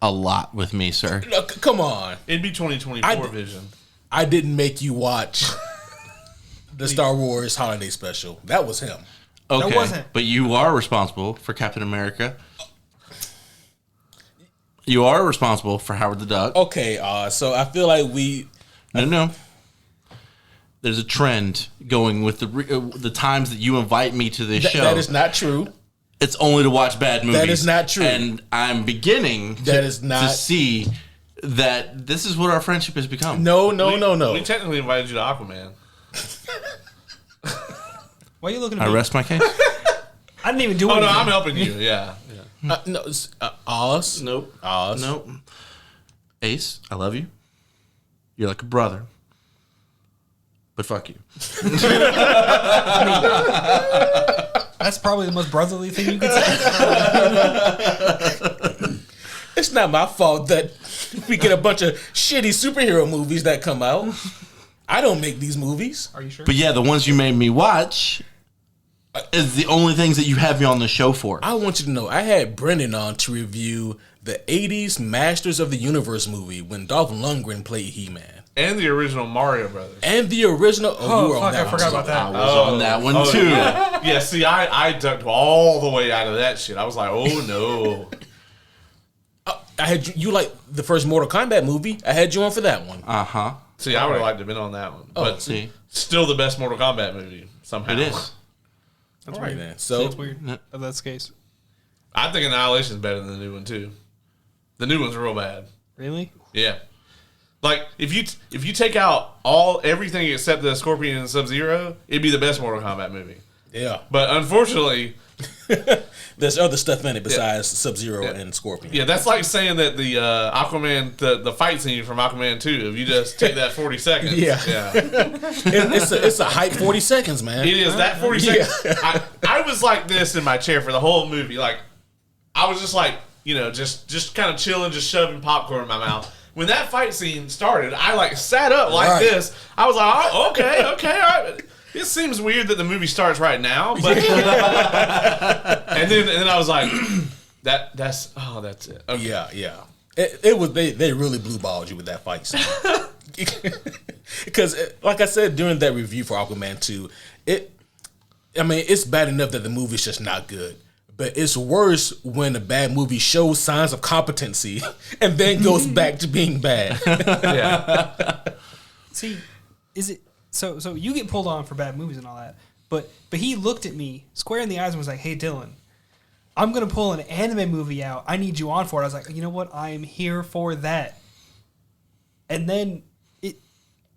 a lot with me, sir. No, come on. It'd be 2024 vision. I didn't make you watch the Star Wars Holiday Special. That was him. Okay, that wasn't. But you are responsible for Captain America. You are responsible for Howard the Duck. Okay, so I feel like No. There's a trend going with the times that you invite me to this show. That is not true. It's only to watch bad movies. That is not true. And I'm beginning to see that this is what our friendship has become. No. We technically invited you to Aquaman. Why are you looking at me? I rest my case. I didn't even do anything. Oh, no, I'm helping you. Yeah. No, Oz. Nope. Oz. Nope. Ace, I love you. You're like a brother. But fuck you. That's probably the most brotherly thing you could say. It's not my fault that we get a bunch of shitty superhero movies that come out. I don't make these movies. Are you sure? But yeah, the ones you made me watch is the only things that you have me on the show for. I want you to know, I had Brendan on to review the 80s Masters of the Universe movie when Dolph Lundgren played He-Man. And the original Mario Brothers. And the original... Oh, you were on that I forgot about that. I was on that one too. Yeah, see, I ducked all the way out of that shit. I was like, oh no. I had you like the first Mortal Kombat movie. I had you on for that one. Uh-huh. See, I would have liked to have been on that one. But See, still the best Mortal Kombat movie, somehow. it is. That's All right, weird. then. So That's weird. If that's the case. I think Annihilation is better than the new one, too. The new one's real bad. Really? Yeah. Like, if you take out everything except the Scorpion and Sub-Zero, it'd be the best Mortal Kombat movie. yeah, But unfortunately, there's other stuff in it besides Sub-Zero and Scorpion. yeah, that's like saying that the Aquaman, the fight scene from Aquaman 2, if you just take that 40 seconds. Yeah. It's a hype 40 seconds, man. It is that 40 seconds. I was like this in my chair for the whole movie. Like, I was just like, just kind of chilling, just shoving popcorn in my mouth. When that fight scene started, I like sat up like Right. this. I was like, oh, okay, all right. It seems weird that the movie starts right now, but and then I was like, that's it. Okay. Yeah. It was they really blue balled you with that fight scene. Because, like I said during that review for Aquaman 2, it's bad enough that the movie's just not good. But it's worse when a bad movie shows signs of competency and then goes back to being bad. Yeah. See, is it so you get pulled on for bad movies and all that, but he looked at me square in the eyes and was like, "Hey, Dylan, I'm gonna pull an anime movie out. I need you on for it." I was like, "You know what? I am here for that." And then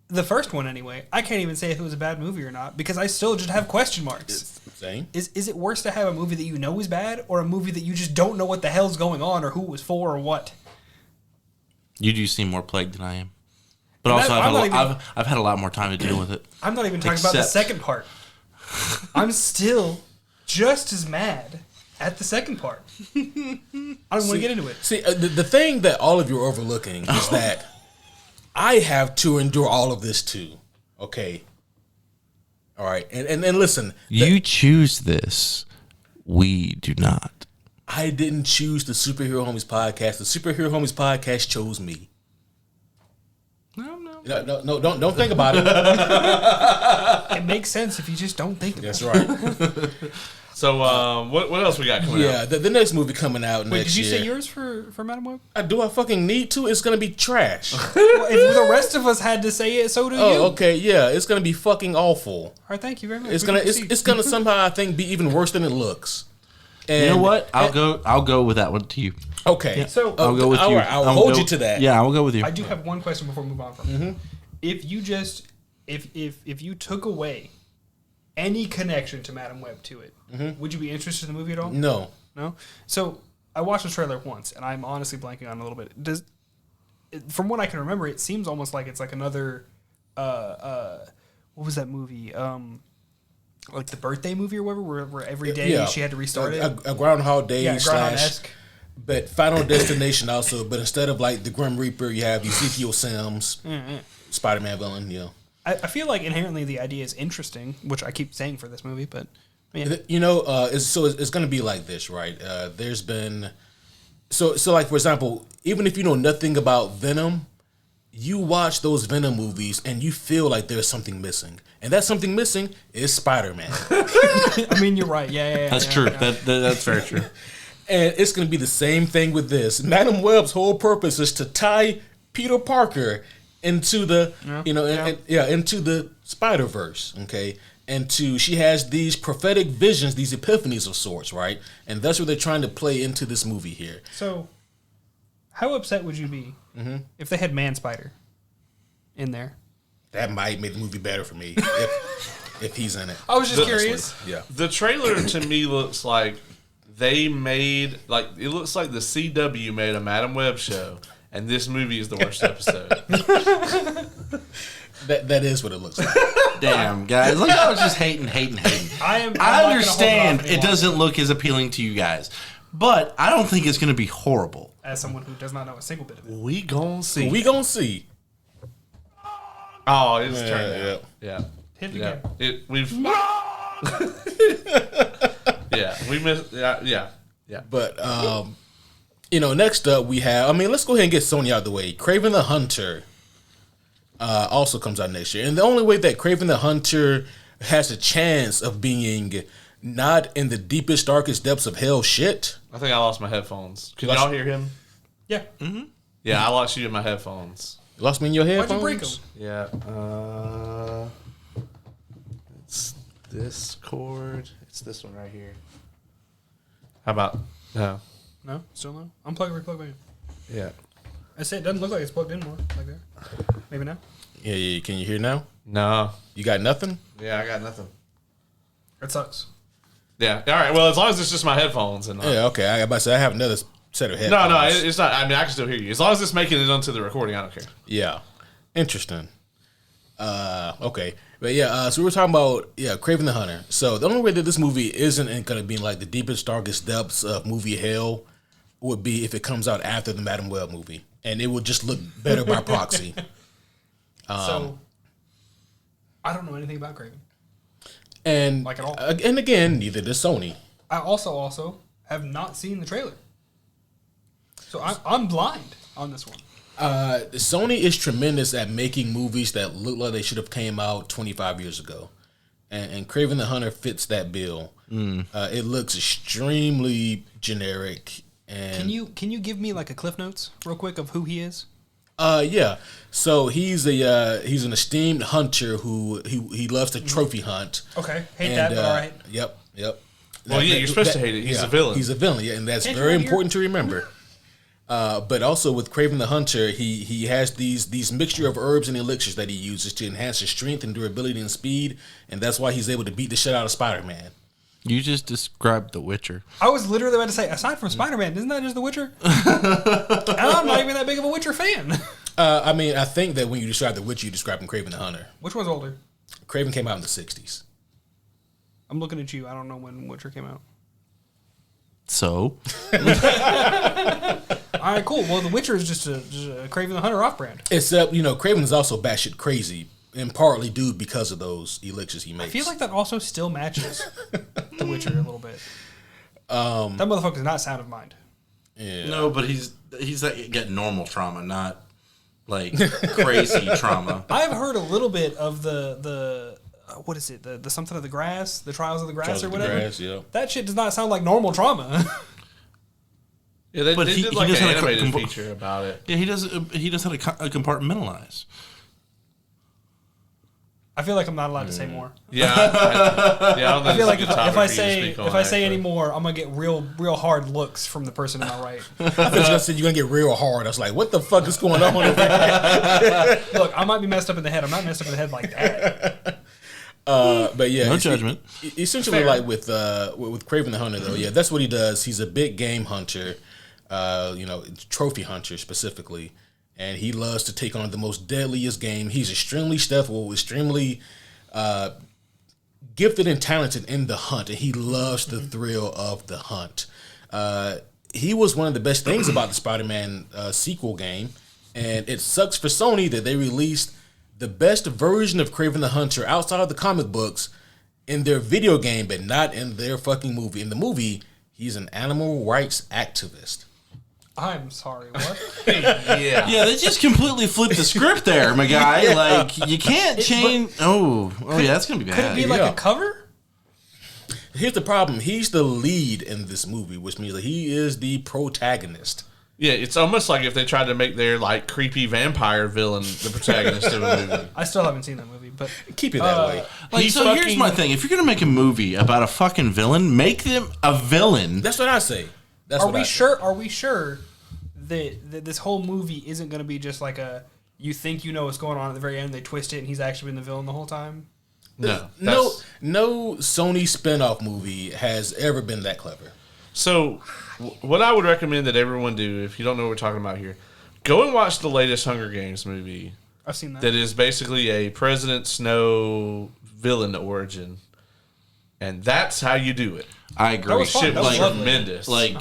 the first one anyway, I can't even say if it was a bad movie or not because I still just have question marks. Same. Is it worse to have a movie that you know is bad or a movie that you just don't know what the hell's going on or who it was for or what? You do seem more plagued than I am. But And also, that- I've had a lot more time to deal with it. I'm not even talking about the Except- second part. I'm still just as mad at the second part. I don't want to get into it. See, the thing that all of you are overlooking is that I have to endure all of this too. Okay. All right. And listen, You choose this. We do not. I didn't choose the Superhero Homies podcast. The Superhero Homies podcast chose me. No. No, don't think about it. It makes sense if you just don't think about That's it. right. So what else we got coming out? Yeah, the next movie coming out Wait, next did you year. say yours for Madam Web? Do I fucking need to? It's gonna be trash. Well, if the rest of us had to say it, so do you. Oh, okay, yeah, it's gonna be fucking awful. All right, thank you very much. It's We gonna can proceed. it's gonna somehow I think be even worse than it looks. And, You know what? I'll go with that one to you. Okay, So- I'll go with all you. right, I'll I'll hold go- you to that. Yeah, I'll go with you. I do have one question before we move on from it. If you just if you took away any connection to Madam Web to it, would you be interested in the movie at all? No, No. So I watched the trailer once, and I'm honestly blanking on it a little bit. From what I can remember, it seems almost like it's like another what was that movie? Like the birthday movie or whatever, where every day she had to restart it. A Groundhog Day Yeah, / Groundhog-esque. but Final Destination also. But instead of like the Grim Reaper, you have Ezekiel Sims, Spider-Man villain. You know, I feel like inherently the idea is interesting, which I keep saying for this movie, but yeah. you know, it's going to be like this, right? There's been so like for example, even if you know nothing about Venom, you watch those Venom movies and you feel like there's something missing, and that something missing is Spider-Man. I mean, you're right. Yeah. That's true. That's very true. And it's going to be the same thing with this. Madam Web's whole purpose is to tie Peter Parker into the, into the Spider-Verse, okay? And she has these prophetic visions, these epiphanies of sorts, right? And that's what they're trying to play into this movie here. So, how upset would you be if they had Man Spider in there? That might make the movie better for me if he's in it. I was just curious. Yeah. The trailer to me looks like they made it looks like the CW made a Madam Web show, and this movie is the worst episode. That is what it looks like. Damn, guys. Look how it's just hating. I'm I not gonna hold understand off it any doesn't look as appealing to you guys, but I don't think it's going to be horrible. as someone who does not know a single bit of it. We gon' see. We gonna see. Oh, it's turned out. Yeah. Hit it Yeah. again. We've. Yeah, we missed. Yeah. But next up we have. Let's go ahead and get Sony out of the way. Kraven the Hunter also comes out next year, and the only way that Kraven the Hunter has a chance of being not in the deepest, darkest depths of hell shit. I think I lost my headphones. Can Lost- y'all hear him? Yeah. Yeah, I lost you in my headphones. You lost me in your Why'd headphones? you break them? Yeah. It's this cord. It's this one right here. How about no? No, still no. Unplug and replug in. Yeah. I say it doesn't look like it's plugged in more. Like that. Maybe now. Yeah. Can you hear now? No. You got nothing? Yeah, I got nothing. That sucks. Yeah. All right. Well, as long as it's just my headphones and Yeah. Okay. I about to say I have another set of headphones. no, it's not. I mean, I can still hear you. As long as it's making it onto the recording, I don't care. Yeah. Interesting. Okay. But yeah, so we were talking about Kraven the Hunter. So the only way that this movie isn't going to be like the deepest, darkest depths of movie hell would be if it comes out after the Madam Web movie, and it would just look better by proxy. So I don't know anything about Kraven. And Like at all. And again, neither does Sony. I also have not seen the trailer. So I'm blind on this one. Sony is tremendous at making movies that look like they should have came out 25 years ago, and Kraven the Hunter fits that bill. It looks extremely generic. And Can you give me like a Cliff Notes real quick of who he is? Yeah. So he's an esteemed hunter who he loves to trophy hunt. Okay, hate that, but all right. Yep. Well, yeah, you're supposed to hate it. He's a villain. He's a villain, yeah, and that's Can't you very right here? important to remember. But also with Kraven the Hunter, he has these mixture of herbs and elixirs that he uses to enhance his strength and durability and speed, and that's why he's able to beat the shit out of Spider-Man. You just described The Witcher. I was literally about to say, aside from Spider-Man, isn't that just The Witcher? And I'm not even that big of a Witcher fan. I mean, I think that when you describe The Witcher, you describe Kraven the Hunter. Which one's older? Kraven came out in the 60s. I'm looking at you. I don't know when Witcher came out. So? All right, cool. Well, The Witcher is just a Kraven the Hunter off-brand. Except, Kraven is also batshit crazy, and partly due because of those elixirs he makes. I feel like that also still matches The Witcher a little bit. That motherfucker's not sound of mind. Yeah. No, but he's like getting normal trauma, not like crazy trauma. I've heard a little bit of the what is it? The something of the grass, the Trials of the Grass Trials or of the whatever. Grass, yeah. That shit does not sound like normal trauma. Yeah, they But did he like does an have a animated com- feature about it. Yeah, he does how to compartmentalize. I feel like I'm not allowed to say more. Yeah, I don't I feel like think if it's a I topic for you to say speak on, if I say actually. any more, I'm gonna get real hard looks from the person to my right. I thought you were gonna say you're gonna get real hard. I was like, what the fuck is going on over here? Look, I might be messed up in the head. I'm not messed up in the head like that. But yeah, No judgment. Essentially, Fair. like with Kraven the Hunter, though, yeah, that's what he does. He's a big game hunter, trophy hunter specifically, and he loves to take on the most deadliest game. He's extremely stealthful, extremely gifted and talented in the hunt, and he loves the thrill of the hunt. He was one of the best things about the Spider-Man sequel game, and it sucks for Sony that they released the best version of Kraven the Hunter outside of the comic books in their video game, but not in their fucking movie. In the movie, he's an animal rights activist. I'm sorry. What? Yeah. Yeah, they just completely flipped the script there, my guy. Like you can't change. Oh yeah, that's gonna be Could it bad. be like Yeah. a cover? Here's the problem. He's the lead in this movie, which means that he is the protagonist. Yeah, it's almost like if they tried to make their like creepy vampire villain the protagonist of a movie. I still haven't seen that movie, but Keep it that way. Like, He so here's fucking- my thing: if you're gonna make a movie about a fucking villain, make them a villain. That's what I say. That's are what we I say. sure? Are we sure that this whole movie isn't going to be just like a you think you know what's going on at the very end? They twist it, and he's actually been the villain the whole time. No, No, that's- no Sony spinoff movie has ever been that clever. So, what I would recommend that everyone do, if you don't know what we're talking about here, go and watch the latest Hunger Games movie. I've seen that. That is basically a President Snow villain origin, and that's how you do it. I agree. was fun. Shit That was was lovely. tremendous. Like,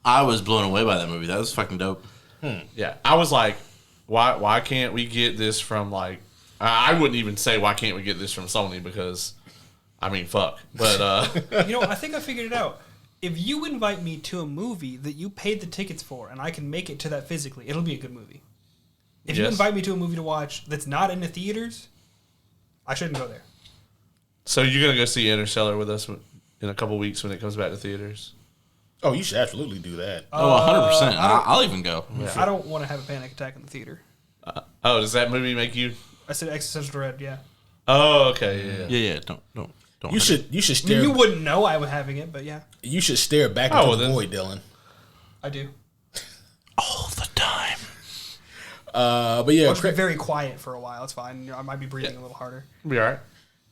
I was blown away by that movie. That was fucking dope. Yeah, I was like, why can't we get this from like? I wouldn't even say why can't we get this from Sony because, I mean, fuck. But I think I figured it out. If you invite me to a movie that you paid the tickets for, and I can make it to that physically, it'll be a good movie. If you Yes. invite me to a movie to watch that's not in the theaters, I shouldn't go there. so you're gonna go see Interstellar with us in a couple weeks when it comes back to theaters? Oh, you should absolutely do that. Oh, 100%. I'll even go. I don't want to have a panic attack in the theater. Oh, does that movie make you? I said existential dread. Yeah. Oh, okay. Yeah. Yeah. Don't. You should I mean, stare. you wouldn't know I was having it, but yeah, You should stare back Oh, into the then- void, Dylan. I do. all the time. But yeah, I'll just be very quiet for a while. It's fine. I might be breathing a little harder. Be all right.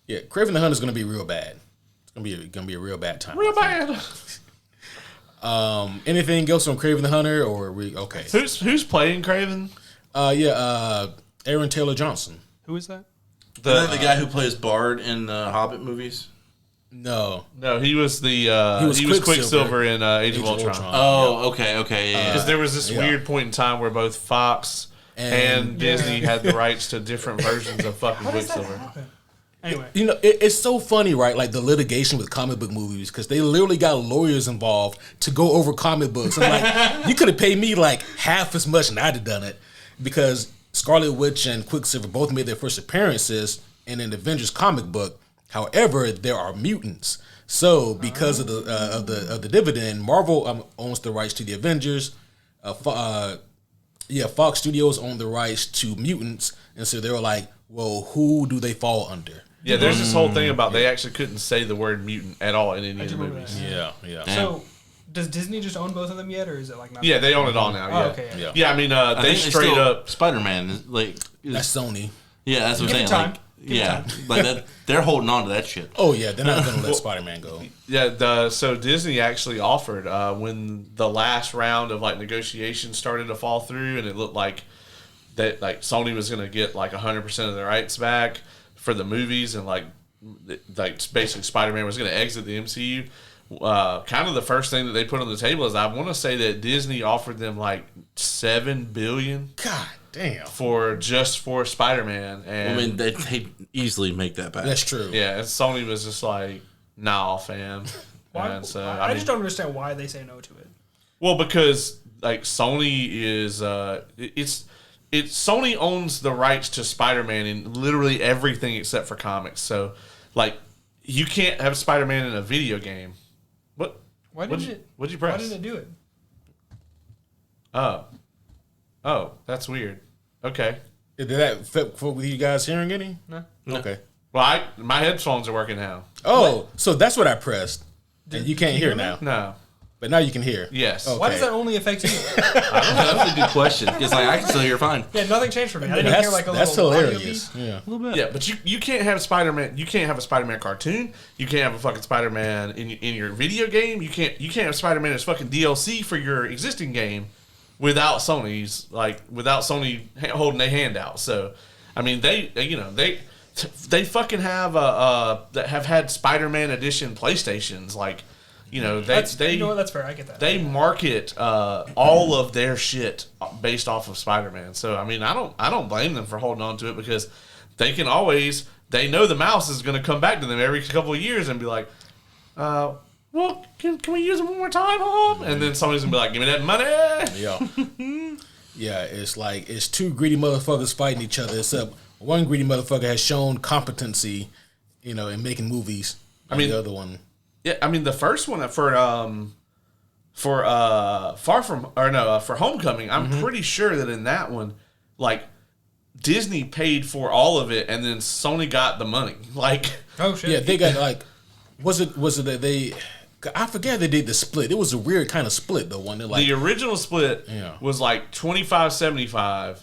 yeah, Craven the Hunter is gonna be real bad. It's gonna be a real bad time. Real bad. Anything else on Craven the Hunter, or are we okay? Who's playing Craven? Aaron Taylor Johnson. Who is that? The guy who plays Bard in the Hobbit movies. No, No, he was the He was Quicksilver in Age of Ultron. Oh, okay, yeah. Because there was this weird point in time where both Fox and Disney had the rights to different versions of fucking Quicksilver. Anyway, you know it's so funny, right? Like the litigation with comic book movies, because they literally got lawyers involved to go over comic books. I'm like, you could have paid me like half as much, and I'd have done it, because Scarlet Witch and Quicksilver both made their first appearances in an Avengers comic book. However, there are mutants. So because of the dividend, Marvel owns the rights to the Avengers. Fox Studios own the rights to mutants, and so they were like, well, who do they fall under? Yeah, there's this whole thing about they actually couldn't say the word mutant at all in any of the remember movies. that. Yeah. so does Disney just own both of them yet, or is it like not? Yeah, they own it all now. Oh, Yeah, okay, yeah. yeah. I mean, I they think straight up. Spider-Man, like, That's Sony. yeah, that's what Give I'm it saying. time. Like, Give it yeah, time. like that, they're holding on to that shit. Oh yeah, they're not gonna let Spider-Man go. Yeah, so Disney actually offered when the last round of like negotiations started to fall through, and it looked like that like Sony was going to get like 100% of the rights back for the movies, and like basically Spider-Man was going to exit the MCU. Kind of the first thing that they put on the table is I want to say that Disney offered them like $7 billion God damn. for Spider-Man, and I mean, they easily make that back. That's true. yeah, and Sony was just like, "Nah, fam." Why, And so, I mean- just don't understand why they say no to it. Well, because like Sony is Sony owns the rights to Spider-Man in literally everything except for comics. So like you can't have Spider-Man in a video game. What? Why didn't it? What'd you press? Why didn't it do it? Oh, that's weird. Okay. Did that fit with you guys hearing any? No. Okay. Well, my headphones are working now. Oh, so that's what I pressed. And you can't you hear hear now. No. But now you can hear. Yes. Oh. Why Okay. does that only affect you? That's a good question. It's like, I can still hear fine. Yeah, nothing changed for me. I didn't hear like a That's little audio hilarious. beep. Yeah. A little bit. Yeah, but you can't have Spider-Man. You can't have a Spider-Man cartoon. You can't have a fucking Spider-Man in your video game. You can't have Spider-Man as fucking DLC for your existing game without Sony holding their hand out. So, I mean, they fucking have had Spider-Man edition PlayStations. Like, you know, You know what? That's fair. I get that. they market all of their shit based off of Spider-Man. So I mean, I don't blame them for holding on to it, because they know the mouse is going to come back to them every couple of years and be like, well, can we use it one more time, Hom? And then somebody's going to be like, give me that money. Yeah. Yeah, it's like it's two greedy motherfuckers fighting each other, except one greedy motherfucker has shown competency, in making movies. I mean, the other one. Yeah, I mean the first one for Homecoming, I'm pretty sure that in that one, like Disney paid for all of it, and then Sony got the money. Like, Oh shit. Yeah, they got like, was it that they? I forget they did the split. It was a weird kind of split though. One like the original split Yeah. was like 25-75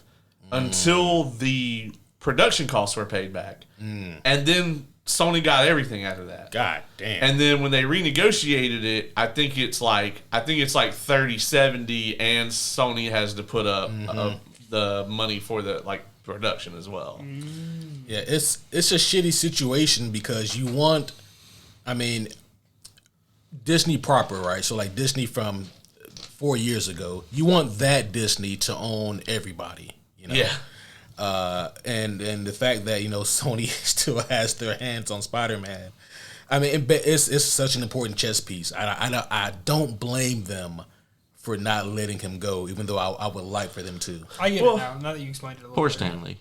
until the production costs were paid back, and then Sony got everything out of that. God damn. And then when they renegotiated it, I think it's like 30-70, and Sony has to put up the money for the production as well. Yeah, it's a shitty situation because you want, I mean, Disney proper, right? So like Disney from 4 years ago, you want that Disney to own everybody, Yeah. And the fact that Sony still has their hands on Spider-Man, I mean, it's such an important chess piece. I don't blame them for not letting him go, even though I would like for them to. I get it now. Now that you explained it a little Poor bit. Stanley.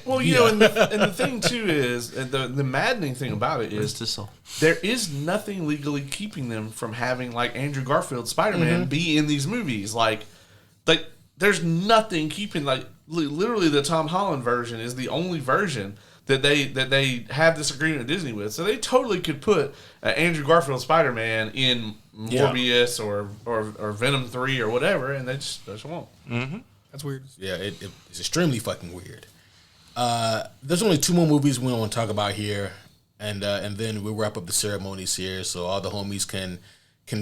Well, you know, and the thing too is the maddening thing about it is there is nothing legally keeping them from having like Andrew Garfield's Spider-Man be in these movies. Like there's nothing keeping literally the Tom Holland version is the only version that they have this agreement with Disney with. So they totally could put Andrew Garfield Spider-Man in Morbius or Venom 3 or whatever, and they just won't. Mm-hmm. That's weird. Yeah, it's extremely fucking weird. There's only 2 more movies we want to talk about here, and then we'll wrap up the ceremonies here, so all the homies can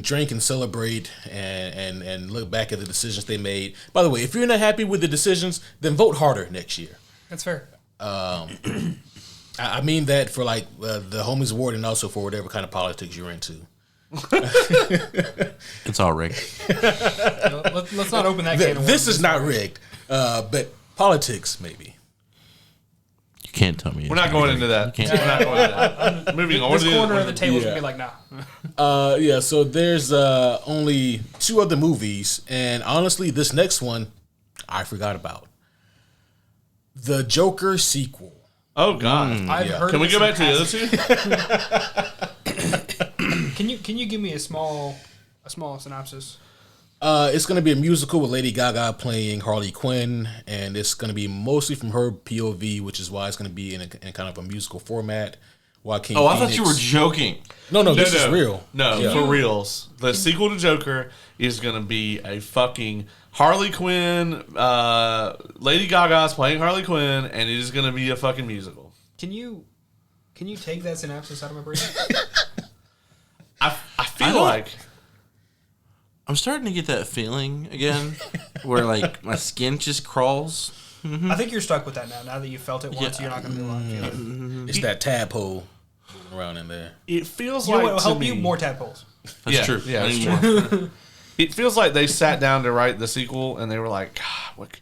drink and celebrate and look back at the decisions they made. By the way, if you're not happy with the decisions, then vote harder next year. That's fair. I mean that for like the homies award and also for whatever kind of politics you're into. It's all rigged. Let's not open that can of worms. This is not rigged, but politics maybe. You can't tell me. We're not going into that. We're not going into that. Moving on. This corner of the table should be like, nah. Yeah, so there's only 2 other movies, and honestly, this next one I forgot about. The Joker sequel. Oh God! I've heard. Can we go back to the other 2? Can you give me a small synopsis? It's going to be a musical with Lady Gaga playing Harley Quinn, and it's going to be mostly from her POV, which is why it's going to be in kind of a musical format. Joaquin I Phoenix. thought you were joking. No, this is real. No, Yeah. for reals. The sequel to Joker is going to be a fucking Harley Quinn. Lady Gaga's playing Harley Quinn, and it is going to be a fucking musical. Can you take that synopsis out of my brain? I feel like I'm starting to get that feeling again, where like my skin just crawls. I think you're stuck with that now. Now that you felt it once, you're not going to be alive. It's that tadpole moving around in there. it feels You know like what will to help me, you? More tadpoles. That's true. Yeah, I that's need true. more. It feels like they sat down to write the sequel, and they were like, God, what?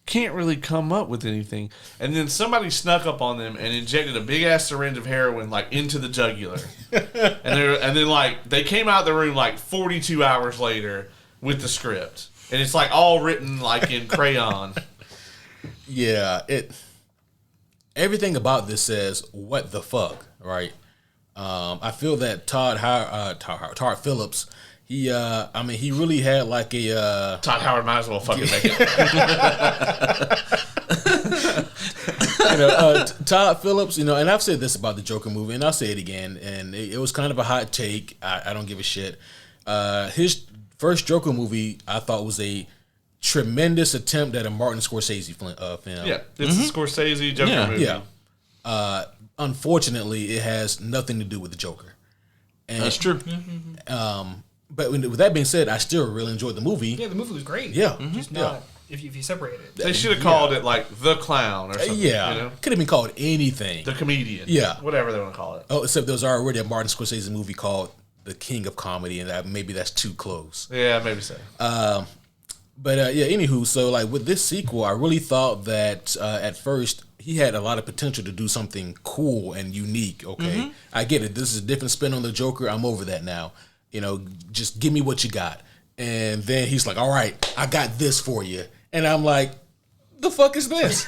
Can't really come up with anything. And then somebody snuck up on them and injected a big ass syringe of heroin like into the jugular. and then like they came out of the room like 42 hours later with the script. And it's like all written like in crayon. Yeah, everything about this says what the fuck, right? I feel that Todd Phillips, he really had like a Todd Howard might as well fucking make it. Todd Phillips, and I've said this about the Joker movie, and I'll say it again, and it was kind of a hot take. I don't give a shit. His first Joker movie, I thought, was a tremendous attempt at a Martin Scorsese film. Yeah, it's a Scorsese Joker movie. Yeah. Unfortunately, it has nothing to do with the Joker. And, That's true. But with that being said, I still really enjoyed the movie. Yeah, the movie was great. Yeah. Just not if you separate it. They should have called it like The Clown or something. Yeah. Could have been called anything. The Comedian. Yeah. Whatever they want to call it. Oh, except there was already a Martin Scorsese movie called The King of Comedy, and maybe that's too close. Yeah, maybe so. But anywho, so like with this sequel, I really thought that at first he had a lot of potential to do something cool and unique. Okay, I get it. This is a different spin on the Joker. I'm over that now. Just give me what you got. And then he's like, all right, I got this for you. And I'm like, the fuck is this?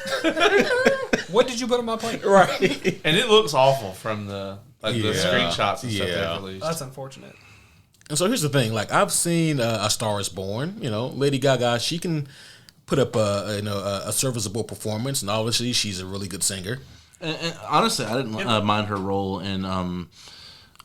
What did you put on my plate? Right. And it looks awful from the screenshots and stuff they released. That's unfortunate. And so here's the thing: like I've seen A Star Is Born. Lady Gaga, she can put up a serviceable performance, and obviously she's a really good singer. And honestly, I didn't mind her role in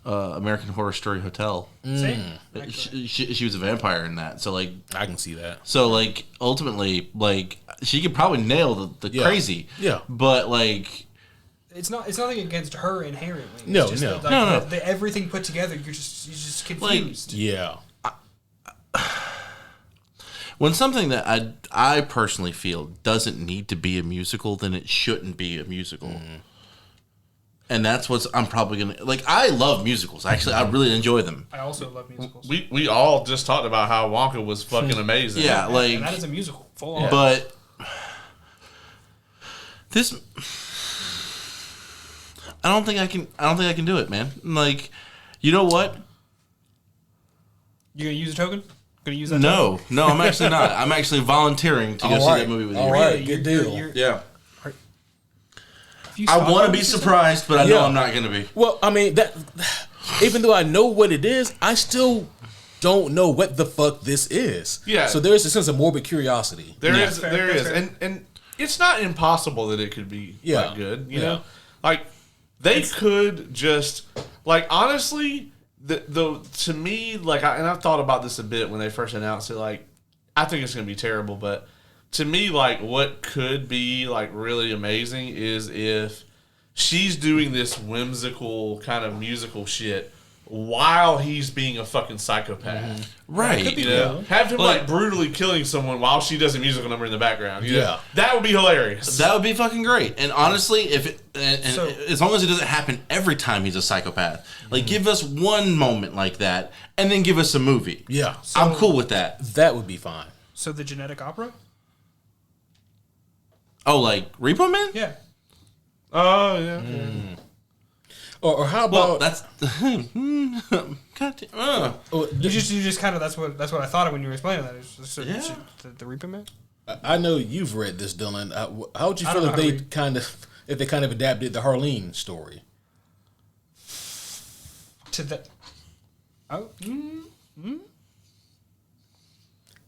American Horror Story Hotel. Same. She was a vampire in that, so like I can see that. So like ultimately, like she could probably nail the crazy. Yeah. But like It's nothing against her inherently. It's No, just no. that, No. The everything put together, you're just confused. Yeah. when something that I personally feel doesn't need to be a musical, then it shouldn't be a musical. And that's what I'm probably gonna like. I love musicals. Actually, I really enjoy them. I also love musicals. We all just talked about how Wonka was fucking amazing. Yeah, like and that is a musical, full on. But this, I don't think I can do it, man. Like, you know what? You gonna use a token? Gonna use that? No, I'm actually not. I'm actually volunteering to go see that movie with you. All right, Really? good You're- deal. you're- Yeah. you I saw want to that, be you said- surprised, but I know Yeah. I'm not going to be. Well, I mean that. Even though I know what it is, I still don't know what the fuck this is. Yeah. So there's a sense of morbid curiosity. There Yeah. is, Fair, there that's is, fair. and it's not impossible that it could be Yeah. like good. You Yeah. know, like they could just like honestly, the to me like and I've thought about this a bit when they first announced it. Like I think it's gonna be terrible, but to me, like what could be like really amazing is if she's doing this whimsical kind of musical shit while he's being a fucking psychopath. Right. You know, have him like brutally killing someone while she does a musical number in the background. You know? Yeah. That would be hilarious. That would be fucking great. And honestly, if it, and So- as long as it doesn't happen every time he's a psychopath, like give us one moment like that, and then give us a movie. Yeah. I'm cool with that. That would be fine. So the genetic opera? Oh, like Repo Man? Yeah. Oh yeah. Or how Well, about that's God damn, You just kind of that's what I thought of when you were explaining that. It's just, Yeah. the Reaper Man. I know you've read this, Dylan. How would you I feel don't if know how they kind of adapted the Harleen story? To the oh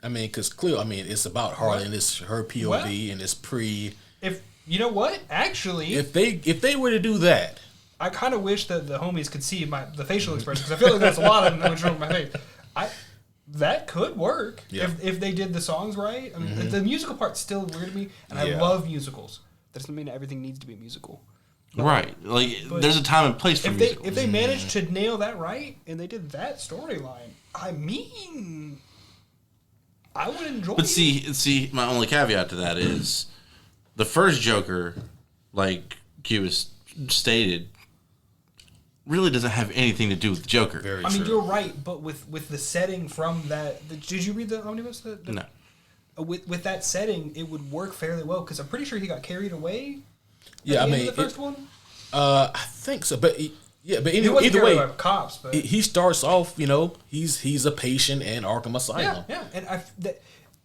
I mean, because clearly, I mean, it's about Harleen. It's her POV, What? and it's pre. if you know what actually If they were to do that, I kind of wish that the homies could see the facial expression because I feel like there's a lot of them that would my face. That could work Yeah. if they did the songs right. I mean, the musical part's still weird to me, and I Yeah. love musicals. That doesn't mean everything needs to be musical. right. Like But there's a time and place for If musicals. they managed to nail that right and they did that storyline, I mean, I would enjoy. But it. see, my only caveat to that is the first Joker, like Q has stated, really doesn't have anything to do with the Joker. very I true. mean, you're right, but with the setting from that, did you read the omnibus? No. With that setting, it would work fairly well because I'm pretty sure he got carried away. Yeah, at I the end mean, of the first one. I think so. But yeah, but He wasn't either carried way, away by cops, but he starts off. You know, he's a patient in Arkham Asylum. yeah, and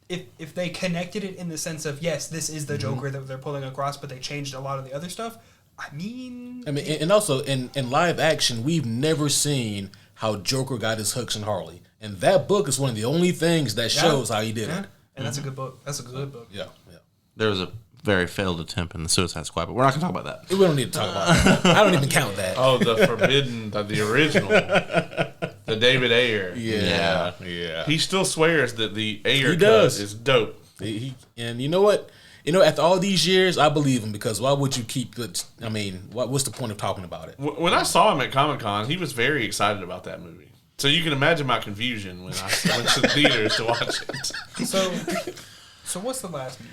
if they connected it in the sense of yes, this is the Mm-hmm. Joker that they're pulling across, but they changed a lot of the other stuff. I mean, And also in live action, we've never seen how Joker got his hooks in Harley, and that book is one of the only things that shows how he did yeah, it. and that's a good book. That's a good book. Yeah, yeah. There was a very failed attempt in the Suicide Squad, but we're not going to talk about that. We don't need to talk about that. I don't even count that. Oh, the forbidden, the original, the David Ayer. Yeah, yeah. He still swears that the Ayer He cut does. is dope. And you know what? You know, after all these years, I believe him because why would you keep the? I mean, what's the point of talking about it? When I saw him at Comic-Con, he was very excited about that movie. So you can imagine my confusion when I went to the theaters to watch it. So what's the last movie?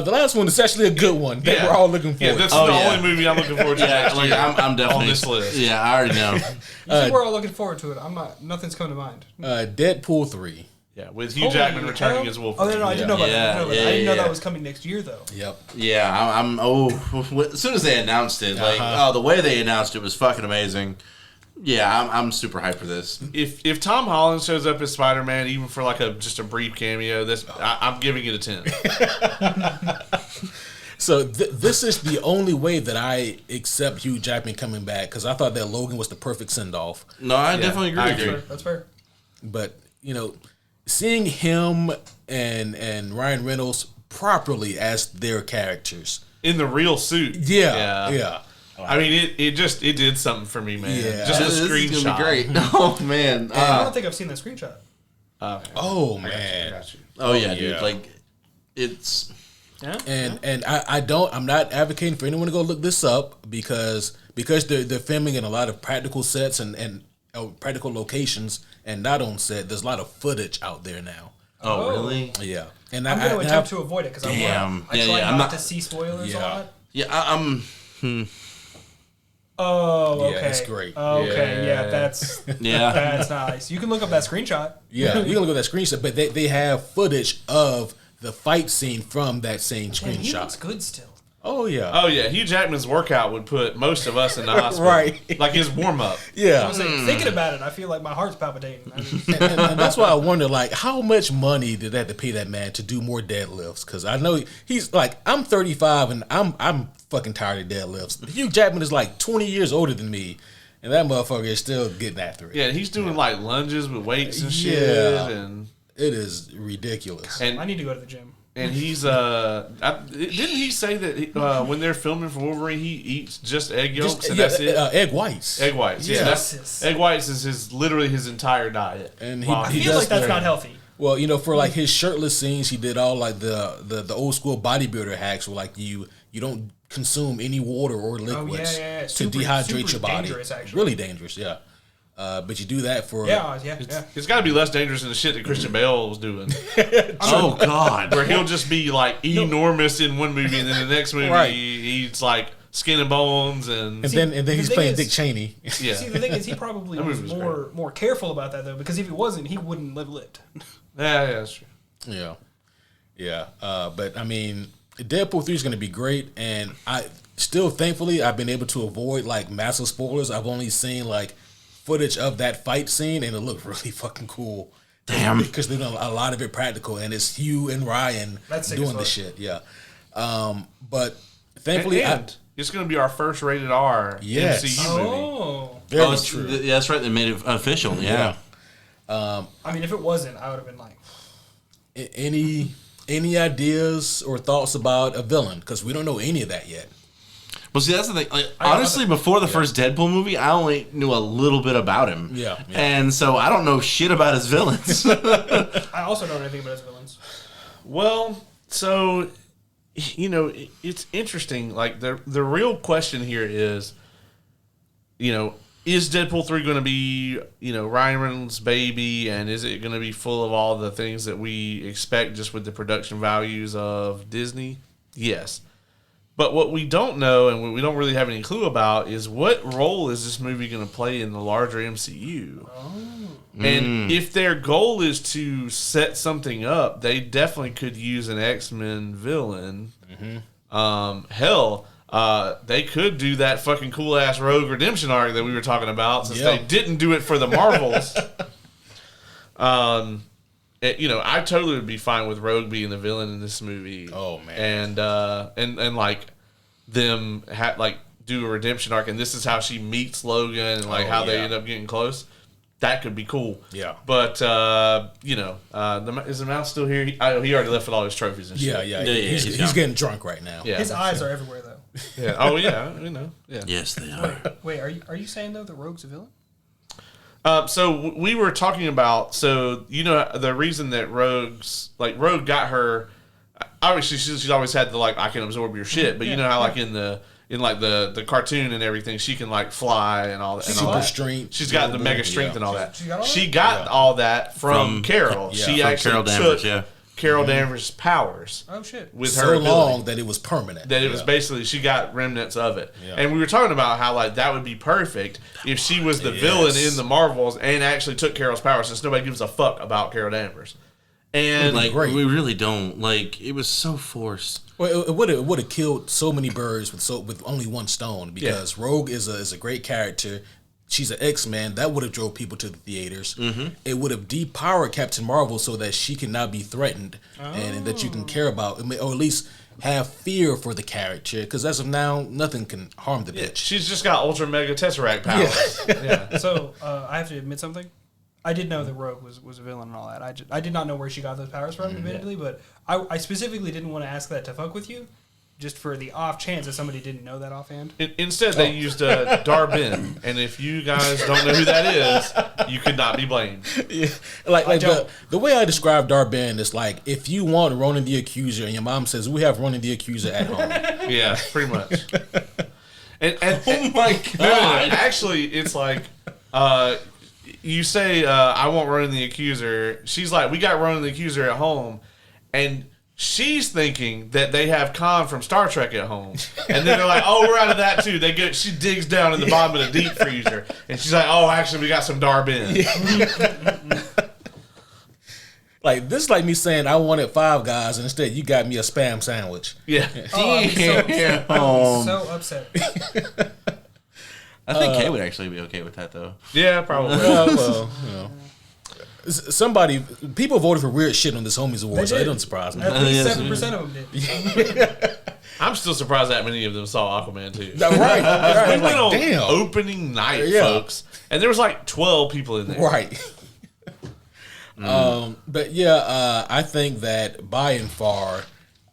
The last one is actually a good one that we're all looking for. Yeah, that's Oh, the yeah. only movie I'm looking forward to next like year I'm definitely on this list. Yeah, I already know. You said we're all looking forward to it. I'm not. Nothing's coming to mind. Deadpool 3. Yeah, with Hugh Jackman Holy returning hell. as Wolverine. Oh no, I didn't know about Yeah, that. I didn't know, yeah, I didn't know yeah. that was coming next year though. Yep. Yeah, I'm. As soon as they announced it, like, the way they announced it was fucking amazing. Yeah, I'm super hyped for this. If Tom Holland shows up as Spider-Man, even for like just a brief cameo, I'm giving it a 10. So this is the only way that I accept Hugh Jackman coming back because I thought that Logan was the perfect send off. No, I definitely agree I with agree. you. That's fair. But you know, seeing him and Ryan Reynolds properly as their characters. In the real suit. Yeah. I mean, it did something for me, man. Yeah. Just a This is screenshot. gonna be great. Oh man. I don't think I've seen that screenshot. Okay. Oh I man. got you. Oh yeah, dude. yeah. Like, it's. Yeah. And I'm not advocating for anyone to go look this up because they're filming in a lot of practical sets and practical locations and not on set. There's a lot of footage out there now. Oh really? Yeah. And I'm going to attempt to avoid it because Damn. I Yeah, try yeah, I'm not not- to see spoilers a Yeah. lot. Yeah, I'm. Oh, okay. Yeah, it's great. Okay, yeah, that's Yeah. that's nice. You can look up that screenshot. Yeah, you can look at that screenshot, but they have footage of the fight scene from that same Man, he looks screenshot. good still. Oh yeah. Oh yeah, Hugh Jackman's workout would put most of us in the hospital. Right. Like his warm up. I Yeah. was like, thinking about it, I feel like my heart's palpitating. I just, And that's why I wonder, like, how much money did they have to pay that man to do more deadlifts? Because I know he's like, I'm 35 and I'm fucking tired of deadlifts. Hugh Jackman is like 20 years older than me, and that motherfucker is still getting after it. Yeah, he's doing like lunges with weights and shit, Yeah. and It is ridiculous. I need to go to the gym. and he's didn't he say that when they're filming for Wolverine, he eats just egg yolks and that's it? Egg whites. Egg whites. Yeah, Jesus. egg whites is literally his entire diet. And Wow. I he feel does like that's the- not healthy. Well, you know, for like his shirtless scenes, he did all like the old school bodybuilder hacks where like you don't consume any water or liquids yeah. to Super- dehydrate super your body. dangerous, actually. Really dangerous, yeah. But you do that for Yeah. It's got to be less dangerous than the shit that Christian Bale was doing, Oh God. where he'll just be like enormous in one movie, and then the next movie Right. he's like skin and bones, and and then the he's thing playing is- Dick Cheney. yeah, See, the thing is, he probably That was movie was more careful about that though, because if he wasn't, he wouldn't live lit. yeah, that's true. Yeah. But I mean, Deadpool 3 is going to be great, and I still, thankfully, I've been able to avoid like massive spoilers. I've only seen like footage of that fight scene, and it looked really fucking cool. Damn. Because they've done a lot of it practical, and it's Hugh and Ryan That's sick doing as the fuck. shit. Yeah. But thankfully, And it's going to be our first rated R Yes. MCU movie. Oh, very Oh, true. yeah, that's right. They made it official. Yeah. I mean, if it wasn't, I would have been like, Any ideas or thoughts about a villain? Because we don't know any of that yet. Well, see, that's the thing. Like, I- honestly, before the first Deadpool movie, I only knew a little bit about him. Yeah. And so I don't know shit about his villains. I also don't know anything about his villains. Well, so you know, it's interesting. Like the real question here is, you know, is Deadpool 3 going to be, you know, Ryan Reynolds' baby, and is it going to be full of all the things that we expect just with the production values of Disney? Yes. But what we don't know and what we don't really have any clue about is what role is this movie going to play in the larger MCU? And if their goal is to set something up, they definitely could use an X-Men villain. Hell, they could do that fucking cool ass Rogue redemption arc that we were talking about, since Yeah. they didn't do it for the Marvels. You know, I totally would be fine with Rogue being the villain in this movie. Oh, man. And like them like do a redemption arc, and this is how she meets Logan, and like Oh, how they yeah. end up getting close. That could be cool. Yeah. But you know, is the mouse still here? He already left with all his trophies and shit. Yeah. Yeah, He's he's he's gone. getting drunk right now. Yeah. His eyes are everywhere though. Yeah. Oh yeah. You know. Yeah. Yes, they are. Wait, are you saying though that Rogue's a villain? So we were talking about, so you know, the reason that Rogue got her, obviously she's always had the like, I can absorb your shit, but you know how like in the cartoon and everything, she can like fly and all that. and all Super that. strength. She's got the Yeah. mega strength and all that. She got all She that? got all that from Carol. yeah, She from actually Carol took Danvers, yeah. Carol Danvers' powers Oh shit. with So her ability. long that it was permanent. That it was basically, she got remnants of it. Yeah. And we were talking about how like that would be perfect if she was the villain in the Marvels and actually took Carol's powers, since nobody gives a fuck about Carol Danvers. And Like, Great. we really don't. Like, it was so forced. Well, it would have killed so many birds with only one stone, because Rogue is a great character. She's an X-Men. That would have drove people to the theaters. It would have depowered Captain Marvel so that she can now be threatened and that you can care about, or at least have fear for the character. Because as of now, nothing can harm the bitch. she's just got Ultra Mega Tesseract powers. Yeah. So I have to admit something. I did know that Rogue was a villain and all that. I did not know where she got those powers from, admittedly, but I specifically didn't want to ask that to fuck with you, just for the off chance that somebody didn't know that offhand. Instead, they used Dar-Benn, and if you guys don't know who that is, you could not be blamed. Yeah. Like don't. the way I describe Dar-Benn is like, if you want Ronan the Accuser and your mom says, we have Ronan the Accuser at home. Yeah, pretty much. And Oh my no, actually, it's like, you say, I want Ronan the Accuser. She's like, we got Ronan the Accuser at home. And she's thinking that they have Khan from Star Trek at home. And then they're like, oh, we're out of that too. She digs down in the bottom of the deep freezer. And she's like, oh, actually, we got some Dar-Benn. Like this is like me saying I wanted Five Guys and instead you got me a Spam sandwich. Yeah. Oh, I'd be so upset. I'd be so upset. I think Kay would actually be okay with that though. Yeah, probably. Well, you know. People voted for weird shit on this Homies Award, so it did. don't surprise me. At least Yes, 7% of them did. I'm still surprised that many of them saw Aquaman too. Right. We went Like, on damn. opening night, Yeah. folks, and there was like 12 people in there. Right. But yeah, I think that by and far,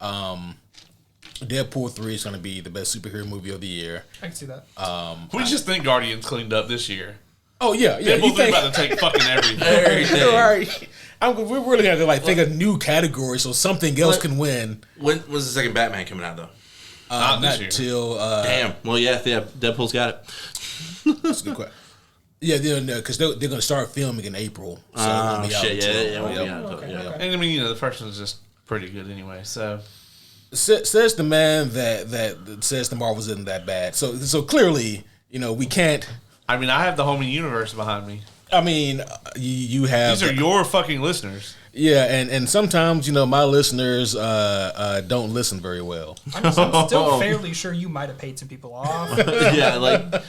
Deadpool 3 is going to be the best superhero movie of the year. I can see that. We just think Guardians cleaned up this year. Oh yeah, yeah. Deadpool 3 about to take fucking everything. Everything. Right. We're really going to like think of new categories so something else can win. When was the second Batman coming out though? Not this Not year. till Damn. Well, yeah. Deadpool's got it. that's a good question. Yeah, because they're going to start filming in April. So it won't Oh be out shit! until- Yeah. Won't be Yep. out until- Okay, yeah. okay. And I mean, the first one's just pretty good anyway. So Says the man that says the Marvels isn't that bad. So clearly, we can't. I mean, I have the homie universe behind me. I mean, you have These are your fucking listeners. yeah, and sometimes my listeners don't listen very well, I'm still fairly sure you might have paid some people off. Yeah. Like.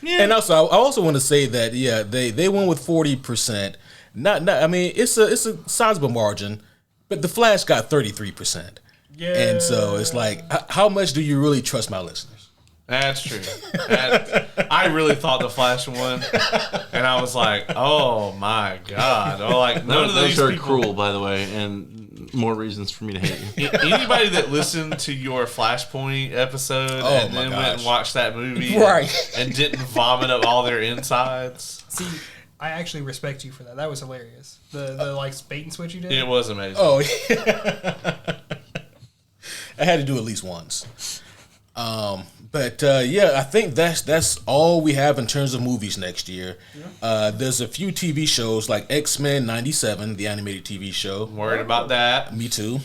and also I also want to say that they won with 40%. Not I mean it's a sizable margin, but the Flash got 33%. Yeah. And so it's like, how much do you really trust my listeners? That's true. I really thought the Flash won, and I was like, "Oh my god!" Or like none of Those these are people. cruel, by the way, and more reasons for me to hate you. Anybody that listened to your Flashpoint episode and my then went gosh. and watched that movie, Right. and didn't vomit up all their insides, See, I actually respect you for that. That was hilarious. The like bait and switch you did. it was amazing. Oh, yeah. I had to do at least once. But I think that's all we have in terms of movies next year. There's a few TV shows like X-Men '97, the animated TV show. I'm worried about that. Me too.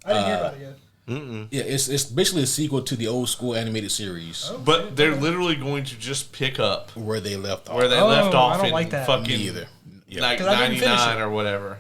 I didn't hear about it yet. Yeah, it's basically a sequel to the old school animated series But they're literally going to just pick up where they left off. where they left off I don't in like that. fucking Me either. Yeah, like 'Cause I didn't finish 99 it. or whatever.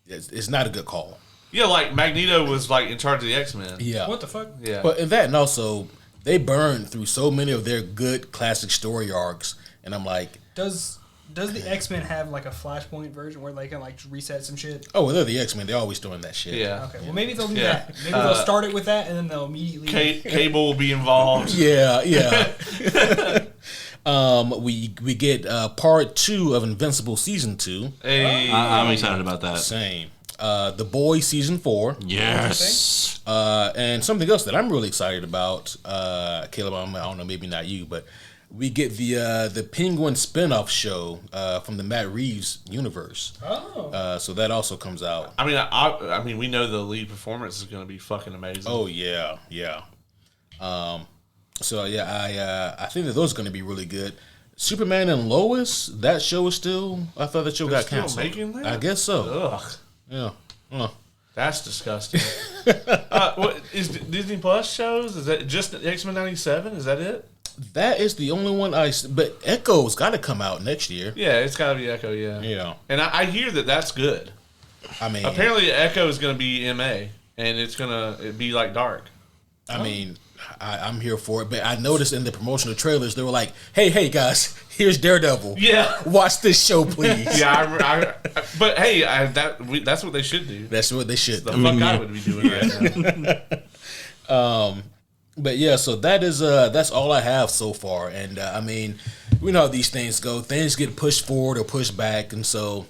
it's not a good call. Yeah, like Magneto was like in charge of the X-Men. Yeah, What the fuck? Yeah. but in that and also they burned through so many of their good classic story arcs, and I'm like, Does the X-Men have like a Flashpoint version where they can like reset some shit? oh, well, they're the X-Men. They're always doing that shit. yeah. Okay, well maybe they'll do Yeah. that. Maybe they'll start it with that and then they'll immediately. Cable will be involved. Yeah. We get part 2 of Invincible season 2. Hey, I'm excited about that. Same. The Boys season 4. Yes. And something else that I'm really excited about, Caleb. I don't know, maybe not you, but we get the Penguin spinoff show from the Matt Reeves universe. Oh. So that also comes out. I mean, I mean, we know the lead performance is going to be fucking amazing. Oh yeah. So yeah, I think that those are going to be really good. Superman and Lois, that show is still. I thought that show got still canceled. making that? I guess so. Ugh, Yeah. that's disgusting. What is Disney Plus shows? Is that just X-Men '97? Is that it? That is the only one but Echo's got to come out next year. Yeah, it's got to be Echo. Yeah. Yeah. And I hear that that's good. I mean, Apparently, Echo is going to be MA, and it's going to be like dark. I mean, I'm here for it. But I noticed in the promotional trailers, they were like, hey guys, here's Daredevil. Yeah. Watch this show, please. Yeah, but hey, that's what they should do. That's what they should The do. fuck I would be doing right now. But yeah, so that's all I have so far. And I mean, we know how these things go. Things get pushed forward or pushed back. And so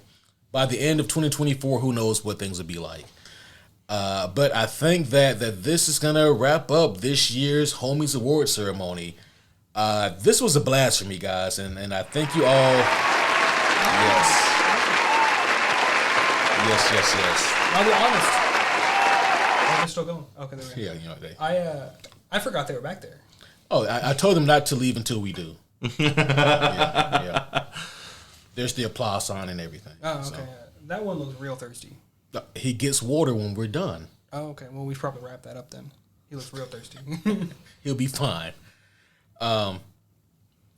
by the end of 2024, who knows what things will be like. But I think that this is going to wrap up this year's Homies Award ceremony. This was a blast for me, guys. And I thank you all. Yes. I'll be honest. Oh, they're still going. Okay, they're right. Yeah, I forgot they were back there. Oh, I told them not to leave until we do. Yeah. There's the applause sign and everything. Oh, okay. So, That one looks real thirsty. he gets water when we're done. Oh, okay. Well, we should probably wrap that up then. He looks real thirsty. He'll be fine.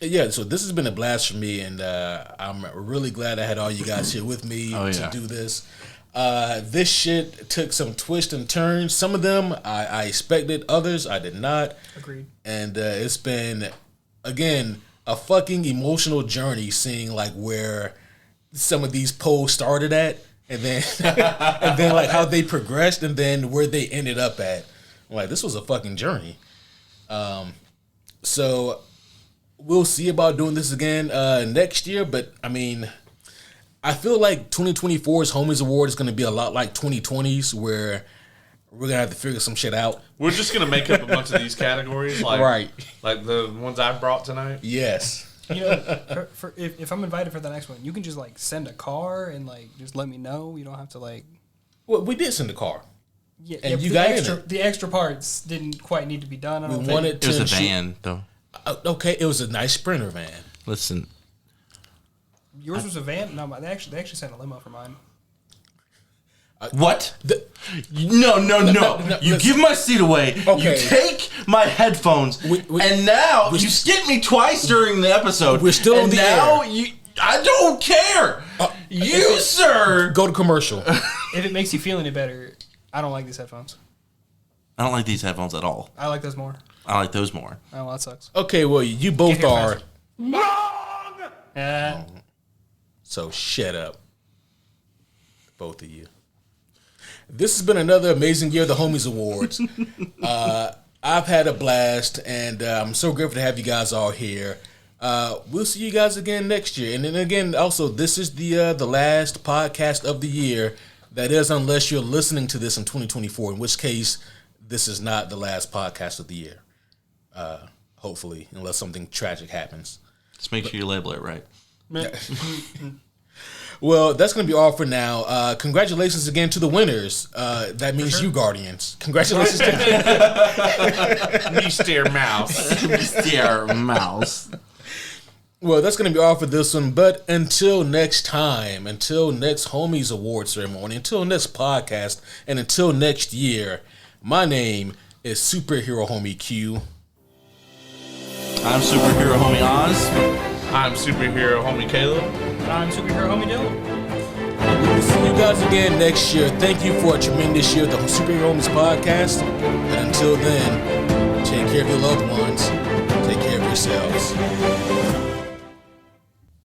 Yeah, so this has been a blast for me, and I'm really glad I had all you guys here with me Oh, to yeah. do this. This shit took some twists and turns. Some of them I expected, others I did not. Agreed. And it's been, again, a fucking emotional journey seeing like where some of these polls started at, and then and then like how they progressed, and then where they ended up at. I'm like, this was a fucking journey. So we'll see about doing this again next year. But I mean, I feel like 2024's Homies Award is going to be a lot like 2020's, where we're going to have to figure some shit out. We're just gonna make up a bunch of these categories, like Right. like the ones I brought tonight. Yes. You know, if I'm invited for the next one, you can just like send a car and like just let me know. You don't have to like. Well, we did send a car. Yeah, And you the got in extra, it. The extra parts didn't quite need to be done. I don't think. wanted It was to a shoot- van, though. Okay, it was a nice Sprinter van. Listen, Yours was a van. No, they actually sent a limo for mine. what? The- No. You listen. give my seat away. Okay. You take my headphones, and now you skip me twice during the episode. We're still on and the now air. I don't care. You, sir. Go to commercial. If it makes you feel any better, I don't like these headphones. I don't like these headphones at all. I like those more. I like those more. Oh, well, that sucks. Okay, well, you both Get here are. faster. So shut up. Both of you. This has been another amazing year of the Homies Awards. I've had a blast, and I'm so grateful to have you guys all here. We'll see you guys again next year. And then again, also, this is the last podcast of the year. That is, unless you're listening to this in 2024, in which case, this is not the last podcast of the year. Hopefully, unless something tragic happens. Just make sure you label it right. Well, that's going to be all for now. Congratulations again to the winners. That means you, Guardians. Congratulations to Mr. Mouse. Mr. Mouse. Well, that's going to be all for this one. But until next time, until next Homies Award ceremony, until next podcast, and until next year, my name is Superhero Homie Q. I'm superhero homie Oz. I'm superhero homie Caleb. I'm superhero homie Dylan. We'll see you guys again next year. Thank you for a tremendous year of the Superhero Homies podcast. And until then, take care of your loved ones. Take care of yourselves.